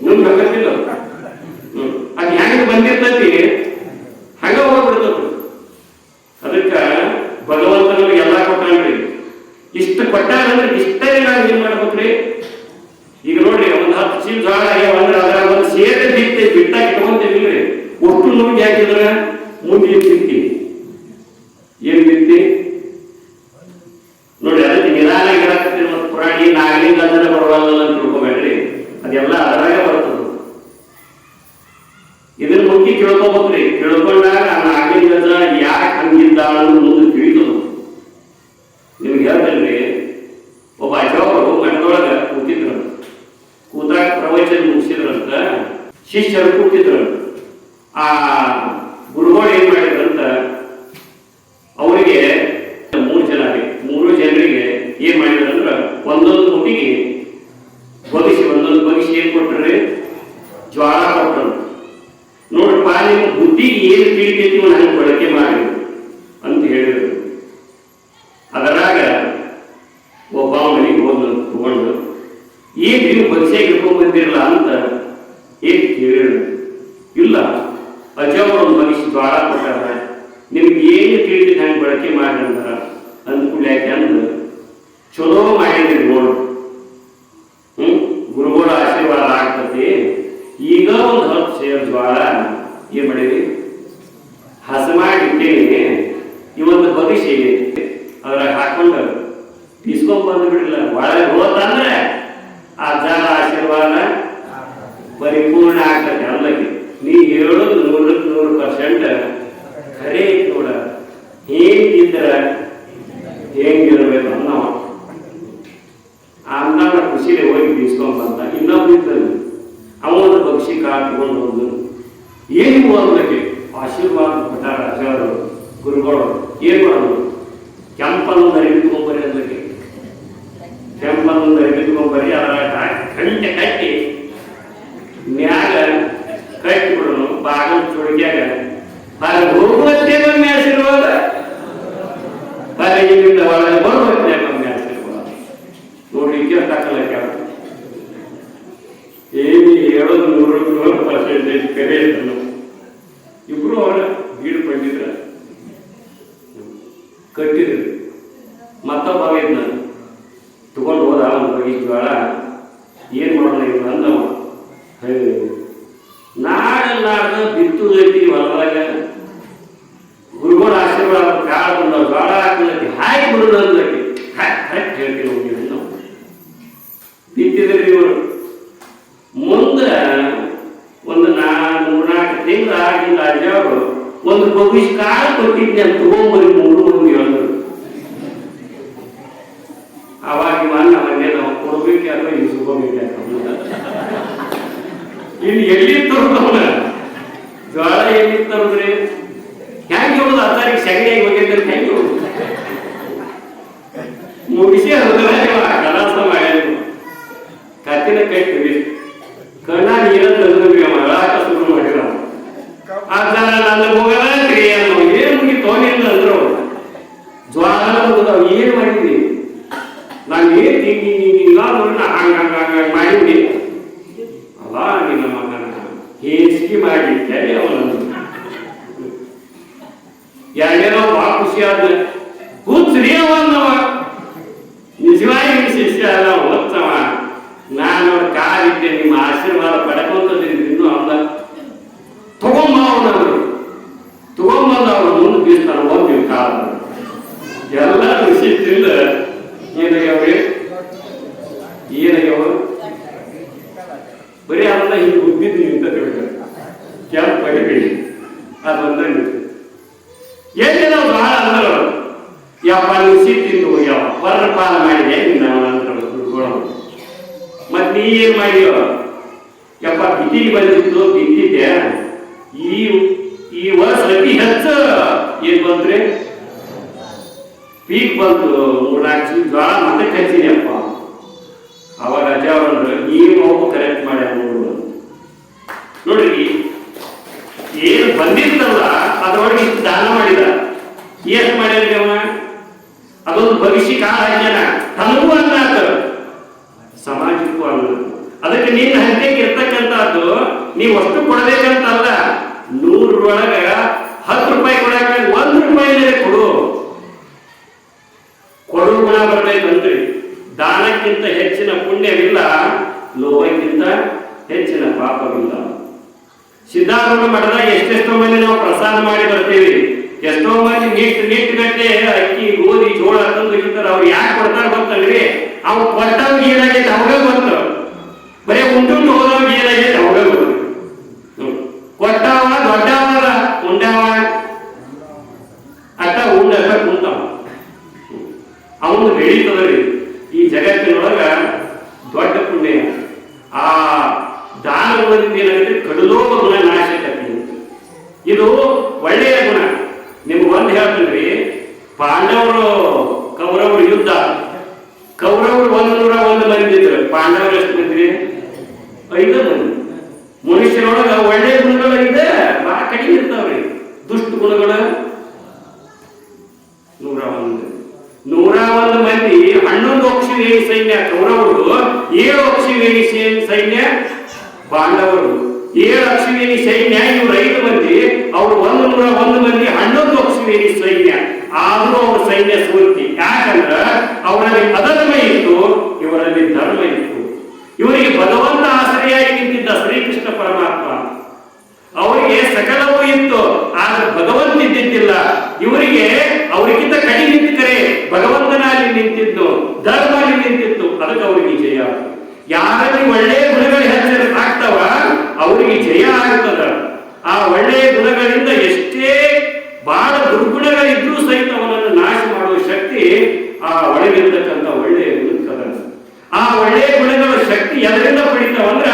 ನಿಮ್ಗೆ ಗೊತ್ತಿಲ್ಲ. ಅದು ಹೆಂಗ್ ಬಂದಿರ್ತತಿ? ಮುಂದೆ ಏನ್ ಬಿತ್ತಿ ನೋಡಿ. ಅದಕ್ಕೆ ನಿಧಾನ ಹೇಳಕತ್ತೀನಿ. ಮತ್ತು ಪುರಾಣಿ ನಾಗಲಿಂಗ ಅಂದ್ರೆ ಬರವಲ್ಲ ಅಂತ ತಿಳ್ಕೊಬೇಡ್ರಿ, ಅದೆಲ್ಲ ಅದರಾಗ ಬರ್ತದ. ಇದನ್ನ ಮುಖ್ಯ ಕೇಳ್ಕೊಬೇಕ್ರಿ. ಕೇಳ್ಕೊಂಡಾಗ ಆ ನಾಗಲಿಂಗದ ಯಾಕೆ ಹಂಗಿದ್ದಾಳ ಮುಂದೆ ತಿಳಿತದ. ನಿಮ್ಗೆ ಹೇಳ್ತೇನ್ರಿ, ಒಬ್ಬ ಅಜ್ಜವರು ಮಠದೊಳಗ ಕೂತಿದ್ರು. ಕೂತಾಗ ಪ್ರವಚನ ಮುಗಿಸಿದ್ರಂತ, ಶಿಷ್ಯರು ಕೂತಿದ್ರು. ಆ ಗುರುಗಳು ಏನ್ ಮಾಡಿದ್ರಂತ, ಅವರಿಗೆ 3 ಜನ ರೀ, 3 ಜನರಿಗೆ ಏನ್ ಮಾಡಿದ್ರಂದ್ರ ಒಂದೊಂದು ಮುಟ್ಟಿಗೆ ಒಂದೊಂದು ಬಗಿಸಿ ಏನ್ ಕೊಟ್ರಿ, ಜ್ವಾಳ ಕೊಟ್ಟರು. ನೋಡ್ರಪ್ಪ, ನಿಮ್ಮ ಬುದ್ಧಿಗೆ ಏನು ತಿಳಿತೈತಿ ಹಂಗೆ ಬಳಕೆ ಮಾಡಿ ಅಂತ ಹೇಳಿದ್ರು. ಅದರಾಗ ಒಬ್ಬ ಮನೆಗೆ ಹೋದ್ ತಗೊಂಡು, ಏನ್ ನೀವು ಬಗ್ಸಿಯಾಗಿ ಹಿಡ್ಕೊಂಡ್ ಬಂದಿರಲ್ಲ ಅಂತ ಏನ್ ಕೇಳಿದ್ರು. ಇಲ್ಲ, ಅಜ್ಜವರು ಬಗಿಸಿ ಜ್ವಾಳ ಕೊಟ್ಟಾರ, ನಿಮ್ಗೆ ಏನು ತಿಳಿದ ಹಂಗೆ ಬಳಕೆ ಮಾಡಿ ಅಂತಾರ. ಅಂದ್ಕೂಡ ಯಾಕೆ ಅಂದು ಚಲೋ ಮಾಡಿದ್ರಿ ನೋಡು. ಗುರುಗಳ ಆಶೀರ್ವಾದ ಆಗ್ತತಿ. ಈಗ ಒಂದು 10 ಸೇರ್ ಜ್ವಾಳ ಏನ್ ಮಾಡಿರಿ, ಹಸ ಮಾಡಿ ಇಟ್ಟೇನಿ. ಇವತ್ತು ಬಗಿಸಿ ಅದ್ರಾಗ ಹಾಕೊಂಡು ಇಸ್ಕೊಂಡ್ ಬಂದು ಬಿಡ್ಲಿಲ್ಲ. ಒಳಗೆ ಹೋತಂದ್ರೆ ಆ ಅಜ್ಜನ ಆಶೀರ್ವಾದ ಪರಿಪೂರ್ಣ ಆಗ್ತದೆ. ಅಲ್ಲಕ್ಕೆ ನೀ ಹೇಳೋದು 100% ಖರೆ ಐತಿ ನೋಡ. ಹೇಗಿದ್ರ ಹೇಗಿರ್ಬೇಕು ಅನ್ನವ ಅನ್ನವ ಖುಷಿಲಿ ಹೋಗಿ ಬೀಸ್ಕೊಂಡ್ ಬಂದ. ಇನ್ನೊಬ್ಬ ಇದ್ದಲ್ಲಿ ಅವನ ಪಕ್ಷಿ ಕಾಟ್ಕೊಂಡು ಹೋದ್ರು. ಏನು ಓದಲಿಕ್ಕೆ ಆಶೀರ್ವಾದ ಕೊಟ್ಟಾರ ಅಜ್ಜವರು ಗುರುಗಳು. ಏನ್ ಮಾಡೋದು, ಕೆಂಪನ್ನು ಅರಿಬಿಟ್ಕೊಂಬರಿ ಅದಕ್ಕೆ, ಕೆಂಪನ್ನು ಅರಿಬಿಟ್ಕೊಂಬರಿ. ಅದರ ಗಂಟೆ ಕಟ್ಟಿ ಮ್ಯಾಗ ಕಟ್ಟಿ ಬಿಡೋನು. ಬಾಗಿಲು ಚುಡಿಕ್ಯಾಗ ಹೋಗುವತ್ತೇ ಕಮ್ಮಿ ಆಶೀರ್ವಾದ, ಹೊರಗಿನಿಂದ ಒಳಗೆ ಬರುವತ್ತೇ ಕಮ್ಮಿ ಆಶೀರ್ವಾದ. ನೋಡ್ಲಿಕ್ಕೆ ತಕ್ಕಲಕ್ಕೆ ಏನು ಹೇಳೋದು 100% ಕರೆ ಇದ್ರು. ಇಬ್ರು ಅವರ ಗೀಡು ಪಂಡಿದ್ರ ಕಟ್ಟಿದ್ರು. ಮತ್ತೊಬ್ಬ ನಾನು ತಗೊಂಡು ಹೋದ ಒಂದು ಬಗೆ ಜ್ವಾಳ. ಏನ್ ಮಾಡೋಣ ಇವ್ರು ಅಂದವ. ನಾಳೆಲ್ಲಾರ್ದ ಬಿತ್ತುದೈತಿ ಹೊಲದಾಗ, ಗುರುಗಳ ಆಶೀರ್ವಾದ ಕಾಳು ಬಂದ ಜ್ವಾಳ ಹಾಕಲಕ್ಕೆ ಹಾಕಿ ಬಿಡೋದು ಅಂದಕ್ಕೆ ಕರೆಕ್ಟ್ ಹೇಳ್ತೀವಿ ಹೋಗಿ ನಾವು ಬಿತ್ತಿದ್ರಿ. ಇವರು ಮುಂದೆ ಒಂದು 3-4 ತಿಂಗಳು ಆಗಿಲ್ಲ ಅಜ್ಜವರು ಒಂದು ಬಗ್ಗಿಸಿ ಕಾಳು ಕೊಟ್ಟಿದ್ದೆ ಅಂತ ತಗೊಂಬರಿ 3 ಮಂದಿ ಹೇಳಿದ್ರು. ಅವಾಗ ಅನ್ನ ಮನೆ ನಾವು ಕೊಡ್ಬೇಕು ಅಥವಾ ಇಸ್ಕೋಬೇಕು. ಇಲ್ಲಿ ಎಲ್ಲಿ ತರೋದವನ ಜ್ವಾಳ ಎಲ್ಲಿ ತರೋದ್ರಿ? ಹೆಂಗೆ ಹೇಳುದು? ಅತ್ತಾರಿಗೆ ಸಗಣಿಯಾಗಿ ಹೋಗಿದ್ದರೆ ಹೆಂಗೆ ಹೇಳುದು? ಮುಗಿಸಿ ಕಲಾಸ ಮಾಡಿ ಕತ್ತಿನ ಕಟ್ತೀವಿ. ಕಣ್ಣ ನೀರ ತಂದ್ರಿ ಮಗಳಾಕ ಶುರು ಮಾಡಿರ. ಅಜ್ಜ ನನ್ನ ಹೋಗಲ್ರಿ ಅನ್ನೋ ಏನ್ ಮುಗಿ ತೋನಿಲ್ಲ ಅಂದ್ರು. ಜ್ವಾಳ ಮುಗಿದವ್ ಏನ್ ಮಾಡಿದ್ವಿ? ನಾನು ಏನ್ ಹಿಂಗ ಹಂಗ ಮಾಡಿದ್ವಿ. ಅಲ್ಲ ನಿನ್ನ ಮಗನ ಹೇಸಿಗೆ ಮಾಡಿದ್ದೆ ಅವನನ್ನು. ಯಾರ್ಯಾರೋ ಬಾ ಖುಷಿ ಆದ ಕೂತ್ರಿ ಅವನ್ನವ. ನಿಜವಾಗಿ ಶಿಷ್ಯ ಅಲ್ಲ, ಓದ್ತವ. ನಾನು ಕಾಲಿದ್ದೆ, ನಿಮ್ಮ ಆಶೀರ್ವಾದ ಪಡ್ಕೊಂತಿದ್ದೀನಿ. ಇನ್ನೂ ಅಂದ ತಗೊಂಬಂದವರು ಮುಂದೆ ಬೀಸ್ತಾನ. ಹೋಗ್ತೀವಿ ಕಾಲ ಎಲ್ಲ ಖುಷಿ ತಿಂದ ಏನಾಗ್ಯಾವ್ರಿ? ಬರೀ ಅದನ್ನ ಹಿಂಗೆ ಉದ್ದಿದ್ದು ಅಂತ ತಿಳ್ಕ ಕೆಂಪು ಬರಿಬೇಡಿ. ಅದೊಂದ ಎಲ್ಲಿ ನಾವು ಭಾಳ ಅಂದರು. ಯಪ್ಪ ನುಸಿ ತಿಂದು ಹೋಗ್ಯಾವ, ವರ್ರಪಾಲ ಮಾಡಿದೆ ನಿನ್ನ. ಮತ್ ನೀ ಏನ್ ಮಾಡಿಯೋ? ಯಪ್ಪ ಬಿತ್ತಿಗೆ ಬಂದಿತ್ತು, ಬಿತ್ತಿದ್ದೆ. ಈ ವರ್ಷ ಅತಿ ಹೆಚ್ಚು ಏನ್ ಬಂತ್ರಿ? ಪೀಕ್ ಬಂತು. 3-4 ಜ್ವಾಳ ಮತ್ತೆ ಹಚ್ಚಿನಪ್ಪ. ಅವಾಗ ಅಜ್ಜ ಅವ್ರಂದ್ರೆ ನೀವು ಕರೆಕ್ಟ್ ಮಾಡಿ ನೋಡ್ರಿ. ಏನು ಬಂದಿರ್ತಲ್ಲ ಅದರೊಳಗೆ ದಾನ ಮಾಡಿದ. ಏನ್ ಮಾಡಿದ್ರಿ ಅವನ? ಅದೊಂದು ಭವಿಷ್ಯ ಕಾಲ ಹಾಕ್ಯಾನ. ತನಗೂ ಅನ್ನ ಆತ, ಸಮಾಜಕ್ಕೂ ಅನ್ನ. ಅದಕ್ಕೆ ನಿನ್ನ ಹಂತೆಗೆ ಇರ್ತಕ್ಕಂಥದ್ದು ನೀವು ಅಷ್ಟು ಕೊಡಬೇಕಂತಲ್ಲ. 100 ಒಳಗ 10 ರೂಪಾಯಿ ಕೊಡಕ್ಕೆ 1 ರೂಪಾಯಿ ಕೊಡು. ಕೊಡು ಗುಣ ಬರ್ಬೇಕಂತ್ರಿ. ದಾನಕ್ಕಿಂತ ಹೆಚ್ಚಿನ ಪುಣ್ಯವಿಲ್ಲ, ಲೋಭಕ್ಕಿಂತ ಹೆಚ್ಚಿನ ಪಾಪವಿಲ್ಲ. ಸಿದ್ಧಾರ್ಥ ಪ್ರಸಾದವನ್ನು ಮಾಡಿದಾಗ ಎಷ್ಟೆಷ್ಟೋ ಮಂದಿ ನಾವು ಪ್ರಸಾದ ಮಾಡಿ ಬರ್ತೀವಿ. ಎಷ್ಟೋ ಮಂದಿ ನೀಟ್ ಗಟ್ಟೆ ಅಕ್ಕಿ ಗೋಧಿ ಜೋಳ ತಂದು ಇರ್ತಾರೆ. ಅವ್ರು ಯಾಕೆ ಕೊಡ್ತಾರ ಗೊತ್ತಲ್ರಿ? ಅವ್ರು ಕೊಟ್ಟವ್ರಿಗೆ ಏನಾಗೈತೆ ಅವಾಗ ಗೊತ್ತು, ಬರೀ ಉಂಟು ಹೋದವ್ರಿಗೆ ಏನಾಗೈತೆ ಅವಾಗ ಗೊತ್ತು. ಕೊಟ್ಟವ ದೊಡ್ಡವ ಉಂಡವ ಅಟ್ಟ ಉಂಡ ಕುಂತವ ಅವನು ಬೆಳೀತದ್ರಿ. ಈ ಜಗತ್ತಿನೊಳಗ ದೊಡ್ಡ ಪುಣ್ಯ ಆ ದಾನಗಳಿಂದ ಏನಾಗುತ್ತೆ, ಕಡಲೋಪ ಗುಣ ನಾಶ ಆಕತಿ. ಇದು ಒಳ್ಳೆಯ ಗುಣ. ನಿಮ್ಗೆ ಒಂದು ಹೇಳ್ತೀನಿ, ಪಾಂಡವರು ಕೌರವರು ಯುದ್ಧ, ಕೌರವರು 101 ಮಂದಿ ಇದ್ರು, ಪಾಂಡವರು ಎಷ್ಟು ಮಂದಿ? 5 ಮಂದಿ. ಮನುಷ್ಯರೊಳಗ ಒಳ್ಳೆಯ ಗುಣಗಳು ಇದೆ, ಬಹಳ ಕಡಿಮೆ ಇರ್ತಾವ್ರಿ. ದುಷ್ಟ ಗುಣಗಳು 101 ಮಂದಿ. 11 ಅಕ್ಷಿವೇಣಿ ಸೈನ್ಯ ಕೌರವರು, 7 ಅಕ್ಷಿವೇಣಿ ಸೈನ್ಯ ಪಾಂಡವರು. 7 ಅಕ್ಷಿವೇಣಿ ಸೈನ್ಯ ಇವರು 5 ಮಂದಿ, ಅವರು 101 ಮಂದಿ 11 ಅಕ್ಷಿವೇಣಿ ಸೈನ್ಯ. ಆದರೂ ಅವ್ರ ಸೈನ್ಯ ಸೋಲ್ತಿ. ಯಾಕಂದ್ರ ಅವರಲ್ಲಿ ಅಧರ್ಮ ಇತ್ತು, ಇವರಲ್ಲಿ ಧರ್ಮ ಇತ್ತು. ಇವರಿಗೆ ಭಗವಂತ ಆಶ್ರಯಾಗಿ ನಿಂತಿದ್ದ ಶ್ರೀಕೃಷ್ಣ ಪರಮಾತ್ಮ. ಅವರಿಗೆ ಸಕಲವೂ ಇತ್ತು, ಆದ್ರೆ ಭಗವಂತ ಇದ್ದಿದ್ದಿಲ್ಲ. ಇವರಿಗೆ ಅವರಿಗಿಂತ ಕಡಿಮೆ ನಿಂತಿದ್ದರೆ ಭಗವಂತನಲ್ಲಿ ನಿಂತಿದ್ದು, ಧರ್ಮ ಅಲ್ಲಿ ನಿಂತಿತ್ತು. ಅದಕ್ಕೆ ಅವರಿಗೆ ಜಯ. ಯಾರಲ್ಲಿ ಒಳ್ಳೆಯ ಗುಣಗಳು ಹೆಚ್ಚಾಗ್ತಾವ ಅವರಿಗೆ ಜಯ ಆಗ್ತದ. ಆ ಒಳ್ಳೆಯ ಗುಣಗಳಿಂದ ಎಷ್ಟೇ ಬಹಳ ದುರ್ಗುಣಗಳಿದ್ರೂ ಸಹಿತ ಅವನನ್ನು ನಾಶ ಮಾಡುವ ಶಕ್ತಿ ಆ ಒಳಗಿರ್ತಕ್ಕಂಥ ಒಳ್ಳೆಯ ಗುಣಕ್ಕದ. ಆ ಒಳ್ಳೆಯ ಗುಣಗಳ ಶಕ್ತಿ ಎದರಿಂದ ಪಡಿತಾವಂದ್ರ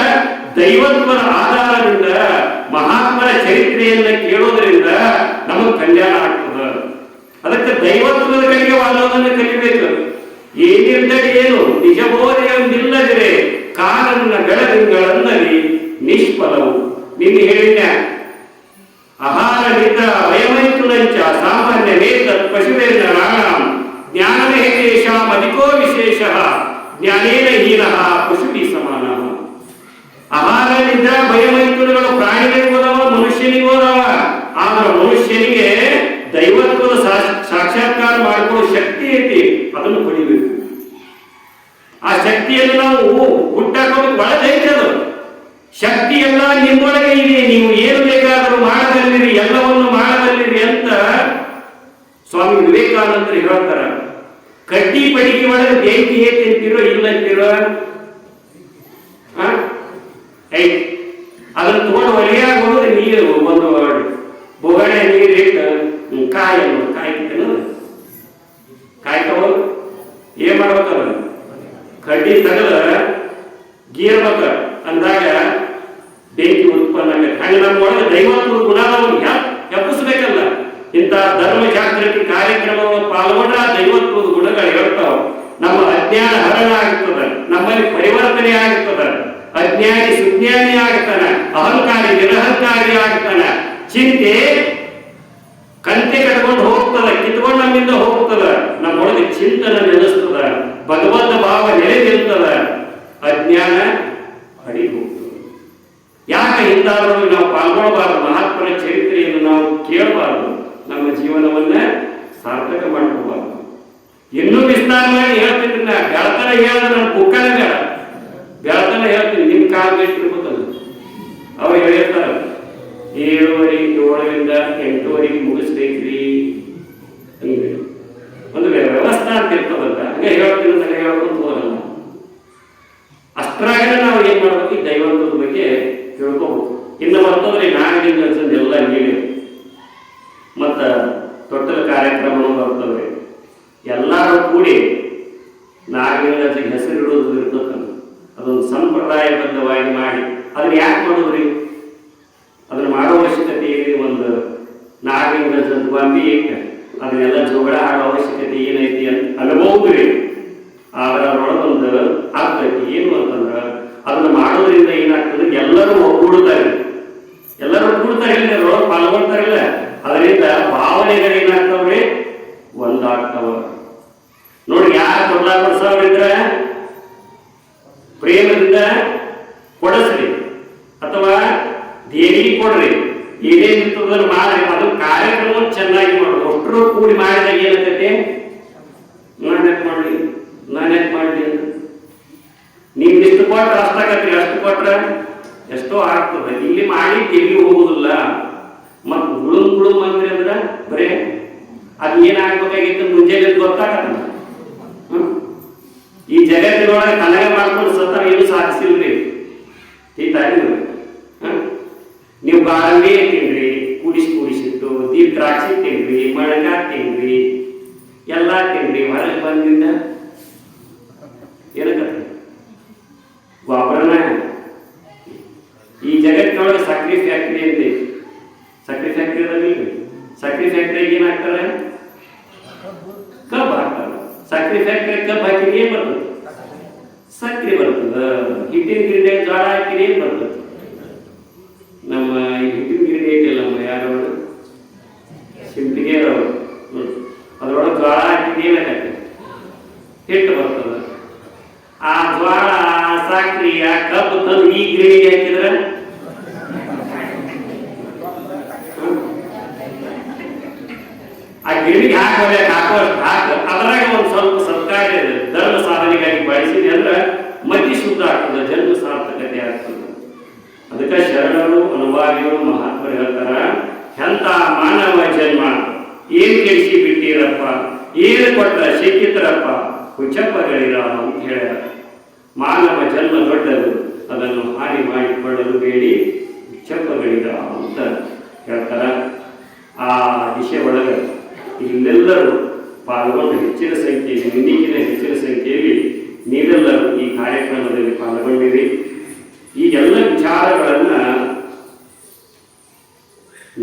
ದೈವತ್ವದ ಆಧಾರದಿಂದ, ಮಹಾತ್ಮರ ಚರಿತ್ರೆಯನ್ನ ಕೇಳೋದ್ರಿಂದ ನಮಗೆ ಕಲ್ಯಾಣ ಆಗ್ತದ. ಅದಕ್ಕೆ ದೈವತ್ವದ ಕಡೆಗೆ ವಾದವನ್ನು ಕಲಿಬೇಕು. ಏನಿರ್ತದೆ ಏನು ನಿಜಬೋಧೆಯೊಂದಿಲ್ಲದಿರೆ ಕಾಲನ್ನ ಬೆಳದಿಂಗಳನ್ನಲಿ ನಿಷ್ಫಲವು. ನಿನ್ನೆ ಹೇಳಿದ ಆಹಾರ ನಿದ್ರ ವಯಮೈತುನಂಚ ಸಾಮಾನ್ಯ ವೇದ ಪಶುವೇನ ರಾಣಾಂ ಜ್ಞಾನಮೇ ತೇಷಾಂ ಅಧಿಕೋ ವಿಶೇಷ ಜ್ಞಾನೇನ ಹೀನಃ ಪಶುಭಿ ಸಮಾನಃ. ಆಹಾರ ನಿದ್ರ ಭಯಮೈತುನಗಳು ಪ್ರಾಣಿಗಳಿಗೂ ಹೋದವ, ಮನುಷ್ಯನಿಗೂ ಹೋದವ. ಆದ್ರೆ ಮನುಷ್ಯನಿಗೆ ದೈವತ್ವದ ಸಾಕ್ಷಾತ್ಕಾರ ಮಾಡಿಕೊಳ್ಳೋ ಶಕ್ತಿ ಐತಿ, ಅದನ್ನು ಪಡಿಬೇಕು. ಆ ಶಕ್ತಿಯನ್ನು ನಾವು ಹುಟ್ಟಾಕೋದಕ್ಕೆ ಒಳಗೈತೆ. ಅದು ಶಕ್ತಿ ಎಲ್ಲ ನಿಮ್ಮೊಳಗೆ ಇದೆ, ನೀವು ಏನು ಬೇಕಾದರೂ ಮಾಡಬಲ್ಲಿರಿ, ಎಲ್ಲವನ್ನು ಮಾಡಬಲ್ಲಿರಿ ಅಂತ ಸ್ವಾಮಿ ವಿವೇಕಾನಂದರು ಹೇಳ್ತಾರ. ಕಡ್ಡಿ ಪಡಿಗೆ ಒಳಗೆ ಬೆಂಕಿ ಏತಿರೋ ಇಲ್ಲ ಅಂತಿರೋ, ಅದನ್ನು ತಗೊಂಡು ಒಲೆಯಾಗ ಹೋದ್ರೆ ನೀರು ಒಂದು ಬೋಗಣೆ ನೀರಿಟ್ಟು ಕಾಯಿ ತಗೊಂಡು ಏನ್ ಮಾಡ್ಬೇಕಲ್ಲ, ಕಡ್ಡಿ ತಗದ ಗೀರ್ಬೇಕ ಅಂದಾಗ ಬೆಂಕಿ ಉತ್ಪನ್ನ ಆಗತ್ತೆ. ಹಾಗೆ ನಮ್ಮೊಳಗೆ ದೈವತ್ವದ ಗುಣವನ್ನು ಎಬ್ಬಿಸ್ಬೇಕಲ್ಲ. ಇಂಥ ಧರ್ಮ ಜಾಗೃತಿ ಕಾರ್ಯಕ್ರಮವನ್ನು ಪಾಲ್ಗೊಂಡ್ರೆ ಆ ದೈವತ್ವದ ಗುಣಗಳು ಹೇಳ್ತಾವ. ನಮ್ಮ ಅಜ್ಞಾನ ಹರಣ ಆಗ್ತದೆ, ನಮ್ಮಲ್ಲಿ ಪರಿವರ್ತನೆ ಆಗ್ತದೆ. ಅಜ್ಞಾನಿ ಸುಜ್ಞಾನಿ ಆಗ್ತಾನೆ, ಅಹಂಕಾರಿ ನಿರಹಂಕಾರಿ ಆಗ್ತಾನೆ. ಚಿಂತೆ ಕಂತೆ ಕಟ್ಕೊಂಡು ಹೋಗ್ತದ, ಕಿತ್ಕೊಂಡು ನಮ್ಮಿಂದ ಹೋಗ್ತದ. ನಮ್ಮೊಳಗೆ ಚಿಂತನೆ ನೆಲೆಸ್ತದ, ಭಗವಂತ ಭಾವ ನೆಲೆದಿರ್ತದ, ಅಜ್ಞಾನ ಅಡಿ ಹೋಗ್ತದೆ. ಯಾಕೆ ಇಂಥವ್ರಿಗೆ ನಾವು ಪಾಲ್ಗೊಳ್ಳಬಾರದು? ಮಹಾತ್ಮರ ಚರಿತ್ರೆಯನ್ನು ನಾವು ಕೇಳಬಾರದು, ನಮ್ಮ ಜೀವನವನ್ನ ಸಾರ್ಥಕ ಮಾಡ್ಕೋಬಾರದು. ಇನ್ನೂ ವಿಸ್ತಾರವಾಗಿ ಹೇಳ್ತೀನಿ, ಬೆಳತನ ಹೇಳಿದ್ರೆ ನನ್ನ ಬುಕ್ಕನ ಬೇಡ, ಬೆಳತನ ಹೇಳ್ತೀನಿ. ನಿಮ್ ಕಾಲ ಬೇಕಿರ್ಬೋದಲ್ಲ, ಅವ್ರು ಹೇಳ್ತಾರ 7:30 8:00 ಮುಗಿಸ್ಬೇಕ್ರಿ. ಒಂದು ವ್ಯವಸ್ಥೆ ಅಂತ ಇರ್ತದಲ್ಲ, ಹಂಗೆ ಹೇಳ್ತೀನಿ ಅಂತ ಹೇಳ್ಕೊಂಡು ಹೋಗಲ್ಲ. ಅಷ್ಟರಾಗ ನಾವು ಏನ್ ಮಾಡ್ಬೇಕು, ಈ ದೈವತ್ವದ ಬಗ್ಗೆ ತಿಳ್ಕೋಬೇಕು. ಇನ್ನು ಬರ್ತದ್ರಿ ನಾಗಲಿಂಗ ಎಲ್ಲ ನೀಡಿ ಮತ್ತ ತೊಟ್ಟಲ ಕಾರ್ಯಕ್ರಮ ಬರ್ತದ್ರಿ. ಎಲ್ಲರೂ ಕೂಡಿ ನಾಗಲಿಂಗ ಹೆಸರಿಡೋದು ಇರ್ತಕ್ಕಂಥ ಅದೊಂದು ಸಂಪ್ರದಾಯಬದ್ಧವಾಗಿ ಮಾಡಿ ಅದನ್ನ ಯಾಕೆ ಮಾಡೋದ್ರಿ? ಅದನ್ನ ಮಾಡೋ ಅವಶ್ಯಕತೆ ಏನಿದೆ? ಒಂದು ನಾಗಲಿಂಗ ಗೊಂಬಿ ಇಟ್ಟು ಅದನ್ನೆಲ್ಲ ಜೋಗಳ ಆಡೋ ಅವಶ್ಯಕತೆ ಏನೈತಿ ಅಂತ ಅನ್ಬಹುದ್ರಿ. ಆದ್ರೆ ಅದರೊಳಗೊಂದು ಆಗ್ತೈತಿ. ಏನು ಅಂತಂದ್ರ ಅದನ್ನ ಮಾಡೋದ್ರಿಂದ ಏನಾಗ್ತದೆ, ಎಲ್ಲರೂ ಒಗ್ಗೂಡ್ತಾರೆ. ಎಲ್ಲರೂ ಒಗ್ಗೂಡ್ತಾರೆ, ಅದ್ರೊಳಗೆ ಪಾಲ್ಗೊಳ್ತಾರಿಲ್ಲ. ಅದರಿಂದ ಭಾವನೆಗಳೇನಾಗ್ತಾವ್ರಿ, ಒಂದಾಗ್ತಾವ. ನೋಡಿ, ಯಾರು ಕೊಡ್ಸಾವ್ರಿದ್ರ ಪ್ರೇಮದಿಂದ ಕೊಡಸ್ರಿ ಅಥವಾ ದೇವಿಗೆ ಕೊಡ್ರಿ, ಏನೇನಿರ್ತದನ್ನು ಮಾಡ್ರಿ. ಅದು ಕಾರ್ಯಕ್ರಮ ಚೆನ್ನಾಗಿ ಮಾಡೋದು. ಒಟ್ಟರು ಕೂಡಿ ಮಾಡಿದಾಗ ಏನಾಗ್ತೈತೆ, ನಾನ್ಯಾಕೆ ಮಾಡ್ಲಿ ಅಂತ. ನೀವು ಇಷ್ಟು ಕೊಟ್ರೆ ಅಷ್ಟಾಗತ್ರಿ, ಅಷ್ಟು ಕೊಟ್ರೆ ಎಷ್ಟೋ ಆಗ್ತದೆ. ಇಲ್ಲಿ ಮಾಡಿ ಎಲ್ಲಿ ಹೋಗುದಿಲ್ಲ. ಮತ್ತು ಗುಳುಂ ಅಂದ್ರೆ ಅಂದ್ರೆ ಬರೇ ಅದು ಏನಾಗಬೇಕಾಗಿತ್ತು ಮುಂಜಾನೆ ಗೊತ್ತಾಗತ್ತಲ್ಲ. ಈ ಜಗತ್ತಿನೊಳಗೆ ಕನಗ ಮಾಡ್ಕೊಂಡು ಸತ್ತ ಏನು ಸಾಧಿಸಿಲ್ರಿ. ನೀವು ಬಾಳಂಬಿ ತಿನ್ರಿ, ಕೂಡಿಸಿಟ್ಟು ದೀಪ್ ದ್ರಾಕ್ಷಿ ತಿನ್ರಿ, ಮಳಗ ತಿನ್ರಿ, ಎಲ್ಲ ತಿನ್ರಿ. ಹೊರಗೆ ಬಂದಿಂದ ಏನಕತ್ರಿ ಗೊಬ್ಬರನ. ಈ ಜಗತ್ತಿನೊಳಗೆ ಸಕ್ರಿ ಫ್ಯಾಕ್ಟ್ರಿ ಅಂತ ಸಕ್ರಿ ಫ್ಯಾಕ್ಟ್ರಿ ಅದಲ್ಲಿ ಸಕ್ರಿ ಫ್ಯಾಕ್ಟ್ರಿಗೆ ಏನಾಗ್ತಾರೆ? ಕಬ್ಬು ಹಾಕ್ತಾರೆ. ಸಕ್ರಿ ಫ್ಯಾಕ್ಟ್ರಿ ಕಬ್ಬು ಹಾಕಿದ್ರೆ ಏನ್ ಬರ್ತದೆ? ಸಕ್ರಿ ಬರ್ತದ. ಹಿಟ್ಟಿನ ಗಿರಡೆ ಜೋಳ ಹಾಕಿದ್ರೆ ಏನ್ ಬರ್ತದೆ? ನಮ್ಮ ಹಿಟ್ಟಿನ ಗಿರಡೆ ಐತಿಲ್ಲ ನಮ್ಮ ಯಾರು ಸಿಂಪಿಗೆ ಅದ್ರೊಳಗೆ ಜೋಳ ಹಾಕಿದ್ರೆ ಏನಾಗತ್ತೆ? ಹಿಟ್ಟು ಬರ್ತದ. ಆ ಜ್ವಾಳ ಸಕ್ರಿ ಆ ಕಬ್ಬು ತಂದು ಈ ಗಿರಣಿಗೆ ಹಾಕಿದ್ರೆ ಆ ಗಿರಣಿಗೆ ಹಾಕೋ ಅದ್ರಾಗ ಒಂದು ಸ್ವಲ್ಪ ಸರ್ಕಾರ ಧರ್ಮ ಸಾಧನೆಗಾಗಿ ಬಳಸಿದೆ ಅಂದ್ರೆ ಮತಿ ಶುದ್ಧ ಆಗ್ತದೆ, ಜನ್ಮ ಸಾರ್ಥಕತೆ ಆಗ್ತದೆ. ಅದಕ್ಕೆ ಶರಣರು ಅನುಭಾವಿಗಳು ಮಹಾತ್ಮರು ಹೇಳ್ತಾರ, ಎಂತ ಮಾನವ ಜನ್ಮ ಏನ್ ಕೆಡಿಸಿ ಬಿಟ್ಟಿರಪ್ಪ, ಏನು ಕೊಟ್ಟ ಸಿಕ್ಕಿತ್ರಪ್ಪ, ಹುಚ್ಚಪ್ಪಗಳಿರ ಅಂತ ಹೇಳ್ಯಾರ. ಮಾನವ ಜನ್ಮ ದೊಡ್ಡದು, ಅದನ್ನು ಹಾನಿ ಮಾಡಿಕೊಳ್ಳಲು ಬೇಡಿ ಹುಚ್ಚಪ್ಪಗಳಿರ ಅಂತ ಹೇಳ್ತಾರ. ಆ ದಿಶೆ ಒಳಗೆ ಇಲ್ಲೆಲ್ಲರೂ ಪಾಲ್ಗೊಂಡು ಹೆಚ್ಚಿನ ಸಂಖ್ಯೆಯಲ್ಲಿ, ನಿನ್ನಿಗಿನ ಹೆಚ್ಚಿನ ಸಂಖ್ಯೆಯಲ್ಲಿ ನೀವೆಲ್ಲರೂ ಈ ಕಾರ್ಯಕ್ರಮದಲ್ಲಿ ಪಾಲ್ಗೊಂಡಿರಿ. ಈ ಎಲ್ಲ ವಿಚಾರಗಳನ್ನ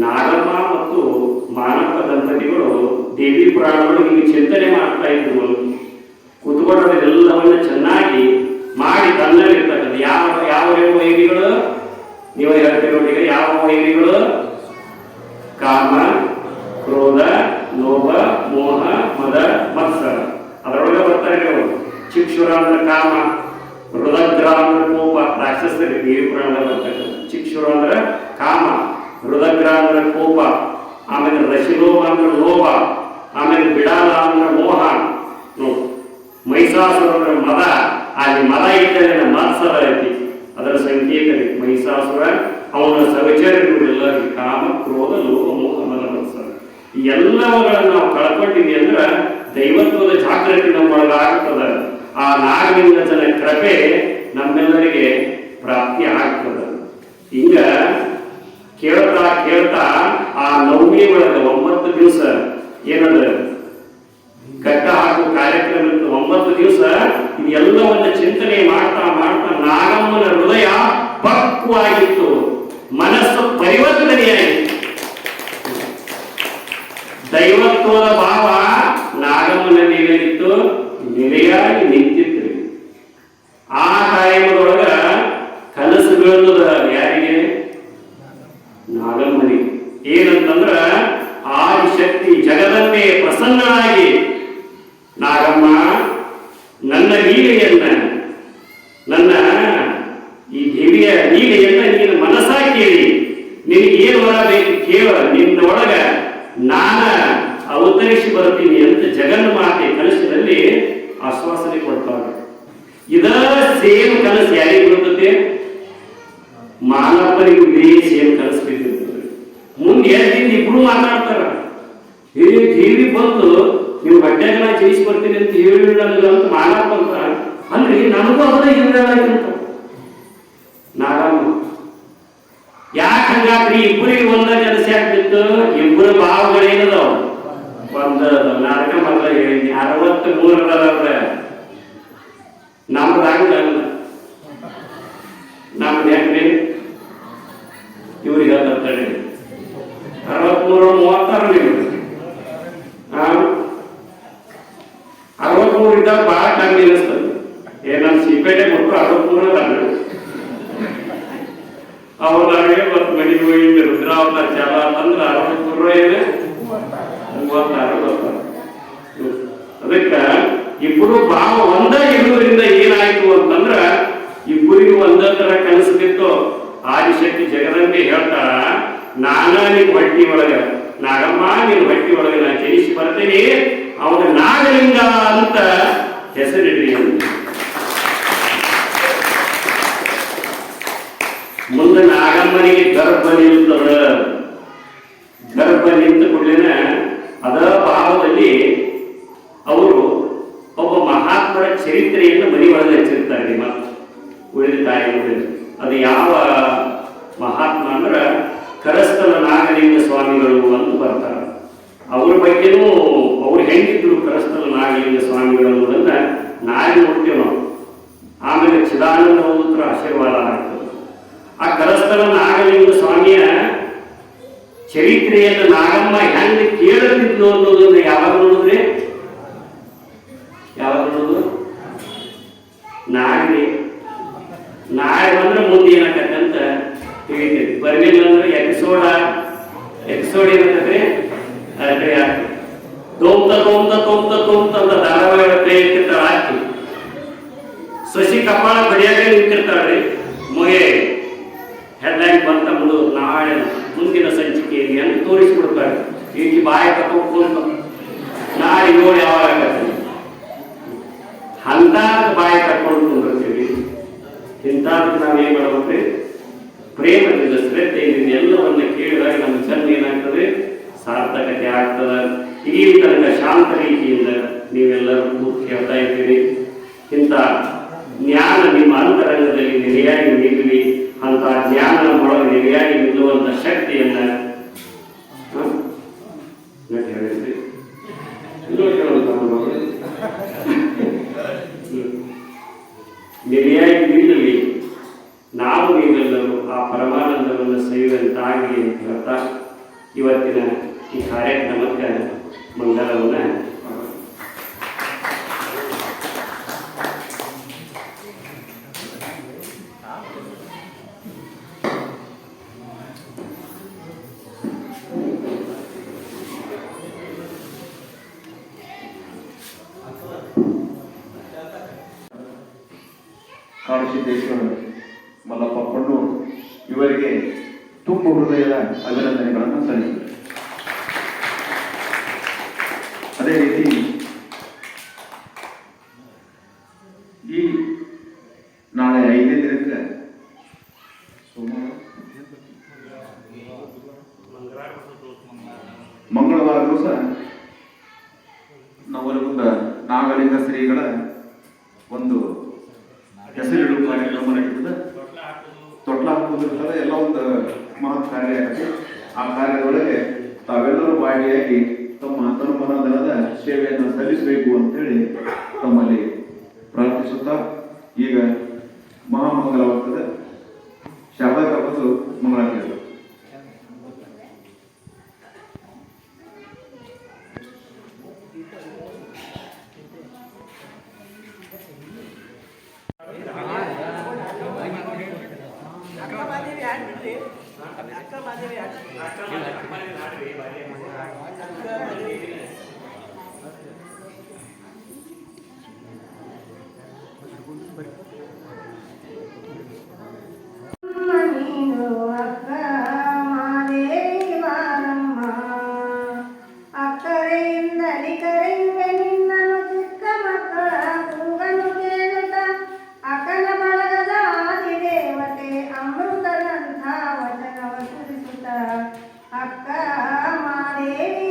ನಾಗಮ್ಮ ಮತ್ತು ಮಾನಪ್ಪ ದಂಪತಿಗಳು ದೇವಿ ಪುರಾಣಗಳು ಈಗ ಚಿಂತನೆ ಮಾಡ್ತಾ ಇದ್ರು. ಕುತ್ಕೊಳ್ಳೋದೆಲ್ಲವನ್ನ ಚೆನ್ನಾಗಿ ಮಾಡಿ ತನ್ನಲ್ಲಿರ್ತಕ್ಕಂಥ ಯಾವ ಯಾವ ವೈರಿಗಳು ನೀವು ಹೇಳ್ತೀವಿ ನೋಡಿ. ಯಾವ ವೈರಿಗಳು? ಕಾಮ, ಕ್ರೋಧ, ಲೋಭ, ಮೋಹ, ಮದ, ಮತ್ಸರ. ಅದರೊಳಗೆ ಬರ್ತಾರೆ ಅವರು. ಚಿಕ್ಷುರ ಅಂದ್ರೆ ಕಾಮ, ರುದಗ್ರ ಅಂದ್ರೆ ಕೋಪ, ರಾಕ್ಷಸರಿಗೆ ದೇವಿ ಪುರಾಣ ಬರ್ತಕ್ಕಂಥ. ಚಿಕ್ಷುರ ಅಂದ್ರೆ ಕಾಮ, ರುದಗ್ರ ಅಂದ್ರೆ ಕೋಪ, ಆಮೇಲೆ ರಶಿಲೋಭ ಅಂದ್ರೆ ಲೋಭ, ಆಮೇಲೆ ಬಿಡಾಲ ಅಂದ್ರೆ ಮೋಹ, ಮಹಿಷಾಸುರ ಅಂದ್ರೆ ಮದ. ಅಲ್ಲಿ ಮದ ಇದ್ದರೆ ಮತ್ಸರ ಐತಿ, ಅದರ ಸಂಕೇತ ಮಹಿಷಾಸುರ. ಅವನ ಸಹಚರರಿಗೆಲ್ಲ ಕಾಮ, ಕ್ರೋಧ, ಲೋಭ, ಮೋಹ, ಮದ, ಮತ್ಸರ. ಈ ಎಲ್ಲವುಗಳನ್ನು ನಾವು ಕಳ್ಕೊಂಡಿದ್ವಿ ಅಂದ್ರೆ ದೈವತ್ವದ ಜಾಗೃತಿ ನಮ್ಮೊಳಗಾಗ್ತದೆ. ಆ ನಾಗಲಿಂಗನ ಕೃಪೆ ನಮ್ಮೆಲ್ಲರಿಗೆ ಪ್ರಾಪ್ತಿ ಆಗ್ತದೆ. ಹಿಂಗ ಕೇಳ್ತಾ ಕೇಳ್ತಾ ಆ ನವಮಿ ಒಳಗೆ 9 ದಿವಸ ಏನದ ಕಟ್ಟ ಹಾಕುವ ಕಾರ್ಯಕ್ರಮ ಇತ್ತು. 9 ದಿವಸ ಇದೆಲ್ಲವನ್ನ ಚಿಂತನೆ ಮಾಡ್ತಾ ಮಾಡ್ತಾ ನಾಗಮ್ಮನ ಹೃದಯ ಪಕ್ವವಾಗಿತ್ತು, ಮನಸ್ಸು ಪರಿವರ್ತನೆಯಾಗಿತ್ತು. ದೈವತ್ವದ ಭಾವ ನಾಗಮ್ಮನಲ್ಲಿ ಏನಿತ್ತು? ನೆಲೆಯಾಗಿ ನಿಂತಿತ್ತು. ಆ ಟೈಮದೊಳಗ ಕನಸು ಬೀಳುದ ಯಾರಿಗೆ? ನಾಗಮ್ಮನಿಗೆ. ಏನಂತಂದ್ರ ಆದಿಶಕ್ತಿ ಜಗದನ್ನೇ ಪ್ರಸನ್ನನಾಗಿ, ನಾಗಮ್ಮ ನನ್ನ ಲೀಲೆಯನ್ನ, ನನ್ನ ಈ ದೇವಿಯ ಲೀಲೆಯನ್ನ ನೀನು ಮನಸ್ಸಾ ಕೇಳಿ, ನಿನಗೆ ಏನು ವರ ಬೇಕು ಕೇಳ, ನಿನ್ನೊಳಗ ನಾನ ಅವತರಿಸಿ ಬರ್ತೀನಿ ಅಂತ ಜಗನ್ಮಾತೆ ಕನಸಿನಲ್ಲಿ ಆಶ್ವಾಸನೆ ಕೊಡ್ತಾರೆ. ಇದ ಸೇಮ್ ಕನಸು ಯಾರಿಗೆ ಬರುತ್ತದೆ? ಮಾನಪ್ಪನಿಗೂ ಇದೇ ಸೇಮ್ ಕನಸು ಬಿದ್ದಿರ್ತದೆ. ಮುಂದೆ ಎದ್ದಿಂದ ಇಬ್ರು ಮಾತಾಡ್ತಾರ. ದೇವಿ ಬಂದು ನೀವು ಹೊಟ್ಟೆಗೆ ನಾ ಜಯಿಸಿ ಬರ್ತೀನಿ ಅಂತ ಹೇಳಿಲ್ಲ ಅಂತ ಮಾನಪ್ಪ ಅಂತ ಅಂದ್ರೆ ನಮಗೂ ಅವರ ಹೇಳಾಗಿಂತ ನಾಗಮ್ಮ ಯಾಕೆ ಹಂಗಾದ್ರಿ? ಇಬ್ಬರಿಗೆ ಒಂದ ಕೆಲಸ ಆಗ್ಬಿತ್ತು. ಇಬ್ಬರು ಭಾವಗಳೇನದಾವ? ಒಂದು ನಾಟಕ ಮೊದಲ ಹೇಳಿದ್ನಿ 63 ನಮ್ದಾಗಲ್ಲ. ನಮ್ದು ಹೆಂಗ್ರಿ? ಇವ್ರಿಗೆ ಹೇಳ್ತಾರೆ 63 36 ನೀವು 63 ಇದ್ದಾಗ ಬಹಳ ಕಮ್ಮಿ ಅನಿಸ್ತದೆ. ನಮ್ಮ ಸಿಪೇಟೆ ಕೊಟ್ಟು 63 ಅವ್ರಿಗೆ ಮತ್ತು ಮನೆಗೆ ಹೋಗಿ ರುದ್ರಾವತಾರ ಚಾಲ ಅಂತಂದ್ರೆ 63 ಏನೇ 36 ಅದಕ್ಕ ಇಬ್ಬರು ಭಾವ ಒಂದ ಇರುವುದರಿಂದ ಏನಾಯ್ತು ಅಂತಂದ್ರ ಇಬ್ಬರಿಗೂ ಒಂದ ತರ ಕನಸು ಬಿತ್ತು. ಆದಿಶಕ್ತಿ ಜಗದಂಬೆ ಹೇಳ್ತಾಳ, ನಾನ ನಿನ್ ಹೊಟ್ಟಿ ಒಳಗ, ನಾಗಮ್ಮ ನಿನ್ ಹೊಟ್ಟಿ ಒಳಗೆ ನಾ ಜನಿಸಿ ಬರ್ತೇನೆ, ಅವನ ನಾಗಲಿಂಗ ಅಂತ ಹೆಸರಿಡ್ರಿ ಅಂತ. ಮುಂದೆ ನಾಗಮ್ಮನಿಗೆ ಗರ್ಭ ನಿಲ್ತದ. ಗರ್ಭ ನಿಂತ ಕೂಡಲಿನ ಅದ ಭಾವದಲ್ಲಿ ಅವರು ಒಬ್ಬ ಮಹಾತ್ಮರ ಚರಿತ್ರೆಯನ್ನು ಮನೆ ಒಳಗೆ ಹಚ್ಚಿರ್ತಾರೆ. ಮತ್ತು ಉಳಿದ ತಾಯಿ ಉಳಿದ ಅದು ಯಾವ ಮಹಾತ್ಮ ಅಂದ್ರೆ ಕರಸ್ಥಲ ನಾಗಲಿಂಗ ಸ್ವಾಮಿಗಳು ಅಂತ ಬರ್ತಾರೆ. ಅವ್ರ ಬಗ್ಗೆನೂ ಅವ್ರು ಹೆಂಗಿದ್ರು ಕರಸ್ಥಲ ನಾಗಲಿಂಗ ಸ್ವಾಮಿಗಳು ಅನ್ನೋದನ್ನ ನಾಳೆ ನೋಡ್ತೇವೆ ನಾವು. ಆಮೇಲೆ ಚಿದಾನಂದ ಹತ್ರ ಆಶೀರ್ವಾದ ಆಗ್ತದೆ. ಆ ಕರಸ್ಥಲ ನಾಗಲಿಂಗ ಸ್ವಾಮಿಯ ಚರಿತ್ರೆಯನ್ನು ನಾಗಮ್ಮ ಹೆಂಗೆ ಕೇಳುತ್ತಿದ್ಲು ಅನ್ನೋದನ್ನ ಯಾವಾಗ ನೋಡಿದ್ರೆ ಯಾವಾಗ ನೋಡುದು ನಾಳೆ ನಾಳೆ ಬಂದ್ರೆ ಮುಂದೆ ಏನಾಗತ್ತೆ ಅಂತ ತಿಳಿತೈತಿ. ಬರಲಿಲ್ಲ ಅಂದ್ರೆ ಎಪಿಸೋಡ್ ಏನಾಗತ್ತೆ ಅದೇ ತೋಮ್ತ ಅಂತ ಧಾರಾವಾಹಿಗಳ ಕೈ ಇಟ್ಟಿರ್ತಾಳ. ಹಾಕಿ ಸಸಿ ಕಪಾಳ ಬಡಿಯಾಗ ನಿಂತಿರ್ತಾಳ್ರಿ. ಮೊಗೆ ಹೆಡ್ಲೈನ್ ಬಂತ ಬಿಡು ನಾಳೆ ಮುಂದಿನ ಸಂಚಿಕೆಯಲ್ಲಿ ಅಂತ ತೋರಿಸ್ಬಿಡ್ತಾರೆ. ಈಗ ಬಾಯಿ ತಗೊಂಡು ನಾಳೆ 7 ಯಾವಾಗ ಆಗತ್ತೆ ಅಂತಾದ ಬಾಯಿ ತಕೊಂಡು ಕುಂದಿರ್ತೀವಿ. ಇಂಥದ್ದು ನಾವೇನ್ ಮಾಡ್ಬೇಕ್ರಿ? ಪ್ರೇಮದಿಂದ ಶ್ರದ್ಧೆಯಿಂದ ಎಲ್ಲವನ್ನ ಕೇಳಿದಾಗ ನಮ್ಮ ಜನ್ಮ ಏನಾಗ್ತದೆ? ಸಾರ್ಥಕತೆ ಆಗ್ತದೆ. ಈ ತನಕ ಶಾಂತ ರೀತಿಯಿಂದ ನೀವೆಲ್ಲರೂ ಕೇಳ್ತಾ ಇದ್ದೀರಿ. ಇಂಥ ಜ್ಞಾನ ನಿಮ್ಮ ಅಂತರಂಗದಲ್ಲಿ ನೆಲೆಯಾಗಿ ನಿಲ್ಲಲಿ. ಅಂತ ಜ್ಞಾನ ಒಳಗೆ ನೆಲೆಯಾಗಿ ನಿಲ್ಲುವಂತ ಶಕ್ತಿಯನ್ನ ಹೇಳಿದ್ರಿ. ನೆಲೆಯಾಗಿ ನಿಲ್ಲಲಿ. ನಾವು ನೀವೆಲ್ಲರೂ ಆ ಪರಮಾನಂದವನ್ನು ಸವಿಯುವಂತಾಗಲಿ ಅಂತ ಹೇಳ್ತಾ ಇವತ್ತಿನ ಈ ಕಾರ್ಯಕ್ರಮಕ್ಕೆ ಮಂಗಲವನ್ನ ಕಾಡುಸಿದ್ದೇಶ್ವರ ಮಲ್ಲಪ್ಪ ಕೊಂಡೂರು ಇವರಿಗೆ ತುಂಬ ಹೃದಯದ ಅಭಿನಂದನೆಗಳನ್ನು ಸಲ್ಲಿಸಿದರು. ಅದೇ ರೀತಿ ಈ ನಾಳೆ 5ನೇ ದಿನಕ್ಕೆ ಮಂಗಳವಾರ ದಿವಸ ನವಲಗುಂದ ನಾಗಲಿಂಗ ಶ್ರೀಗಳ ಒಂದು ಹೆಸರಿಡುವ ಕಾರ್ಯಕ್ರಮ ನಡೀತದೆ. ತೊಟ್ಲ ಹಾಕುವುದಿರ್ತದೆ. ಎಲ್ಲ ಒಂದು ಮಹತ್ ಕಾರ್ಯ ಆಗುತ್ತೆ. ಆ ಕಾರ್ಯದೊಳಗೆ ತಾವೆಲ್ಲರೂ ಭಾಗಿಯಾಗಿ ತಮ್ಮ ತನುಮನದ ಸೇವೆಯನ್ನು ಸಲ್ಲಿಸಬೇಕು ಅಂತೇಳಿ ತಮ್ಮಲ್ಲಿ ಪ್ರಾರ್ಥಿಸುತ್ತಾ ಈಗ ಮಹಾಮಂಗಲವಾಗ್ತದೆ. ಶಾರದಾ ಕಬ್ಬಸು ಮಂಗಳಾರತಿ. ಅಕ್ಕ ಮಾದೇವಿ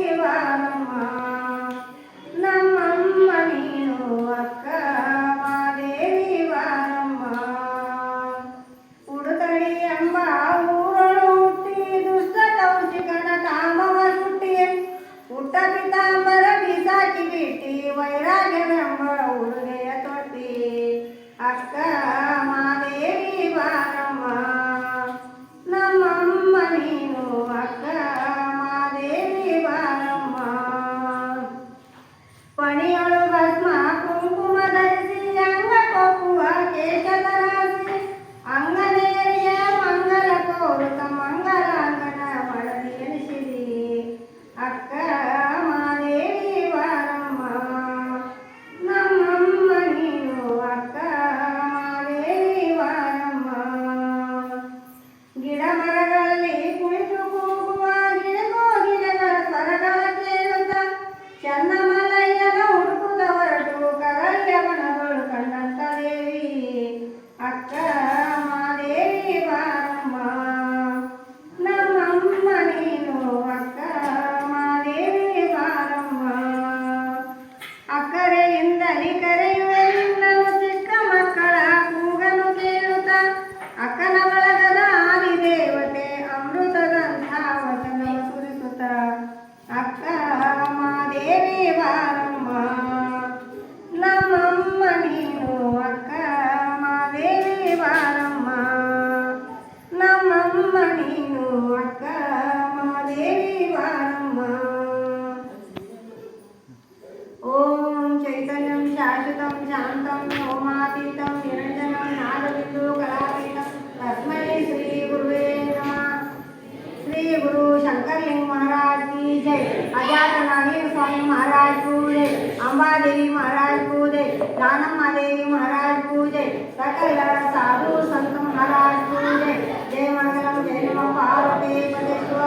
नारायण स्वामी महाराज पूजे, अंबादेवी महाराज पूजे, दानम्मा देवी महाराज पूजे, सकल साधु संत महाराज पूजे। जय मंगलम जय नमः पार्वती पते शिव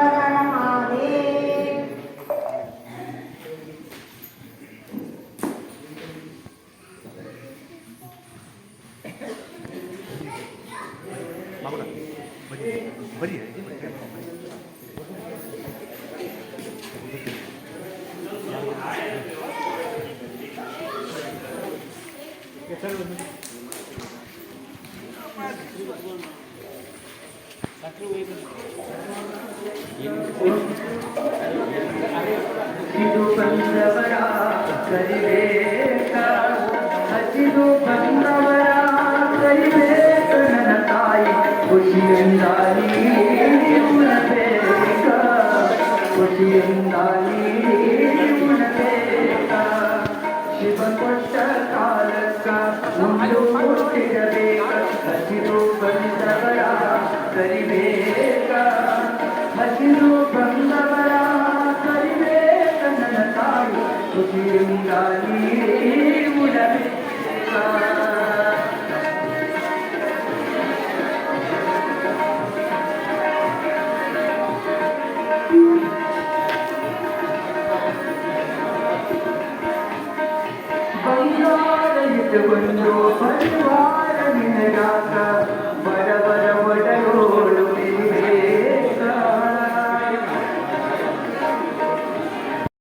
महादेव। ಇದು ಬಂದವರ ಕರಿಬೇಕ, ಹಸಿದು ಬಂದವರ ಕರಿಬೇಕ, ನನ್ನ ತಾಯಿ ಖುಷಿಯಿಂದಾಗಿ ಉಣಬೇಕ, ಖುಷಿಯಿಂದಾಗಿ ಉಣಬೇಕ. ಶಿವ ಕೊಟ್ಟ ಕಾಲಕ್ಕ ಉಂಡು ಹುಟ್ಟಿರಬೇಕ, ಹಸಿದು ಬಂದವರ ಕರಿಬೇಕ, ಹಸಿದು ಬಂದವರ ಕರಿಬೇಕ, ನನ್ನ ತಾಯಿ ಖುಷಿಯಿಂದಾಗಿ ಉಣಬೇಕ. ಬಂಗಾರ ಇಟ್ಟುಕೊಂಡು ಪರಿವಾರ